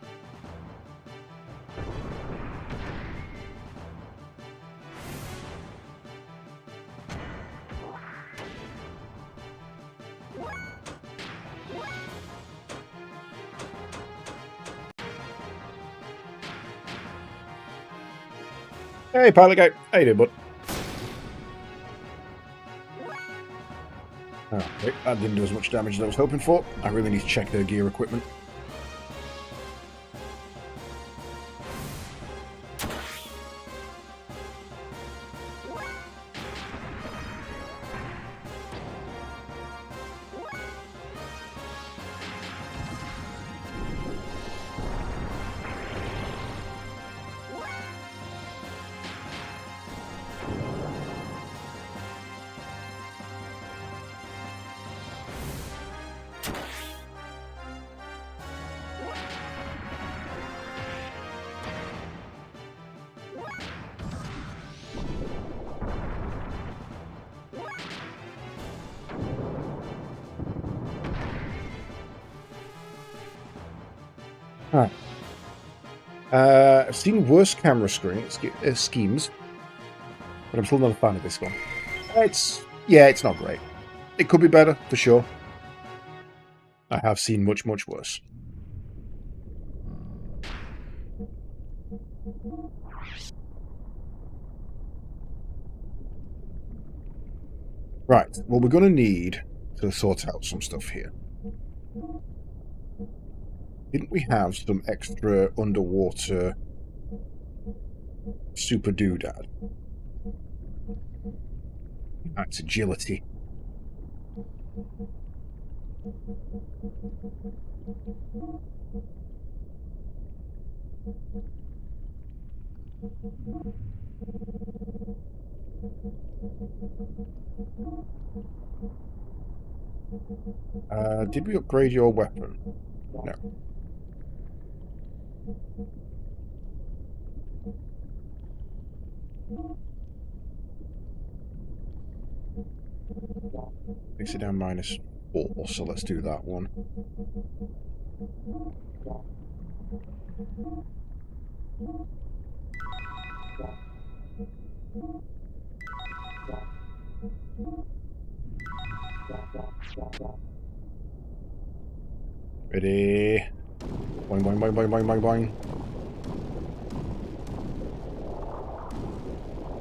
Hey, pilot guy. How you doing, bud? Oh, okay. That didn't do as much damage as I was hoping for. I really need to check their gear equipment. Huh. I've seen worse camera schemes, but I'm still not a fan of this one. It's not great. It could be better, for sure. I have seen much, much worse. Right, well, we're going to need to sort out some stuff here. Didn't we have some extra underwater super doodad? That's agility. Did we upgrade your weapon? No. Makes it down -4, so let's do that one. Ready? Boing, boing, boing, boing, boing, boing, boing.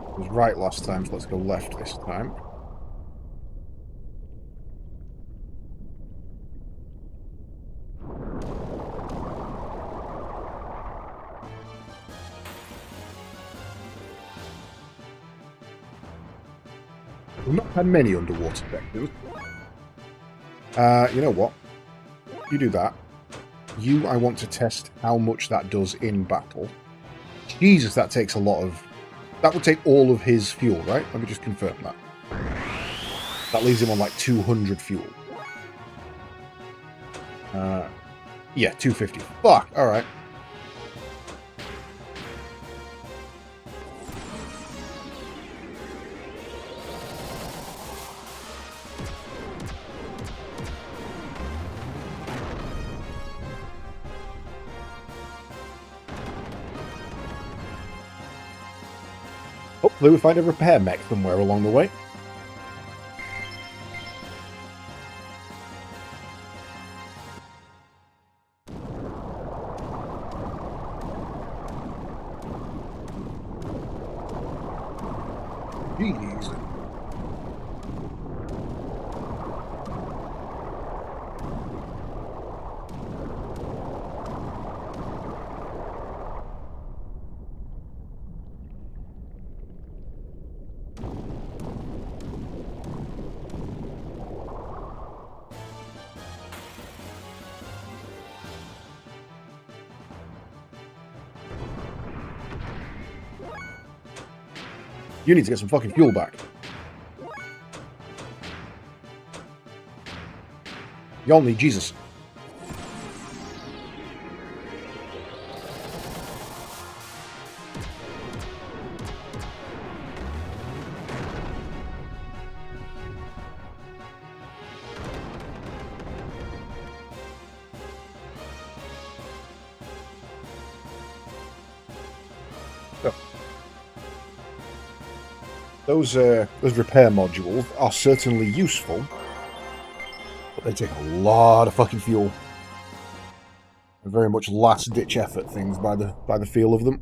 It was right last time, so let's go left this time. We've not had many underwater vectors. You know what? You do that. I want to test how much that does in battle. Jesus, that takes a lot of... That would take all of his fuel, right? Let me just confirm that. That leaves him on like 200 fuel. Yeah, 250. Fuck, alright. Hopefully we find a repair mech somewhere along the way. Jeez. You need to get some fucking fuel back. Y'all need Jesus. Those repair modules are certainly useful, but they take a lot of fucking fuel. They're very much last-ditch effort things by the feel of them.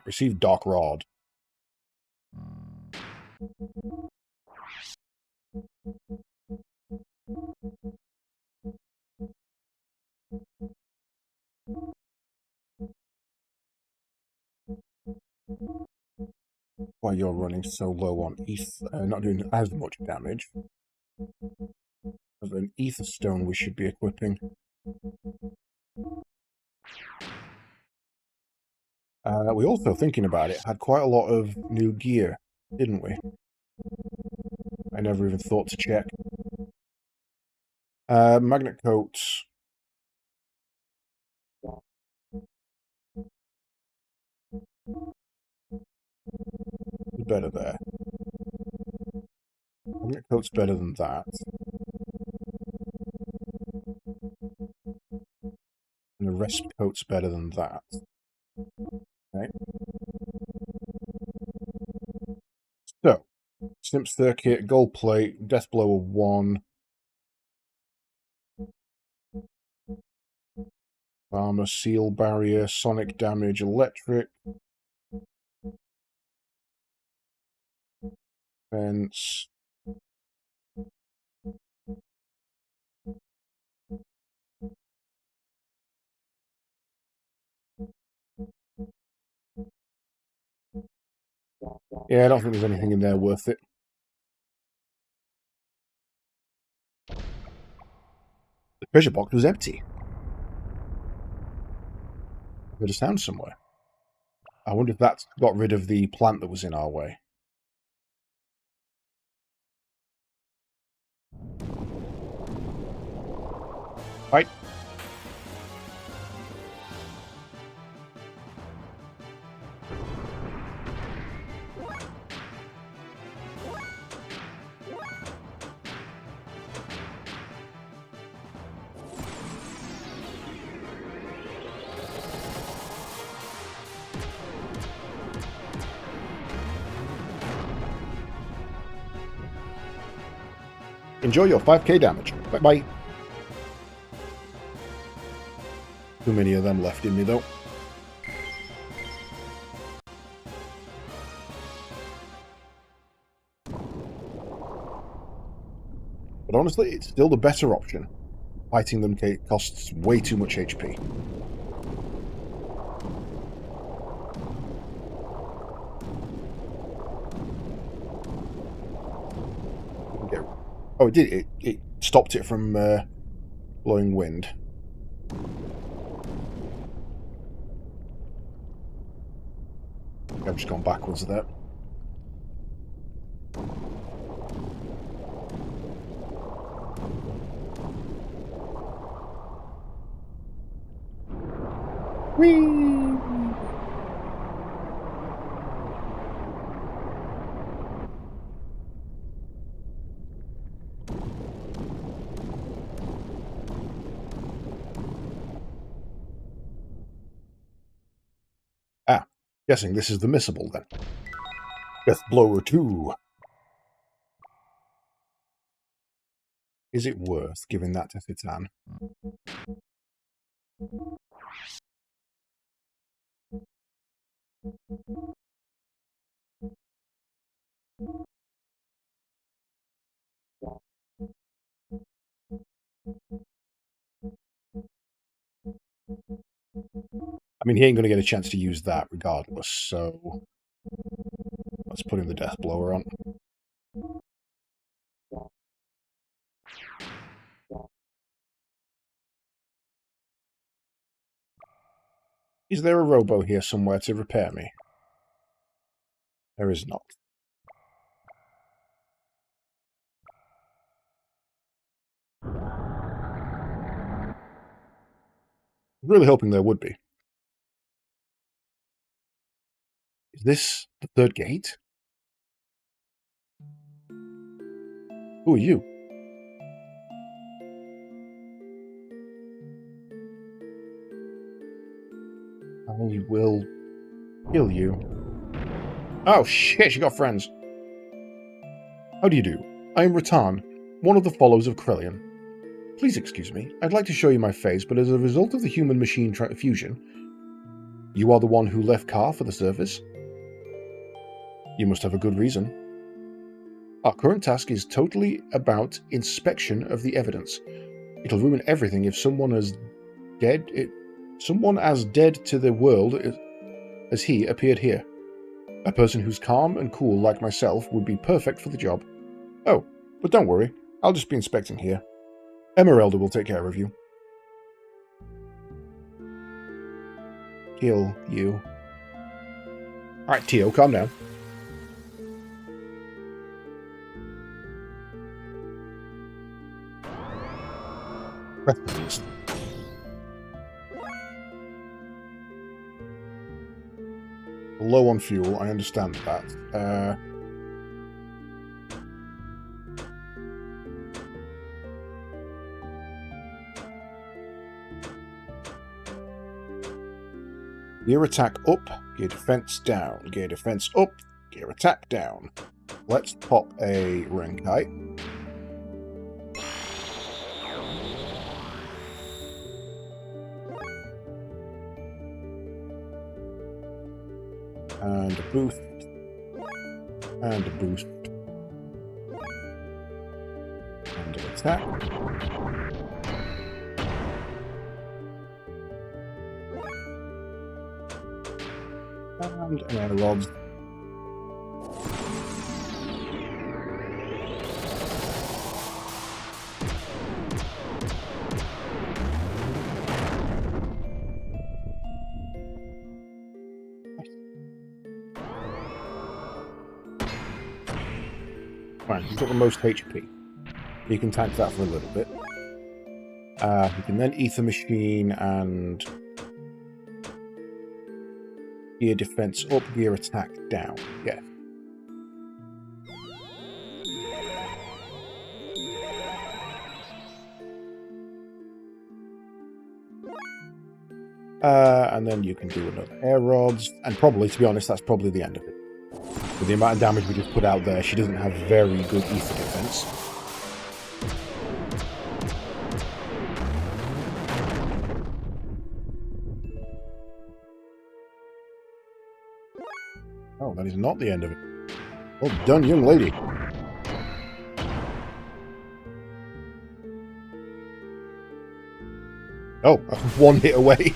Receive Dark Rod. Why you're running so low on ETH, not doing as much damage. Of an Ether Stone we should be equipping. We also, thinking about it, had quite a lot of new gear, didn't we? I never even thought to check. Magnet coats. Better there. Magnet coat's better than that. And the rest coat's better than that. Okay. So, Simp Circuit, Gold Plate, Death Blower 1. Armor, Seal Barrier, Sonic Damage, Electric. Fence. Yeah, I don't think there's anything in there worth it. The treasure box was empty. I heard a sound somewhere. I wonder if that got rid of the plant that was in our way. Right. Enjoy your 5k damage. Bye-bye. Too many of them left in me, though. But honestly, it's still the better option. Fighting them costs way too much HP. Oh, it did. It stopped it from blowing wind. I've just gone backwards there. Whee! Ah, guessing this is the missable then. Death Blower 2. Is it worth giving that to Titan? I mean, he ain't going to get a chance to use that regardless, so let's put him the death blower on. Is there a robo here somewhere to repair me? There is not. I'm really hoping there would be. Is this the third gate? Who are you? I will kill you. Oh shit, you got friends. How do you do? I am Rattan, one of the followers of Krellian. Please excuse me, I'd like to show you my face, but as a result of the human-machine fusion, you are the one who left Car for the surface? You must have a good reason. Our current task is totally about inspection of the evidence. It'll ruin everything if someone as dead to the world as he appeared here. A person who's calm and cool like myself would be perfect for the job. Oh, but don't worry, I'll just be inspecting here. Emeralda will take care of you. Kill you. Alright, Tio, calm down. Weapons. Low on fuel, I understand that. Gear attack up, gear defense down, gear defense up, gear attack down. Let's pop a Renkite. And a boost. And a boost. And an attack. And an aerods. Fine, he's got the most HP. You can tank that for a little bit. You can then Ether Machine and gear defense up, gear attack down. Yeah. And then you can do another air rods, and probably, to be honest, that's probably the end of it. With the amount of damage we just put out there, she doesn't have very good ether defense. Oh, that is not the end of it. Well done, young lady. Oh, one hit away.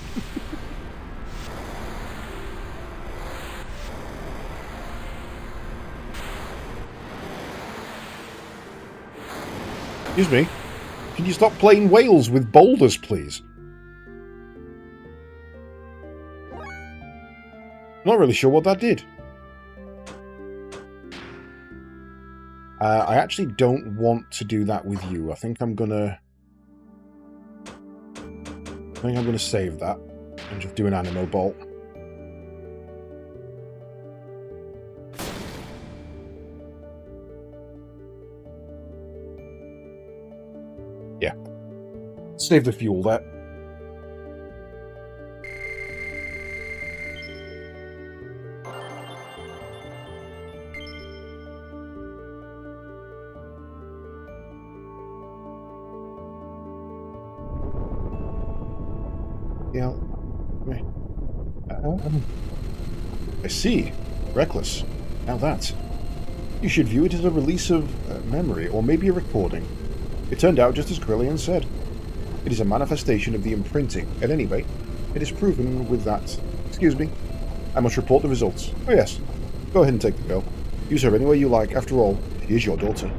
Excuse me. Can you stop playing Wales with boulders, please? Not really sure what that did. I actually don't want to do that with you. I think I'm gonna save that and just do an Animo Bolt. Yeah. Save the fuel there. the hell? I see. Reckless. Now that. You should view it as a release of memory, or maybe a recording. It turned out just as Krillian said. It is a manifestation of the imprinting. At any rate, it is proven with that. Excuse me. I must report the results. Oh yes. Go ahead and take the girl. Use her any way you like. After all, she is your daughter.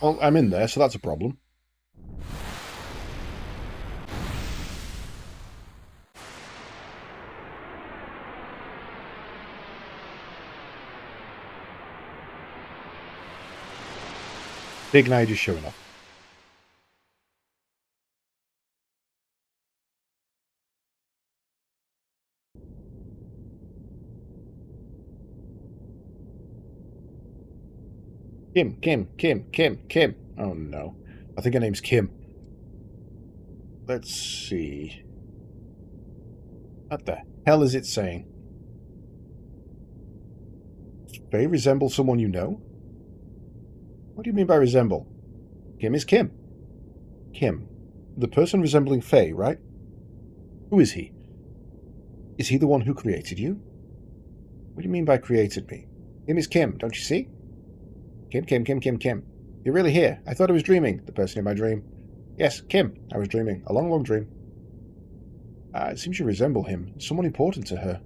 Well, I'm in there, so that's a problem. Big Knight is showing up. Kim. Oh no. I think her name's Kim. Let's see. What the hell is it saying? Faye resembles someone you know? What do you mean by resemble? Kim is Kim. Kim. The person resembling Faye, right? Who is he? Is he the one who created you? What do you mean by created me? Kim is Kim, don't you see? Kim. You're really here. I thought I was dreaming. The person in my dream. Yes, Kim. I was dreaming. A long, long dream. It seems you resemble him. Someone important to her.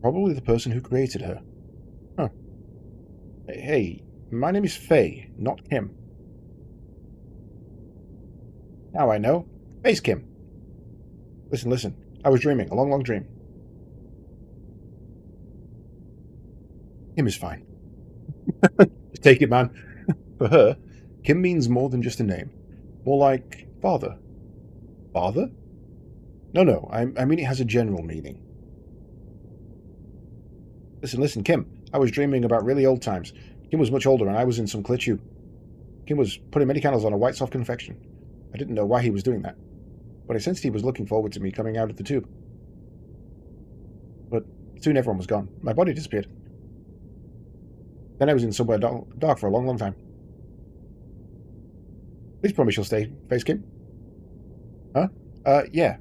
Probably the person who created her. Huh. Hey, my name is Faye, not Kim. Now I know. Faye's Kim. Listen. I was dreaming. A long, long dream. Kim is fine. Just take it, man. For her, Kim means more than just a name. More like father. Father? No. I mean it has a general meaning. Listen, Kim. I was dreaming about really old times. Kim was much older and I was in some clear tube. Kim was putting many candles on a white soft confection. I didn't know why he was doing that, but I sensed he was looking forward to me coming out of the tube. But soon everyone was gone. My body disappeared. Then I was in somewhere dark for a long, long time. Please promise you'll stay, Face Kim. Huh? Yeah.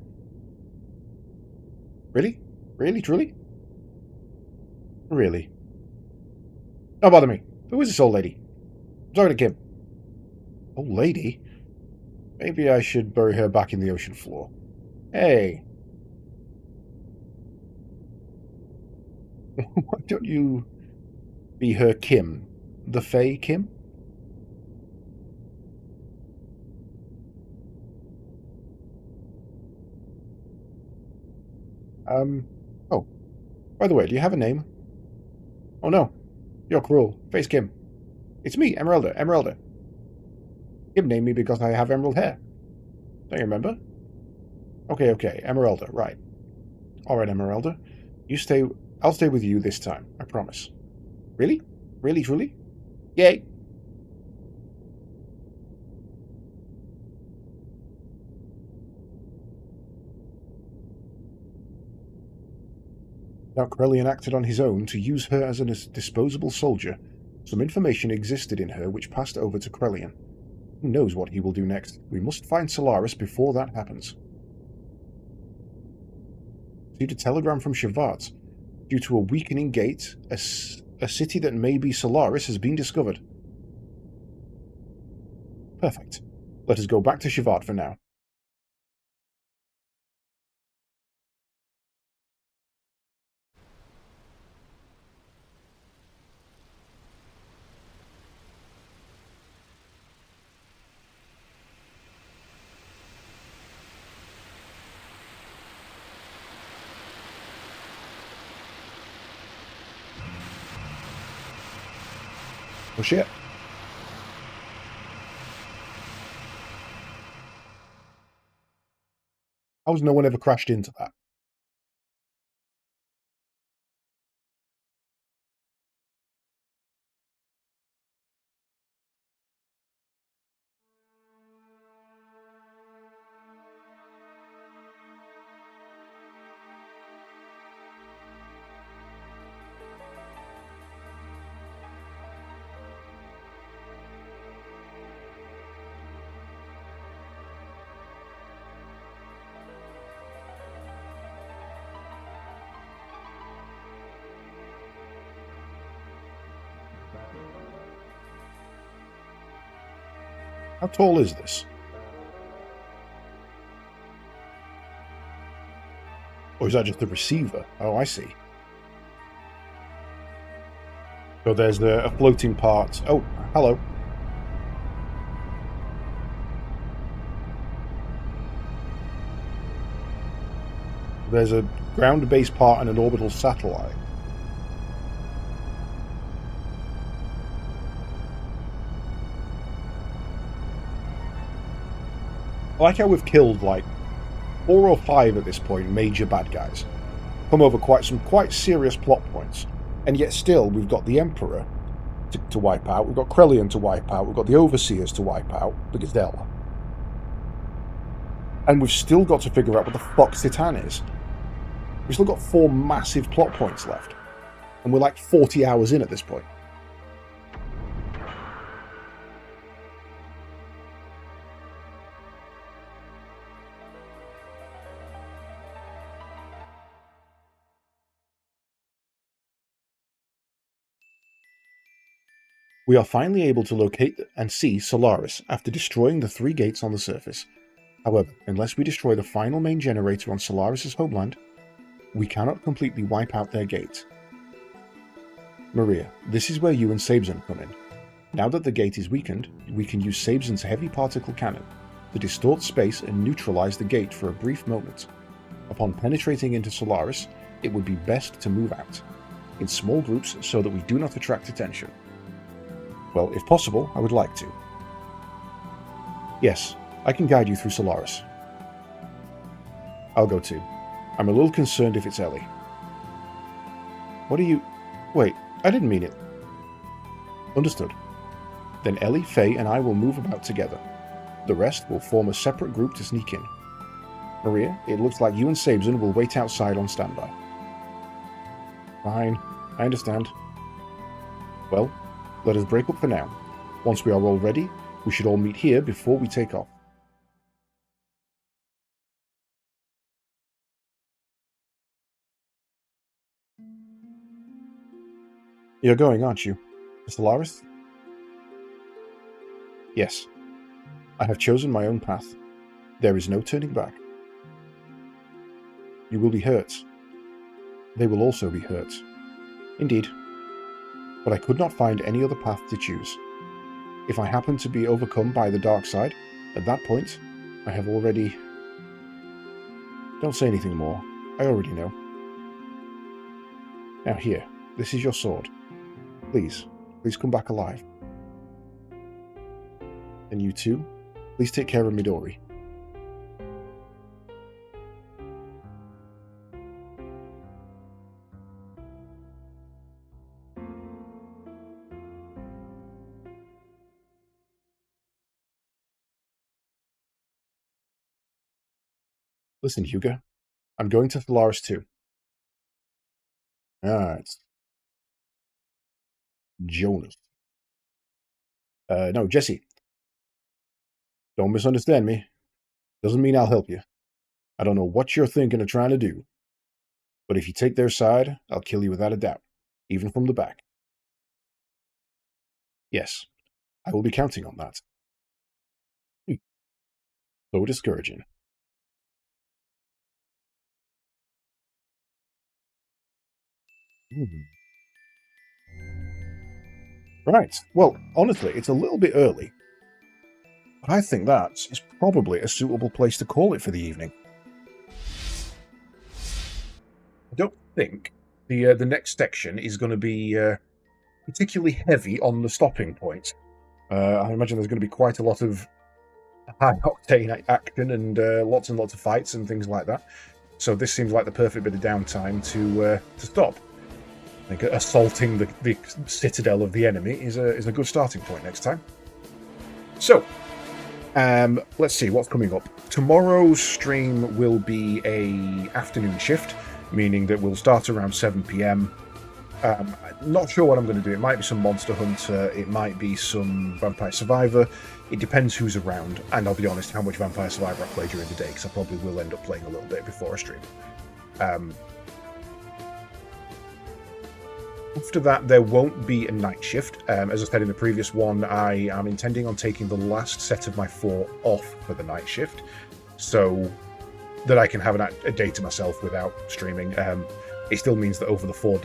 Really? Really? Truly? Really? Don't bother me. Who is this old lady? I'm talking to Kim. Old lady? Maybe I should bury her back in the ocean floor. Hey. Why don't you be her Kim? The Fae Kim? Oh. By the way, do you have a name? Oh no. You're cruel. Face Kim. It's me, Emeralda. Kim named me because I have emerald hair. Don't you remember? Okay. Emeralda, right. Alright, Emeralda. I'll stay with you this time. I promise. Really? Really, truly? Yay! Now Corellian acted on his own to use her as a disposable soldier. Some information existed in her which passed over to Corellian. Who knows what he will do next? We must find Solaris before that happens. Received a telegram from Shavat. Due to a weakening gate, a city that may be Solaris has been discovered. Perfect. Let us go back to Shavat for now. Oh shit. How has no one ever crashed into that? How tall is this? Or is that just the receiver? Oh, I see. So there's a floating part. Oh, hello. There's a ground-based part and an orbital satellite. I like how we've killed like 4 or 5 at this point major bad guys. Come over some quite serious plot points. And yet still we've got the Emperor to wipe out, we've got Krellian to wipe out, we've got the Overseers to wipe out, the Gazelle. And we've still got to figure out what the fuck Titan is. We've still got 4 massive plot points left. And we're like 40 hours in at this point. We are finally able to locate and see Solaris after destroying the 3 gates on the surface. However, unless we destroy the final main generator on Solaris' homeland, we cannot completely wipe out their gate. Maria, this is where you and Sabzan come in. Now that the gate is weakened, we can use Sabzan's heavy particle cannon to distort space and neutralize the gate for a brief moment. Upon penetrating into Solaris, it would be best to move out, in small groups so that we do not attract attention. Well, if possible, I would like to. Yes, I can guide you through Solaris. I'll go too. I'm a little concerned if it's Ellie. What are you... Wait, I didn't mean it. Understood. Then Ellie, Faye, and I will move about together. The rest will form a separate group to sneak in. Maria, it looks like you and Sabzan will wait outside on standby. Fine, I understand. Well, let us break up for now. Once we are all ready, we should all meet here before we take off. You're going, aren't you? To Solaris? Yes. I have chosen my own path. There is no turning back. You will be hurt. They will also be hurt. Indeed. But I could not find any other path to choose. If I happen to be overcome by the dark side, at that point, I have already... Don't say anything more. I already know. Now here, this is your sword. Please come back alive. And you too, please take care of Midori. Listen, Hugo, I'm going to Solaris too. It's Jonas. No, Jesse. Don't misunderstand me. Doesn't mean I'll help you. I don't know what you're thinking of trying to do. But if you take their side, I'll kill you without a doubt, even from the back. Yes, I will be counting on that. So discouraging. Right. Well, honestly, it's a little bit early. But I think that is probably a suitable place to call it for the evening. I don't think the next section is going to be particularly heavy on the stopping point. I imagine there's going to be quite a lot of high-octane action and lots of fights and things like that. So this seems like the perfect bit of downtime to stop. I think assaulting the citadel of the enemy is a good starting point next time. So, let's see what's coming up. Tomorrow's stream will be a afternoon shift, meaning that we'll start around 7 PM. Not sure what I'm going to do. It might be some Monster Hunter, it might be some Vampire Survivor. It depends who's around, and I'll be honest, how much Vampire Survivor I play during the day, because I probably will end up playing a little bit before I stream. After that, there won't be a night shift. As I said in the previous one, I am intending on taking the last set of my 4 off for the night shift, so that I can have a day to myself without streaming. It still means that over the 4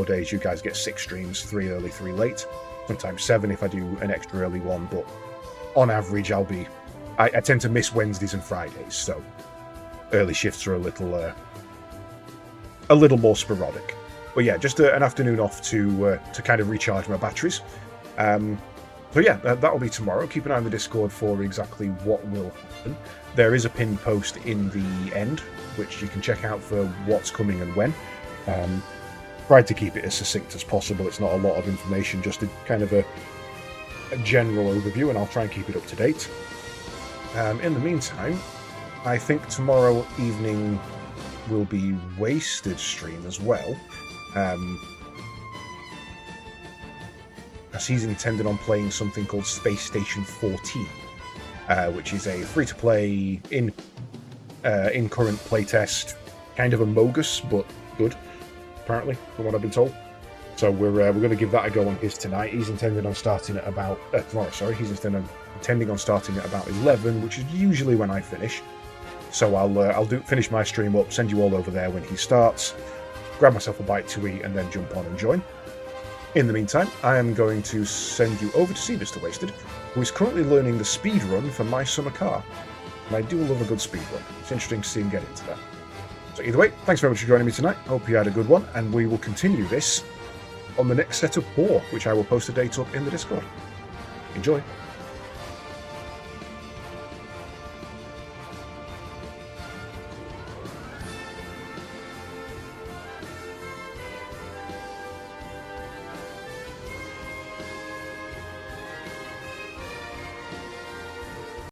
days, you guys get 6 streams, 3 early, 3 late, sometimes 7 if I do an extra early one, but on average, I tend to miss Wednesdays and Fridays, so early shifts are a little more sporadic. But yeah, just an afternoon off to kind of recharge my batteries. So yeah, that'll be tomorrow. Keep an eye on the Discord for exactly what will happen. There is a pinned post in the end, which you can check out for what's coming and when. Tried to keep it as succinct as possible. It's not a lot of information, just a kind of a general overview, and I'll try and keep it up to date. In the meantime, I think tomorrow evening will be Wasted stream as well. As he's intended on playing something called Space Station 14, which is a free-to-play, in current playtest, kind of a Mogus, but good, apparently, from what I've been told. So we're going to give that a go on his tonight. He's intended on starting at about tomorrow. Sorry, he's intending on starting at about 11, which is usually when I finish. So I'll finish my stream up, send you all over there when he starts, grab myself a bite to eat, and then jump on and join. In the meantime, I am going to send you over to see Mr. Wasted, who is currently learning the speed run for My Summer Car. And I do love a good speed run. It's interesting to see him get into that. So either way, thanks very much for joining me tonight. Hope you had a good one, and we will continue this on the next set of 4, which I will post a date up in the Discord. Enjoy!